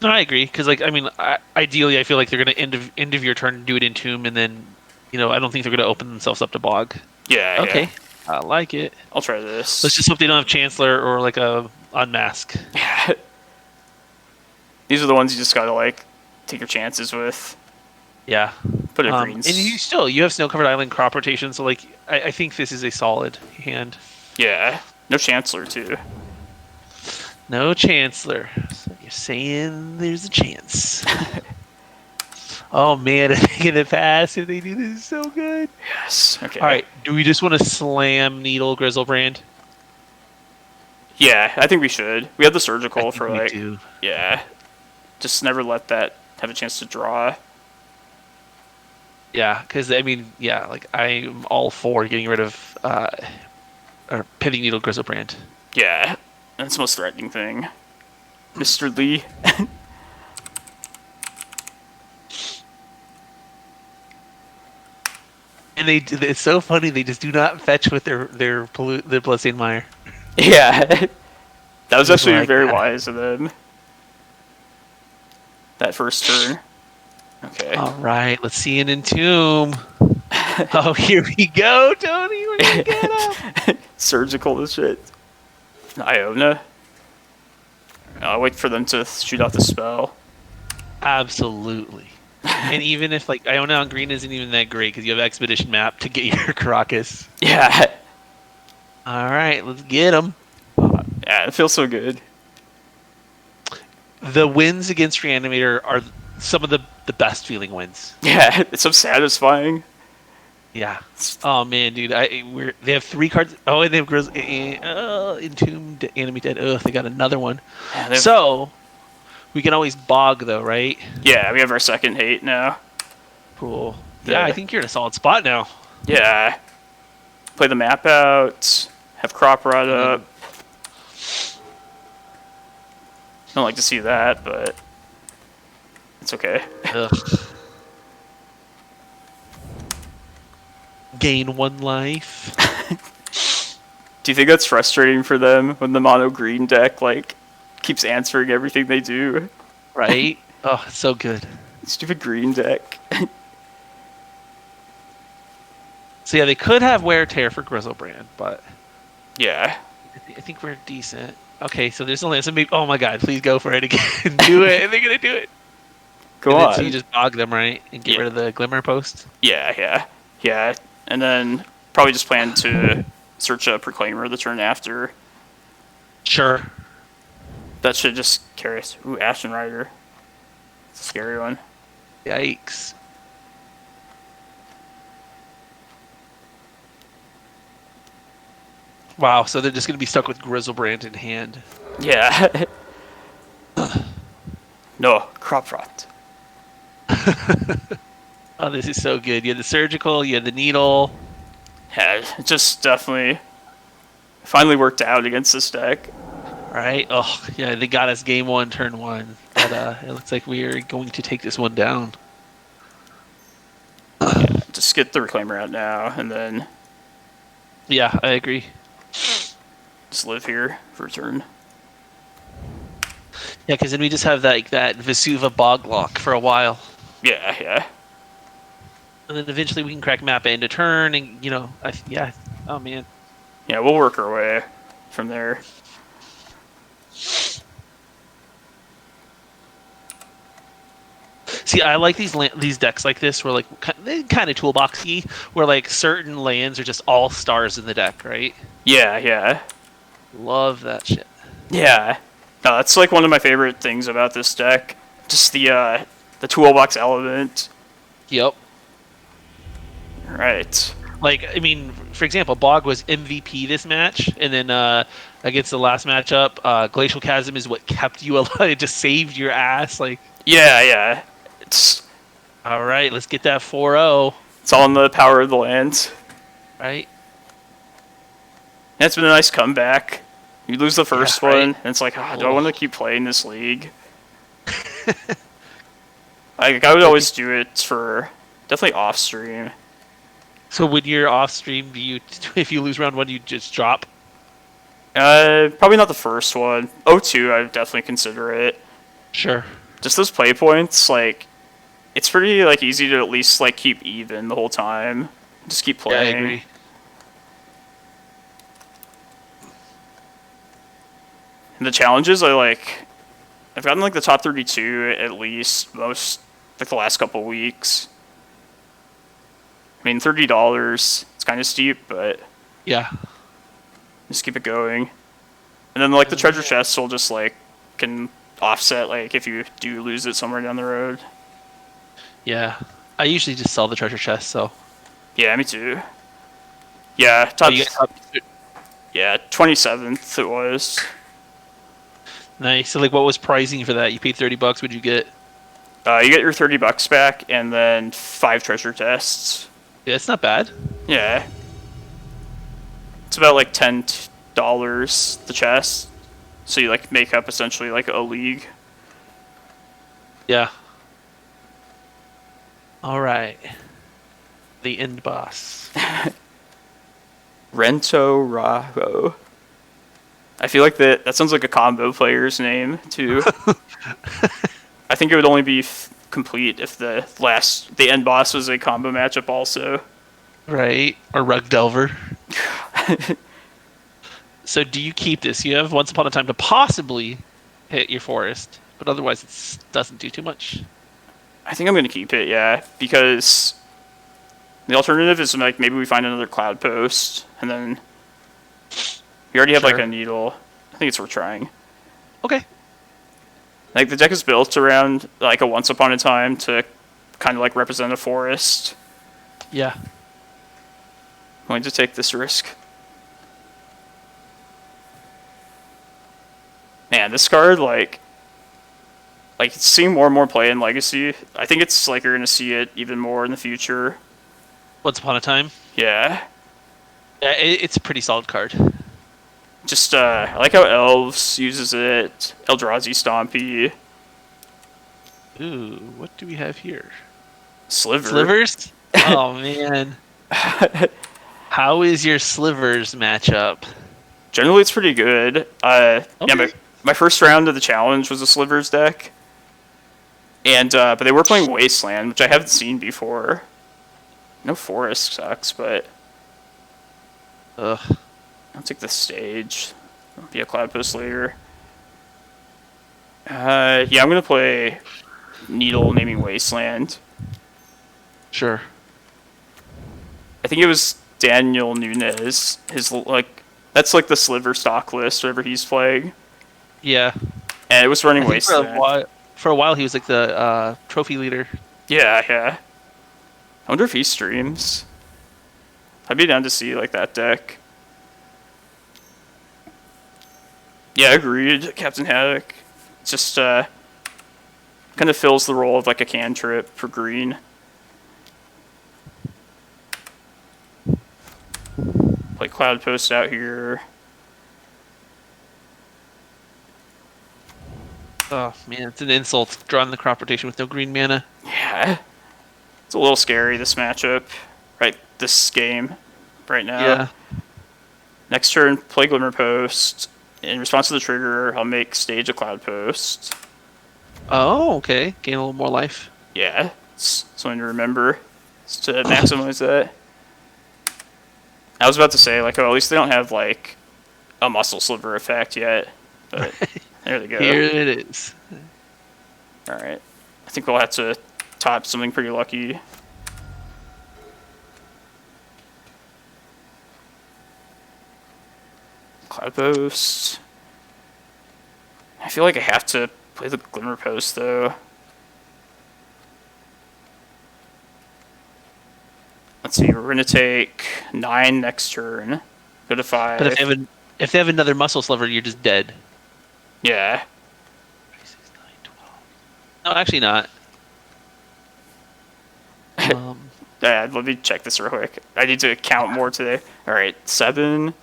S1: No, I agree. Because like, I mean, ideally, I feel like they're going to end of your turn do it in Tomb, and then, you know, I don't think they're going to open themselves up to Bog.
S2: Yeah.
S1: Okay.
S2: Yeah.
S1: I like it.
S2: I'll try this.
S1: Let's just hope they don't have Chancellor or like a Unmask.
S2: These are the ones you just gotta like take your chances with.
S1: Yeah.
S2: Put in greens.
S1: And you have Snow Covered Island crop rotation, so like I think this is a solid hand.
S2: Yeah. No Chancellor too.
S1: No Chancellor. So you're saying there's a chance. Oh man, I think in the past if they do this is so good.
S2: Yes. Okay.
S1: Alright, do we just want to slam Needle Grizzlebrand?
S2: Yeah, I think we should. We had the surgical for like yeah. Just never let that have a chance to draw.
S1: Yeah, because I mean, yeah, like I'm all for getting rid of or Pithing Needle Grizzlebrand.
S2: Yeah, that's the most threatening thing. Mr. Lee.
S1: And it's so funny, they just do not fetch with their Bloodstained Mire.
S2: Yeah. That was actually
S1: like
S2: very
S1: that.
S2: wise of them. That first turn. Okay.
S1: Alright, let's see an Entomb. Oh, here we go, Tony. We're gonna get him.
S2: Surgical this shit. Iona. I'll wait for them to shoot out the spell.
S1: Absolutely. And even if like Iona on green isn't even that great because you have Expedition Map to get your Karakas.
S2: Yeah.
S1: Alright, let's get him.
S2: Yeah, it feels so good.
S1: The wins against Reanimator are some of the best feeling wins.
S2: Yeah, it's so satisfying.
S1: Yeah. Oh man, dude, they have 3 cards. Oh, and they have Entombed, Enemy Dead. Oh, they got another one.
S2: Yeah,
S1: so we can always bog though, right?
S2: Yeah, we have our second hate now.
S1: Cool. Yeah, I think you're in a solid spot now.
S2: Yeah. Play the map out. Have crop rod up. I don't like to see that, but it's okay.
S1: Gain 1 life.
S2: Do you think that's frustrating for them when the mono green deck like keeps answering everything they do?
S1: Right? Oh, it's so good.
S2: Stupid green deck.
S1: So yeah, they could have Wear Tear for Grizzlebrand, but
S2: Yeah.
S1: I think we're decent. Okay, so there's only some big. Oh my god, please go for it again. Do it, and they're gonna do it.
S2: Go
S1: and
S2: on.
S1: So you just bog them, right? And get rid of the Glimmerpost?
S2: Yeah. And then probably just plan to search a Reclaimer the turn after.
S1: Sure.
S2: That should just carry us. Ooh, Ashen Rider. It's a scary one.
S1: Yikes. Wow, so they're just going to be stuck with Grizzlebrand in hand.
S2: Yeah. No, crop rot.
S1: Oh, this is so good. You had the Surgical, you had the Needle.
S2: Yeah, it just definitely finally worked out against this deck.
S1: Right? Oh, yeah, they got us game 1, turn 1. But it looks like we're going to take this one down.
S2: Yeah, just get the Reclaimer out now, and then
S1: Yeah, I agree.
S2: just live here for a turn.
S1: Yeah, because then we just have that Vesuva Bog Lock for a while.
S2: Yeah.
S1: And then eventually we can crack map into turn, and, you know, yeah. Oh, man.
S2: Yeah, we'll work our way from there.
S1: See, I like these decks like this, where like kind of toolboxy, where like certain lands are just all stars in the deck, right?
S2: Yeah.
S1: Love that shit.
S2: Yeah. No, that's like one of my favorite things about this deck. Just the toolbox element.
S1: Yep.
S2: Right.
S1: Like, I mean, for example, Bog was MVP this match, and then against the last matchup, Glacial Chasm is what kept you alive. It just saved your ass. Like,
S2: Yeah. It's
S1: all right, let's get that 4-0.
S2: It's all in the power of the lands.
S1: Right?
S2: And it's been a nice comeback. You lose the first
S1: Yeah, right.
S2: one, and it's like, do I want to keep playing this league? I would always do it for definitely off stream.
S1: So when you're off stream, do you if you lose round one, you just drop?
S2: Probably not the first one. 0-2, I would definitely consider it.
S1: Sure.
S2: Just those play points, like, it's pretty like easy to at least like keep even the whole time. Just keep
S1: Yeah, I
S2: playing.
S1: agree.
S2: And the challenges, I've gotten like the top 32 at least most like the last couple weeks. I mean, $30, it's kind of steep, but
S1: Yeah.
S2: just keep it going. And then like the treasure chests will just like can offset like if you do lose it somewhere down the road.
S1: Yeah. I usually just sell the treasure chest, so.
S2: Yeah, me too. Yeah,
S1: Oh, you got top.
S2: yeah, 27th it was.
S1: Nice. So, like, what was pricing for that? You paid $30. What'd you get?
S2: You get your $30 back and then 5 treasure chests.
S1: Yeah, it's not bad.
S2: Yeah. It's about like $10 the chest. So you like make up essentially like a league.
S1: Yeah. All right. The end boss.
S2: Rento Raho. I feel like that sounds like a combo player's name too. I think it would only be complete if the end boss was a combo matchup also.
S1: Right. Or Rug Delver. So do you keep this? You have Once Upon a Time to possibly hit your forest, but otherwise it doesn't do too much.
S2: I think I'm going to keep it, yeah, because the alternative is like maybe we find another Cloudpost, and then we already have like a needle. I think it's worth trying.
S1: Okay.
S2: Like the deck is built around like a Once Upon a Time to kind of like represent a forest.
S1: Yeah.
S2: I'm going to take this risk. Man, this card like it's seeing more and more play in Legacy. I think it's like you're gonna see it even more in the future.
S1: Once Upon a Time.
S2: Yeah.
S1: Yeah, it's a pretty solid card.
S2: Just I like how Elves uses it. Eldrazi Stompy.
S1: Ooh, what do we have here?
S2: Sliver.
S1: Slivers? Oh man. How is your Slivers matchup?
S2: Generally, it's pretty good.
S1: Okay.
S2: Yeah, my first round of the challenge was a Slivers deck, and but they were playing Wasteland, which I haven't seen before. No Forest sucks, but
S1: Ugh.
S2: I'll take the stage. I'll be a Cloudpost later. Yeah, I'm gonna play Needle naming Wasteland.
S1: Sure.
S2: I think it was Daniel Nunes. His like that's like the Sliver stock list wherever he's playing.
S1: Yeah.
S2: And it was running
S1: I think
S2: Wasteland.
S1: for a while he was like the trophy leader.
S2: Yeah, yeah. I wonder if he streams. I'd be down to see like that deck. Yeah, agreed, Captain Haddock. It's just kind of fills the role of like a cantrip for green. Play Cloudpost out here.
S1: Oh man, it's an insult drawing the crop rotation with no green mana.
S2: Yeah. It's a little scary, this matchup. Right, this game. Right now.
S1: Yeah.
S2: Next turn, play Glimmerpost. In response to the trigger, I'll make stage a Cloudpost.
S1: Oh, okay. Gain a little more life.
S2: Yeah, it's something to remember. It's to maximize that. I was about to say, like, oh, at least they don't have, like, a Muscle Sliver effect yet. But there they go.
S1: Here it is.
S2: Alright. I think we'll have to top something pretty lucky. Cloudpost. I feel like I have to play the Glimmerpost, though. Let's see, we're going to take 9 next turn. Go to 5.
S1: But if they have another muscle sliver, you're just dead.
S2: Yeah.
S1: 3, 6, 9, 12. No, actually not.
S2: Yeah, let me check this real quick. I need to count more today. Alright, 7.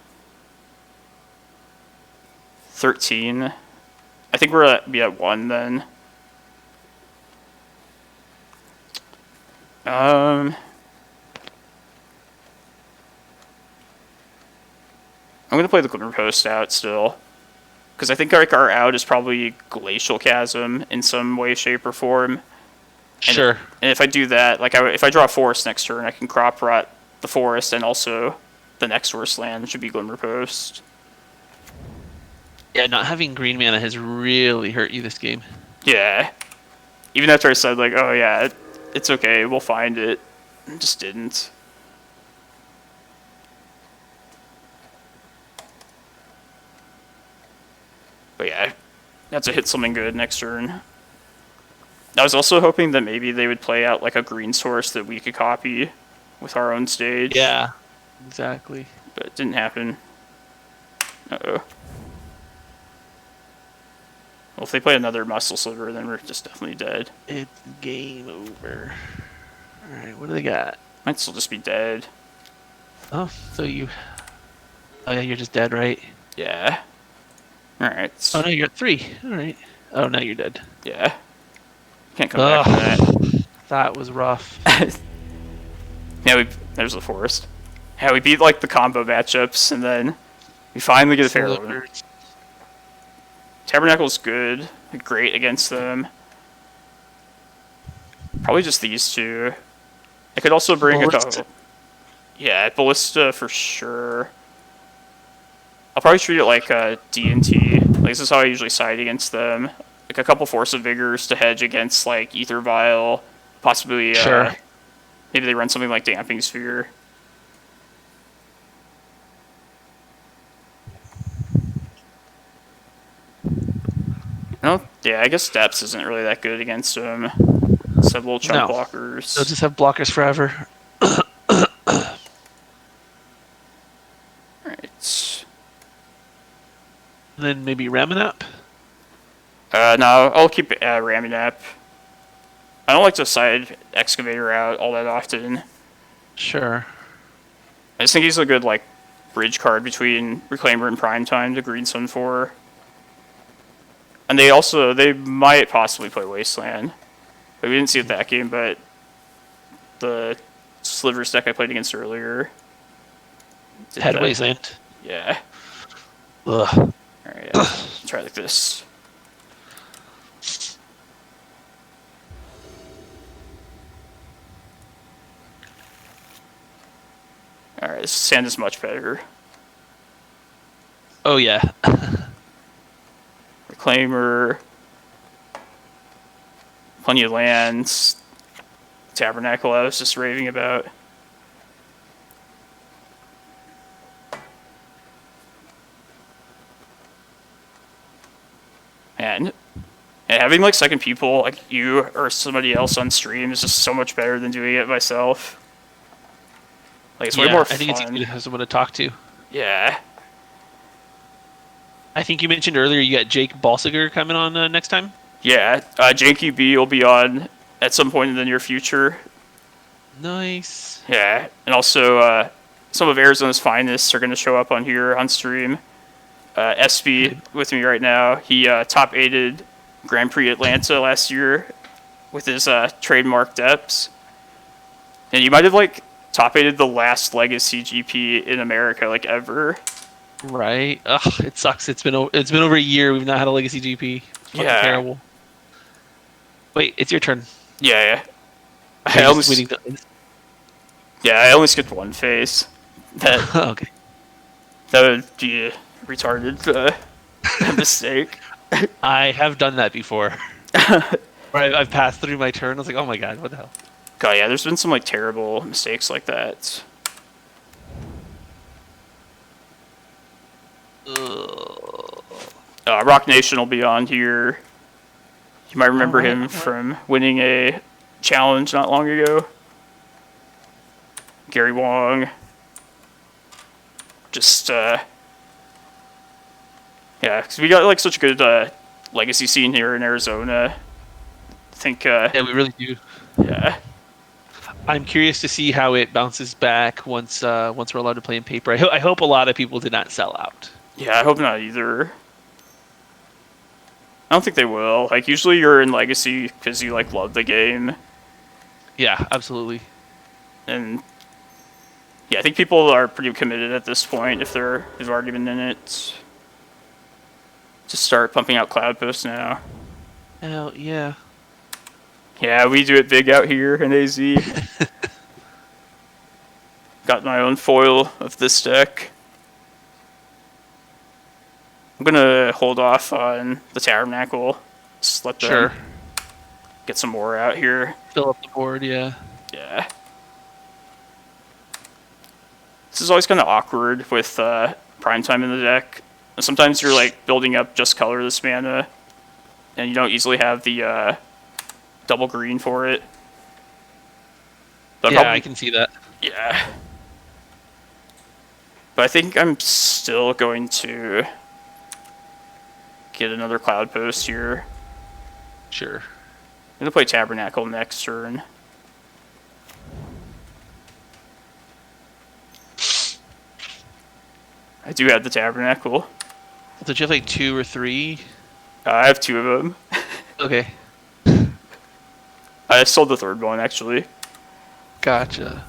S2: 13. I think we'll be at 1 then. I'm gonna play the Glimmerpost out still, because I think our out is probably Glacial Chasm in some way, shape, or form.
S1: Sure.
S2: And if I do that, like if I draw a forest next turn, I can crop rot the forest and also the next worst land, which would be Glimmerpost.
S1: Yeah, not having green mana has really hurt you this game.
S2: Yeah. Even after I said, like, oh yeah, it's okay, we'll find it. Just didn't. But yeah, have to hit something good next turn. I was also hoping that maybe they would play out like a green source that we could copy with our own stage.
S1: Yeah, exactly.
S2: But it didn't happen. Uh-oh. Well, if they play another Muscle Sliver, then we're just definitely dead.
S1: It's game over. Alright, what do they got?
S2: Might still just be dead.
S1: Oh, so you... Oh yeah, you're just dead, right?
S2: Yeah. Alright.
S1: Oh no, you're at 3. Alright. Oh, now you're dead.
S2: Yeah. Can't come back from that.
S1: That was rough.
S2: Yeah, there's the forest. Yeah, we beat like the combo matchups, and then we finally get a fair one. Tabernacle's good, great against them. Probably just these two. I could also bring a couple. Yeah, Ballista for sure. I'll probably treat it like D&T. Like, this is how I usually side against them. Like a couple Force of Vigors to hedge against like Ether Vial. Possibly,
S1: sure.
S2: Maybe they run something like Damping Sphere. Oh, yeah, I guess Depths isn't really that good against them. Just have little chunk blockers.
S1: They'll just have blockers forever.
S2: Alright.
S1: Then maybe Ramunap?
S2: No, I'll keep Ramunap. I don't like to side Excavator out all that often.
S1: Sure.
S2: I just think he's a good, like, bridge card between Reclaimer and Primetime to green Sun 4. And they might possibly play Wasteland. But we didn't see it that game, but the Slivers deck I played against earlier
S1: had Wasteland.
S2: Yeah.
S1: Ugh.
S2: Alright, yeah. Try like this. Alright, this sand is much better.
S1: Oh yeah.
S2: Reclaimer. Plenty of lands. Tabernacle I was just raving about. And having like second people, like you or somebody else on stream, is just so much better than doing it myself. Like it's way more fun.
S1: I think it's easy to have someone to talk to.
S2: Yeah.
S1: I think you mentioned earlier you got Jake Balsiger coming on next time?
S2: Yeah, Janky B will be on at some point in the near future.
S1: Nice.
S2: Yeah, and also some of Arizona's finest are going to show up on here on stream. SB with me right now. He top 8'd Grand Prix Atlanta last year with his trademark Depths. And you might have like top 8'd the last Legacy GP in America like ever.
S1: Right. Ugh, it sucks. It's been over a year. We've not had a Legacy GP. It's fucking terrible. Wait, it's your turn.
S2: Yeah. I only skipped one phase. That
S1: okay.
S2: That would be a retarded mistake.
S1: I have done that before. Where I've passed through my turn. I was like, oh my god, what the hell?
S2: God, yeah, there's been some like terrible mistakes like that. Rock Nation will be on here. You might remember him from winning a challenge not long ago. Gary Wong. Just, yeah, because we got like such a good legacy scene here in Arizona. I think,
S1: yeah, we really do.
S2: Yeah.
S1: I'm curious to see how it bounces back once we're allowed to play in paper. I hope a lot of people did not sell out.
S2: Yeah, I hope not either. I don't think they will. Like, usually you're in Legacy because you, like, love the game.
S1: Yeah, absolutely.
S2: And yeah, I think people are pretty committed at this point if they've already been in it. Just start pumping out Cloudpost now.
S1: Hell yeah.
S2: Yeah, we do it big out here in AZ. Got my own foil of this deck. I'm gonna hold off on the Tabernacle. Just let them
S1: Sure.
S2: get some more out here.
S1: Fill up the board, yeah.
S2: Yeah. This is always kind of awkward with prime time in the deck. Sometimes you're like building up just colorless mana, and you don't easily have the double green for it. But
S1: Yeah,
S2: probably,
S1: I can see that.
S2: yeah. But I think I'm still going to get another Cloudpost here.
S1: Sure.
S2: I'm gonna play Tabernacle next turn. I do have the Tabernacle.
S1: Did you have like 2 or 3?
S2: I have 2 of them.
S1: Okay.
S2: I sold the third one actually.
S1: Gotcha.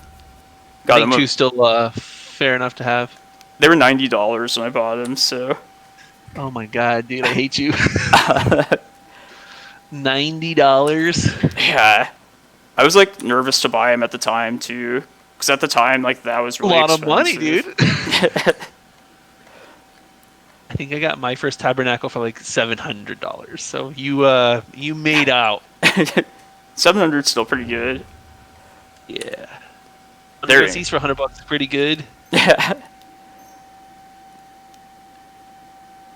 S2: Got
S1: I think
S2: them.
S1: 2 still fair enough to have.
S2: They were $90 when I bought them, so.
S1: Oh my god, dude, I hate you. $90?
S2: Yeah, I was like nervous to buy them at the time too, because at the time like that was really
S1: A lot
S2: expensive.
S1: of money, dude. I think I got my first Tabernacle for like $700. So you made out.
S2: 700 still pretty good.
S1: Yeah.
S2: There.
S1: These for $100 is pretty good.
S2: Yeah.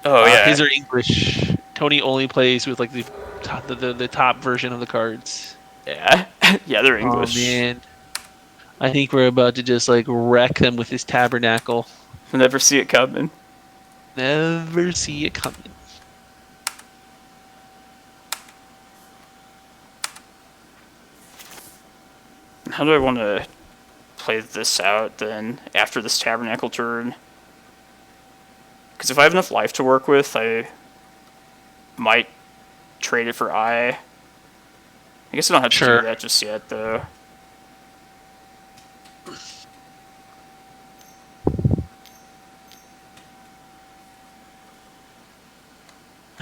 S2: Oh yeah.
S1: These are English. Tony only plays with like the top version of the cards.
S2: Yeah. Yeah, they're English.
S1: Oh man. I think we're about to just like wreck them with this Tabernacle.
S2: We'll never see it coming.
S1: Never see it coming.
S2: How do I want to play this out then after this Tabernacle turn? Because if I have enough life to work with, I might trade it for Eye. I guess I don't have to do that just yet, though.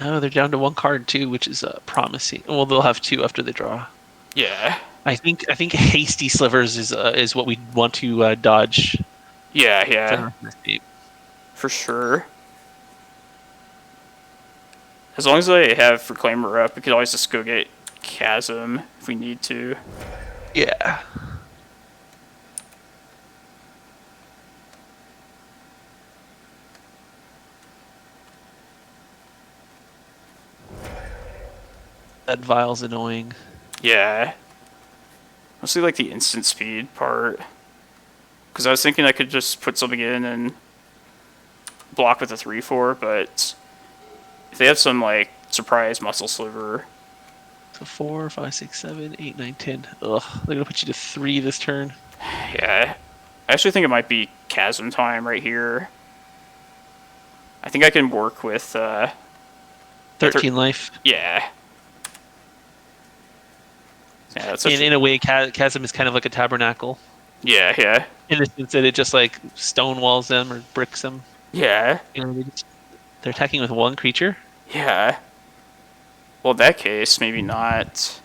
S1: Oh, they're down to 1 card too, which is promising. Well, they'll have 2 after they draw.
S2: Yeah.
S1: I think Hasty Slivers is what we want to dodge.
S2: Yeah. For sure. As long as I have Reclaimer up, we could always just go get Chasm if we need to.
S1: Yeah. That Vile's annoying.
S2: Yeah. Mostly like the instant speed part. Because I was thinking I could just put something in and block with a 3/4, but if they have some like surprise muscle sliver.
S1: So 4, 5, 6, 7, 8, 9, 10. Ugh, they're gonna put you to 3 this turn.
S2: Yeah. I actually think it might be Chasm time right here. I think I can work with
S1: 13 life.
S2: Yeah. Yeah, that's
S1: in a way, Chasm is kind of like a Tabernacle.
S2: Yeah.
S1: In the sense that it just like stonewalls them or bricks them.
S2: Yeah.
S1: You know, they're attacking with 1 creature.
S2: Yeah. Well, in that case, maybe not.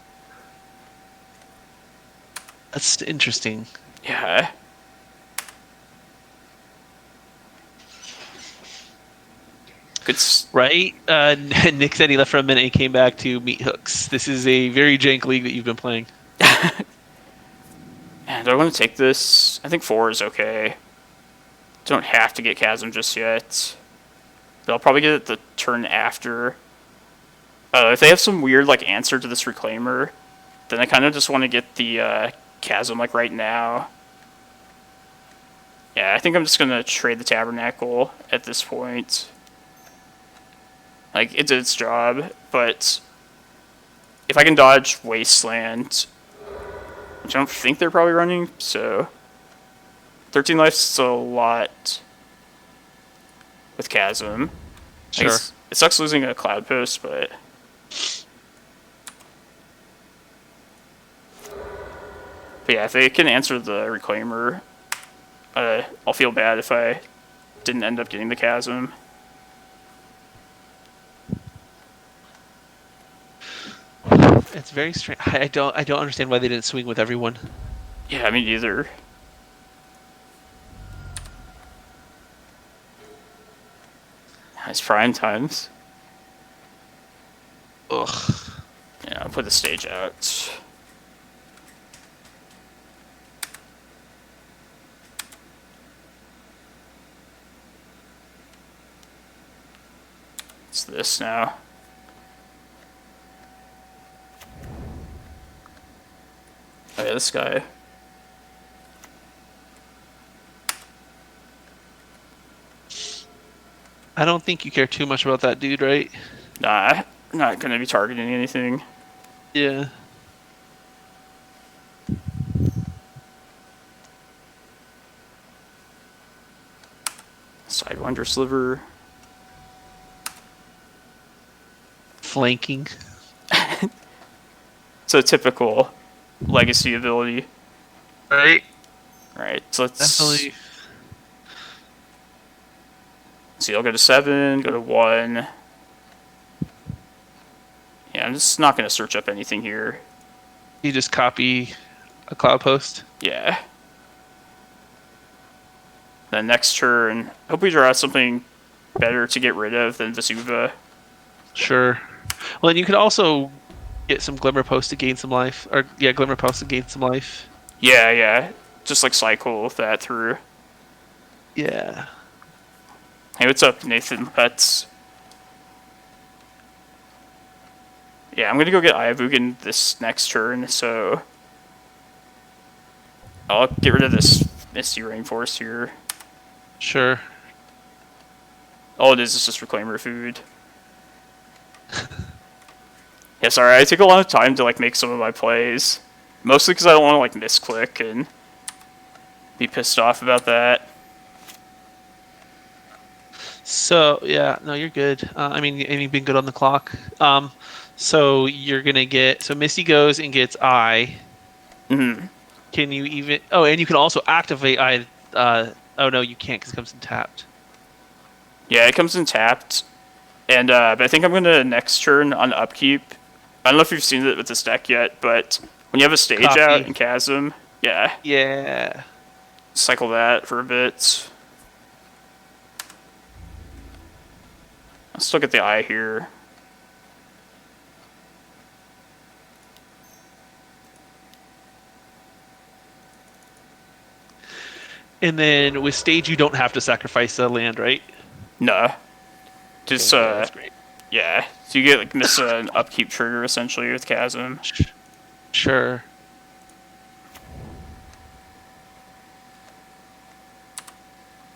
S1: That's interesting.
S2: Yeah. Good.
S1: Right? Nick said he left for a minute and came back to meet hooks. This is a very jank league that you've been playing.
S2: Man, do I want to take this? I think 4 is okay. Don't have to get Chasm just yet. But I'll probably get it the turn after. If they have some weird like answer to this Reclaimer, then I kind of just want to get the Chasm like right now. Yeah, I think I'm just going to trade the Tabernacle at this point. Like, it did its job, but if I can dodge Wasteland, which I don't think they're probably running, so 13 life's a lot with Chasm.
S1: Sure.
S2: It sucks losing a Cloudpost, but But yeah, if they can answer the Reclaimer, I'll feel bad if I didn't end up getting the Chasm.
S1: It's very strange. I don't understand why they didn't swing with everyone.
S2: Yeah, me neither. It's prime times.
S1: Ugh.
S2: Yeah, I'll put the stage out. It's this now. Oh yeah, this guy.
S1: I don't think you care too much about that dude, right?
S2: Nah, I'm not gonna be targeting anything.
S1: Yeah.
S2: Sidewinder Sliver.
S1: Flanking.
S2: It's a typical legacy ability.
S1: Right?
S2: Right, so let's
S1: Definitely.
S2: see, I'll go to 7, go to 1. Yeah, I'm just not gonna search up anything here.
S1: You just copy a Cloudpost.
S2: Yeah. Then next turn, hope we draw out something better to get rid of than Vesuva.
S1: Sure. Well, and you could also get some Glimmerpost to gain some life. Or, yeah, Glimmerpost to gain some life.
S2: Yeah, yeah. Just like cycle that through.
S1: Yeah.
S2: Hey, what's up, Nathan Pets? Yeah, I'm gonna go get Eye of Ugin this next turn, so I'll get rid of this Misty Rainforest here.
S1: Sure.
S2: All it is just Reclaimer food. Yeah, sorry, I take a lot of time to like make some of my plays. Mostly because I don't want to like misclick and be pissed off about that.
S1: So, yeah, no, you're good. I mean, and you've been good on the clock. So you're gonna get, so Misty goes and gets Eye.
S2: Mm-hmm.
S1: Can you even, oh, and you can also activate Eye, oh no, you can't because it comes in tapped.
S2: Yeah, it comes in tapped. And but I think I'm gonna next turn on upkeep. I don't know if you've seen it with this deck yet, but when you have a stage
S1: Copy.
S2: out in Chasm, yeah,
S1: Yeah.
S2: cycle that for a bit. Let's look at the Eye here.
S1: And then with stage, you don't have to sacrifice a land, right?
S2: No, just
S1: Okay, yeah, that's great.
S2: yeah. So you get like this an upkeep trigger essentially with Chasm.
S1: Sure.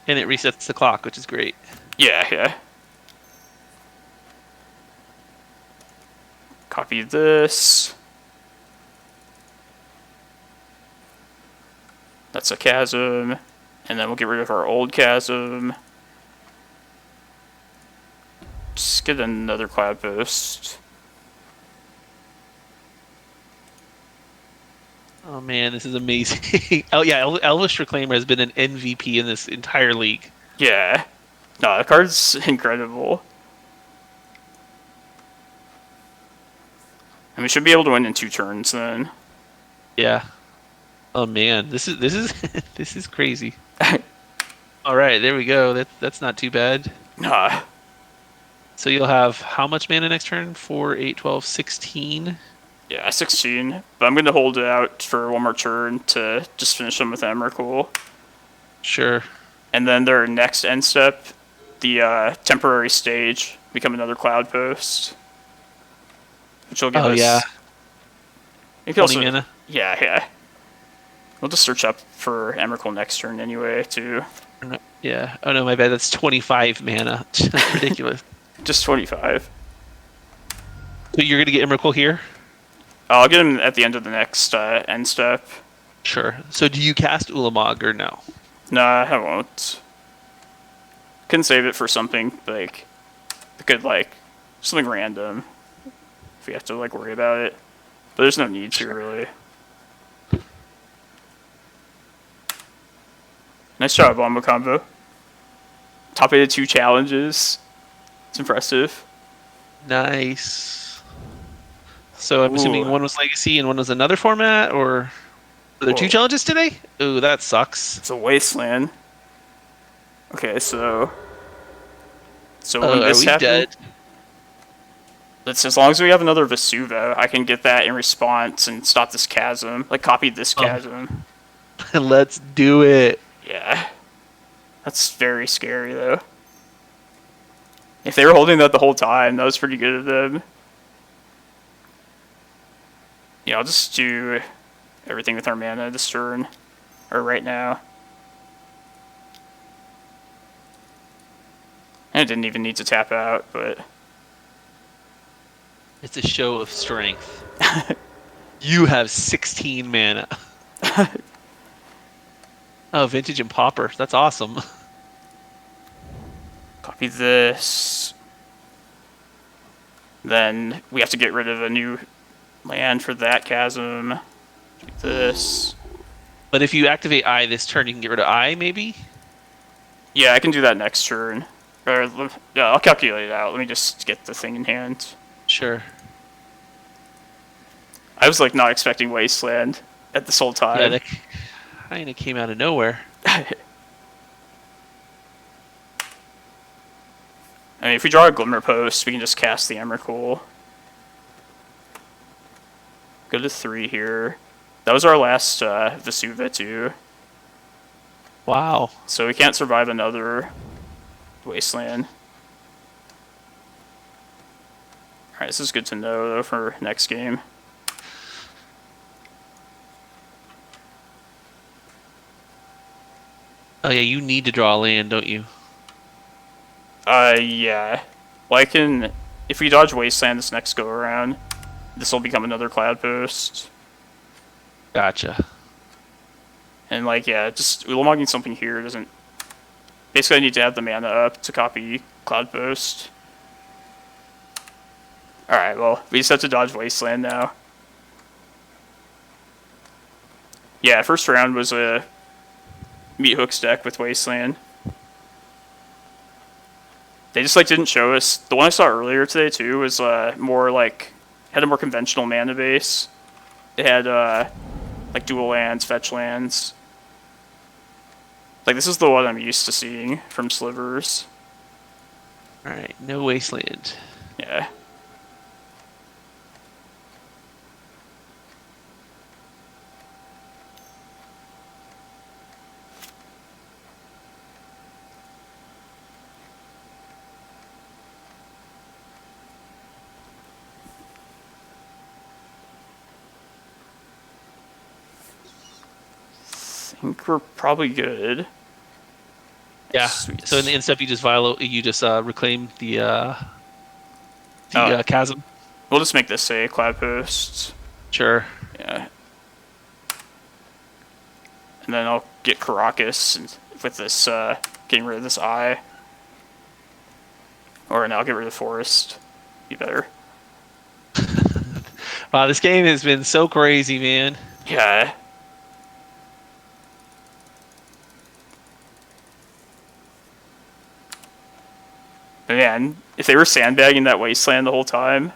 S1: And it resets the clock, which is great.
S2: Yeah, yeah. Copy this. That's a Chasm. And then we'll get rid of our old Chasm. Just get another Cloudpost.
S1: Oh man, this is amazing. Oh yeah, Elvish Reclaimer has been an MVP in this entire league.
S2: Yeah. No, the card's incredible. And we should be able to win in 2 turns then.
S1: Yeah. Oh man, this is this is crazy. All right, there we go. That's not too bad.
S2: Nah.
S1: So you'll have how much mana next turn? 4, 8, 12, 16.
S2: Yeah, 16. But I'm going to hold it out for one more turn to just finish them with Emrakul.
S1: Sure.
S2: And then their next end step, the temporary stage, become another Cloudpost. Which will give us...
S1: yeah.
S2: You can
S1: 20 mana.
S2: Yeah, yeah. We'll just search up for Emrakul next turn anyway, too.
S1: Yeah. Oh no, my bad. That's 25 mana. That's ridiculous.
S2: Just 25.
S1: So you're gonna get Emrakul here?
S2: I'll get him at the end of the next end step.
S1: Sure. So do you cast Ulamog or no?
S2: Nah, I won't. Can save it for something like good, like something random. If we have to like worry about it, but there's no need to really. Nice job, Wombo Combo. Top 8 of 2 challenges. It's impressive.
S1: Nice. So I'm
S2: Ooh,
S1: assuming one was Legacy and one was another format, or were there two
S2: whoa.
S1: challenges today? Ooh, that sucks.
S2: It's a wasteland. Okay, so when
S1: Are
S2: this
S1: we
S2: happens,
S1: dead?
S2: it's as long as we have another Vesuva, I can get that in response and stop this chasm. Like, copy this
S1: Oh,
S2: chasm.
S1: let's do it.
S2: Yeah. That's very scary, though. If they were holding that the whole time, that was pretty good of them. Yeah, I'll just do everything with our mana this turn. Or right now. And I didn't even need to tap out, but...
S1: It's a show of strength. You have 16 mana. Oh, Vintage and Pauper. That's awesome.
S2: Copy this. Then we have to get rid of a new land for that chasm. Do this.
S1: But if you activate Eye this turn, you can get rid of Eye, maybe?
S2: Yeah, I can do that next turn. Or, yeah, I'll calculate it out. Let me just get the thing in hand.
S1: Sure.
S2: I was like not expecting Wasteland at this whole time.
S1: Yeah, that kind of came out of nowhere.
S2: I mean, if we draw a Glimmerpost, we can just cast the Emrakul. Go to 3 here. That was our last Vesuva too.
S1: Wow.
S2: So we can't survive another Wasteland. Alright, this is good to know though for next game.
S1: Oh yeah, you need to draw a land, don't you?
S2: Yeah. Well, I can... If we dodge Wasteland this next go-around, this will become another Cloudpost.
S1: Gotcha.
S2: And, like, yeah, just Ulamogging something here doesn't... Basically, I need to have the mana up to copy Cloudpost. Alright, well, we just have to dodge Wasteland now. Yeah, first round was a Meat Hooks deck with Wasteland. They just, like, didn't show us... The one I saw earlier today, too, was more, like... Had a more conventional mana base. It had, like, dual lands, fetch lands. Like, this is the one I'm used to seeing from Slivers.
S1: Alright, no Wasteland.
S2: Yeah. I think we're probably good.
S1: Yeah.
S2: Sweet.
S1: So in the step, you just reclaim the chasm.
S2: We'll just make this a Cloudpost.
S1: Sure.
S2: Yeah. And then I'll get Karakas and with this, getting rid of this eye. Or now I'll get rid of the forest. Be better.
S1: Wow, this game has been so crazy, man.
S2: Yeah. But man, if they were sandbagging that Wasteland the whole time,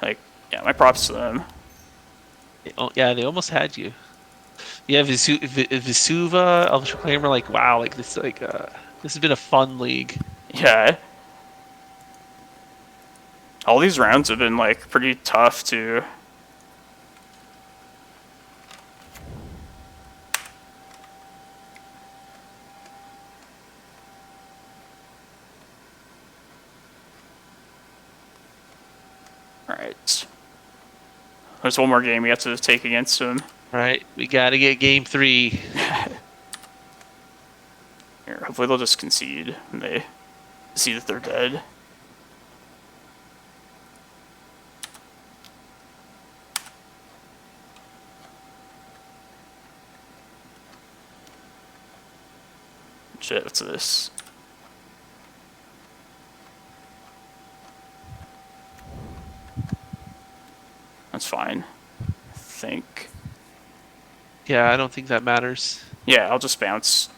S2: like, yeah, my props to them.
S1: Oh, yeah, they almost had you. Yeah, Vesuva, Elvish Reclaimer, like, wow, like this has been a fun league.
S2: Yeah. All these rounds have been, like, pretty tough, too. Alright. There's one more game we have to take against him.
S1: Right, we gotta get game 3.
S2: Here, hopefully they'll just concede when they see that they're dead. Shit, what's this? That's fine. I think.
S1: Yeah, I don't think that matters.
S2: Yeah, I'll just bounce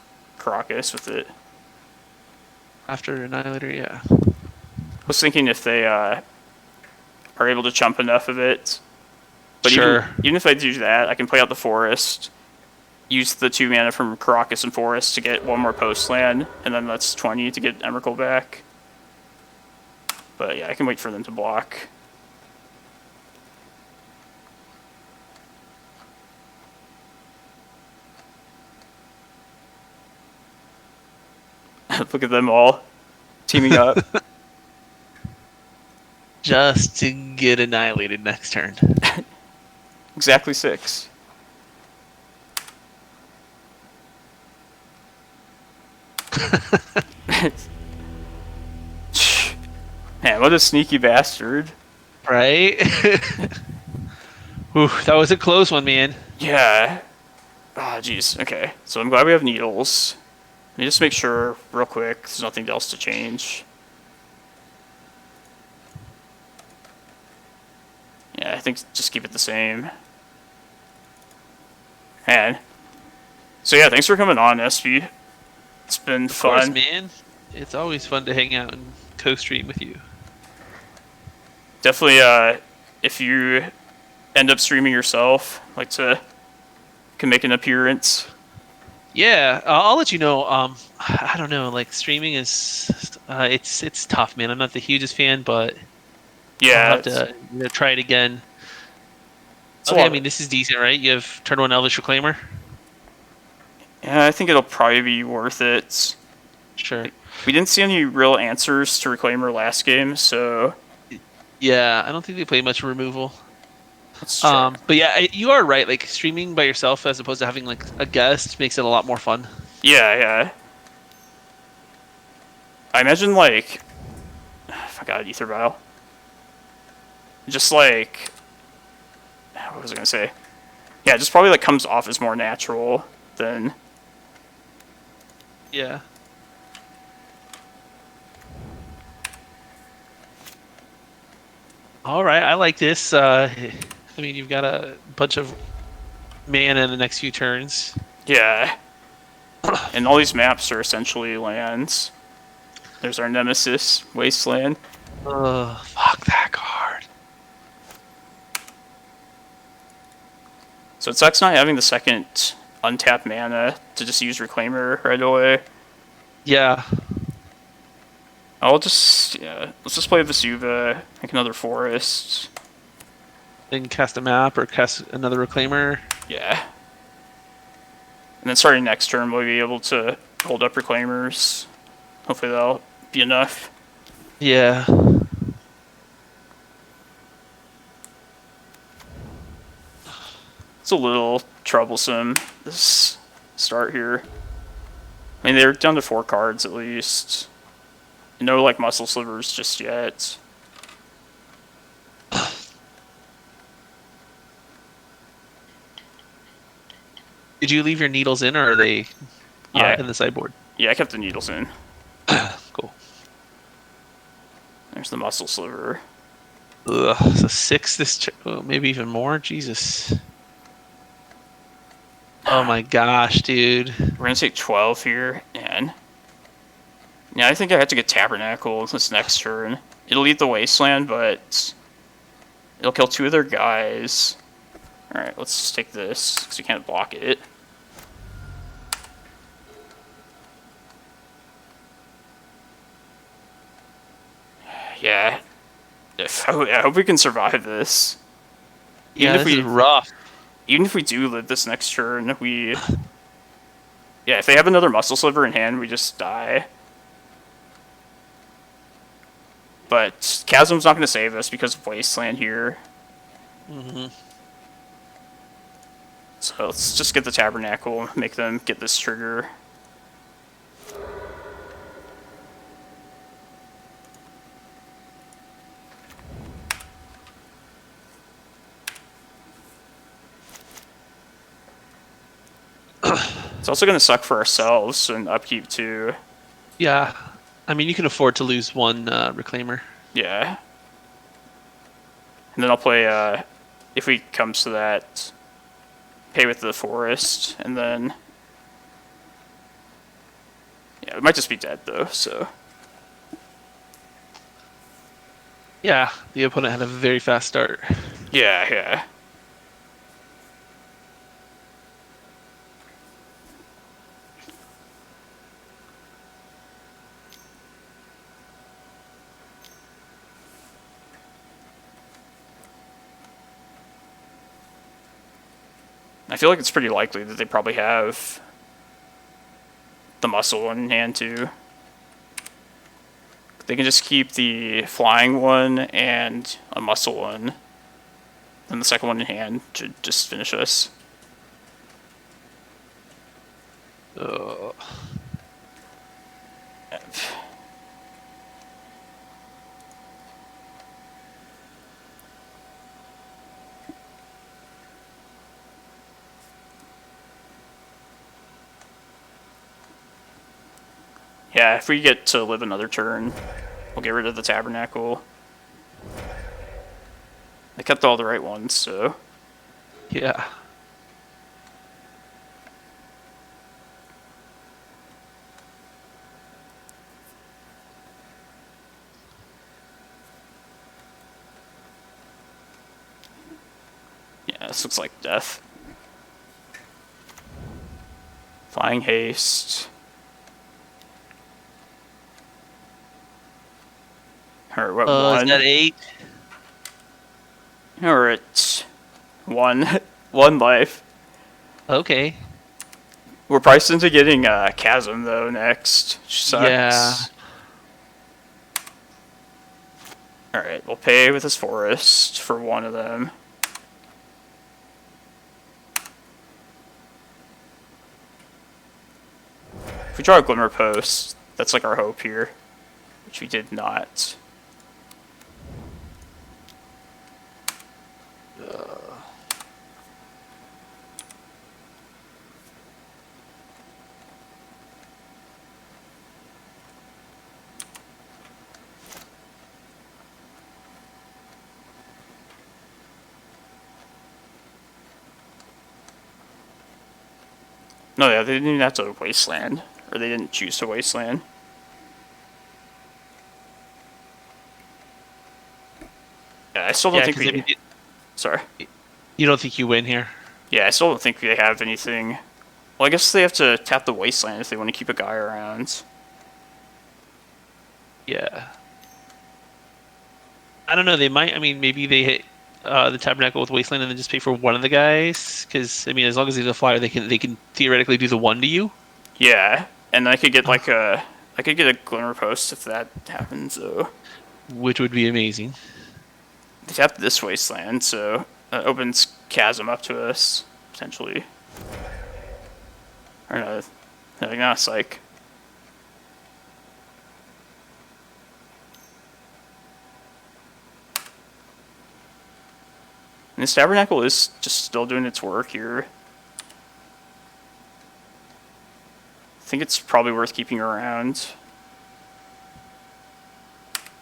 S2: Karakas with it.
S1: After Annihilator, yeah.
S2: I was thinking if they are able to chump enough of it. But
S1: Sure.
S2: even if I do that, I can play out the forest, use the 2 mana from Karakas and forest to get 1 more post land, and then that's 20 to get Emrakul back. But yeah, I can wait for them to block. Look at them all teaming up.
S1: Just to get annihilated next turn.
S2: Exactly 6. Man, what a sneaky bastard.
S1: Right? Ooh, that was a close one, man.
S2: Yeah. Ah, jeez. Okay. So I'm glad we have needles. Let me just make sure real quick there's nothing else to change. Yeah, I think just keep it the same. And so yeah, thanks for coming on, SP. It's been
S1: Of
S2: fun.
S1: course, man. It's always fun to hang out and co-stream with you.
S2: Definitely, if you end up streaming yourself, like to can make an appearance.
S1: Yeah, I'll let you know. I don't know. Like streaming is, it's tough, man. I'm not the hugest fan, but
S2: Yeah,
S1: I'll have to try it again. Okay, I mean this is decent, right? You have turn 1 Elvish Reclaimer.
S2: yeah, I think it'll probably be worth it.
S1: Sure.
S2: We didn't see any real answers to Reclaimer last game, so
S1: Yeah, I don't think they play much removal.
S2: let's try.
S1: But yeah, you are right. Like streaming by yourself as opposed to having like a guest makes it a lot more fun.
S2: Yeah. I imagine like, if I got Ether Vial, just like, what was I gonna say? Yeah, it just probably like comes off as more natural than.
S1: Yeah. All right, I like this. I mean, you've got a bunch of mana in the next few turns.
S2: Yeah. And all these maps are essentially lands. There's our nemesis, Wasteland.
S1: Ugh, fuck that card.
S2: So it sucks not having the second untapped mana to just use Reclaimer right away.
S1: Yeah.
S2: Let's just play Vesuva, make another forest.
S1: Then cast a map or cast another Reclaimer.
S2: Yeah. And then starting next turn, we'll be able to hold up Reclaimers. Hopefully that'll be enough.
S1: Yeah.
S2: It's a little troublesome, this start here. I mean, they're down to 4 cards at least. No, like, muscle slivers just yet.
S1: Did you leave your needles in, or are they in the sideboard?
S2: Yeah, I kept the needles in.
S1: Cool.
S2: There's the muscle sliver.
S1: Ugh, so 6 this maybe even more? Jesus. Oh my gosh, dude.
S2: We're gonna take 12 here, and yeah, I think I have to get Tabernacle this next turn. It'll eat the Wasteland, but it'll kill 2 of their guys. Alright, let's just take this, because you can't block it. Yeah. I hope we can survive this.
S1: Yeah, this is rough.
S2: Even if we do live this next turn, yeah, if they have another muscle sliver in hand, we just die. But Chasm's not going to save us because of Wasteland here.
S1: Mm-hmm.
S2: So let's just get the Tabernacle, make them get this trigger. It's also going to suck for ourselves and upkeep too.
S1: Yeah. I mean, you can afford to lose 1 Reclaimer.
S2: Yeah. And then I'll play, if we comes to that, pay with the forest, and then Yeah, it might just be dead though. So
S1: Yeah, the opponent had a very fast start.
S2: yeah, yeah. I feel like it's pretty likely that they probably have the muscle one in hand too. They can just keep the flying one and a muscle one, and the second one in hand to just finish us.
S1: Uh,
S2: Yeah, if we get to live another turn, we'll get rid of the Tabernacle. They kept all the right ones, so...
S1: yeah.
S2: Yeah, this looks like death. Flying Haste. Alright, what,
S1: Is
S2: one?
S1: that 8?
S2: Or it's one. One life.
S1: Okay.
S2: We're priced into getting Chasm, though, next. Which sucks.
S1: Yeah.
S2: Alright, we'll pay with his Forest for one of them. If we draw a Glimmerpost, that's like our hope here. Which we did not. No, yeah, they didn't even have to Wasteland. Or they didn't choose to Wasteland. Yeah, I still don't
S1: Yeah,
S2: think
S1: 'cause
S2: we...
S1: I mean,
S2: Sorry.
S1: you don't think you win here?
S2: Yeah, I still don't think they have anything... Well, I guess they have to tap the Wasteland if they want to keep a guy around.
S1: Yeah. I don't know. They might. I mean, maybe they hit the Tabernacle with Wasteland and then just pay for one of the guys. Because I mean, as long as he's a flyer, they can theoretically do the one to you.
S2: Yeah, and I could get like a... I could get a Glimmerpost if that happens, though.
S1: Which would be amazing.
S2: They tapped this Wasteland, so that opens Chasm up to us, potentially. Or no, no, it's like... And this Tabernacle is just still doing its work here. I think it's probably worth keeping around.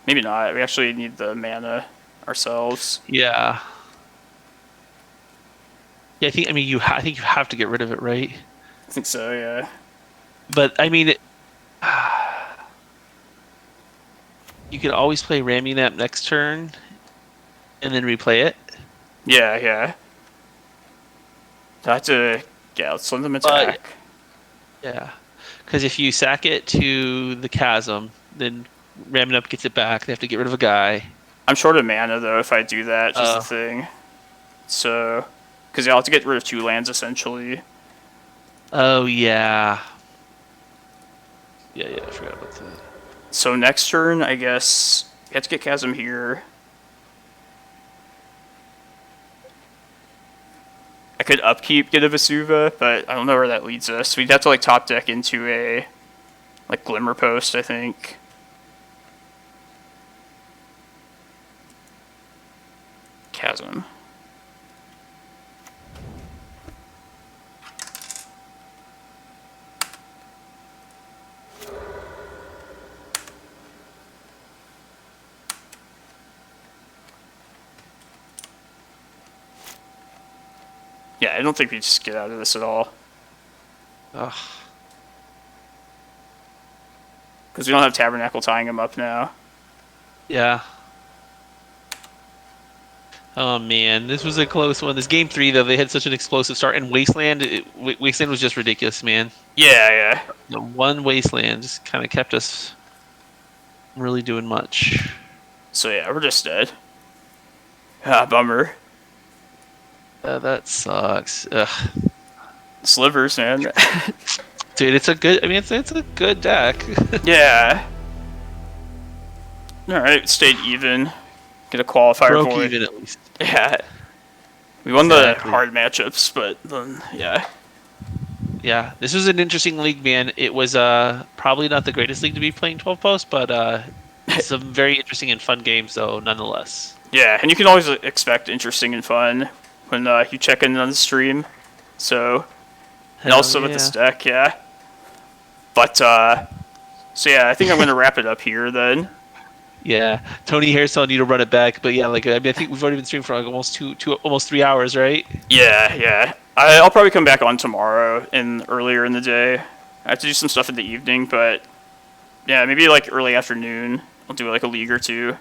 S2: Maybe not. We actually need the mana ourselves.
S1: Yeah. Yeah, I think. I mean, I think you have to get rid of it, right?
S2: I think so, yeah.
S1: But I mean, you can always play Ramunap next turn, and then replay it.
S2: Yeah, yeah. So I have to... Yeah, let's let them attack.
S1: Yeah, because if you sack it to the Chasm, then Ramunap gets it back. They have to get rid of a guy.
S2: I'm short of mana, though, if I do that. Just the thing. So... Because I'll have to get rid of 2 lands, essentially.
S1: Oh, yeah. Yeah, I forgot about that.
S2: So next turn, I guess... We have to get Chasm here. I could upkeep, get a Vesuva, but I don't know where that leads us. We'd have to, like, top deck into a... Like, Glimmerpost, I think. Chasm. Yeah, I don't think we just get out of this at all.
S1: Ugh.
S2: Because we don't have Tabernacle tying him up now.
S1: Yeah. Oh man, this was a close one. This game 3 though, they had such an explosive start, and Wasteland was just ridiculous, man.
S2: Yeah.
S1: The one Wasteland just kind of kept us from really doing much.
S2: So yeah, we're just dead. Ah, bummer.
S1: That sucks. Ugh.
S2: Slivers, man.
S1: Dude, it's a good. I mean, it's a good deck.
S2: Yeah. All right, stayed even. Get a qualifier
S1: Broke
S2: point.
S1: even at least.
S2: Yeah. We won
S1: Exactly.
S2: the hard matchups, but then yeah.
S1: Yeah, this was an interesting league, man. It was probably not the greatest league to be playing 12 post, but some very interesting and fun games though, nonetheless.
S2: Yeah, and you can always expect interesting and fun when you check in on the stream. So, and
S1: Hell
S2: also with this deck, yeah. But so yeah, I think I'm gonna wrap it up here then.
S1: Yeah, Tony Hare's telling you to run it back, but yeah, like I mean, I think we've already been streaming for like almost 3 hours, right?
S2: Yeah. I'll probably come back on tomorrow and earlier in the day. I have to do some stuff in the evening, but yeah, maybe like early afternoon. I'll do like a league or two.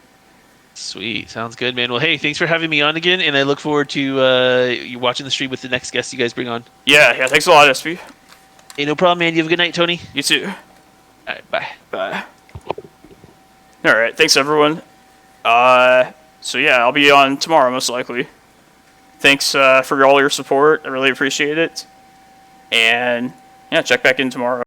S1: Sweet, sounds good, man. Well, hey, thanks for having me on again, and I look forward to you watching the stream with the next guest you guys bring on.
S2: Yeah. Thanks a lot, SP.
S1: Hey, no problem, man. You have a good night, Tony.
S2: You too.
S1: All right, bye.
S2: Bye. All right. Thanks, everyone. So yeah, I'll be on tomorrow most likely. Thanks for all your support. I really appreciate it. And yeah, check back in tomorrow.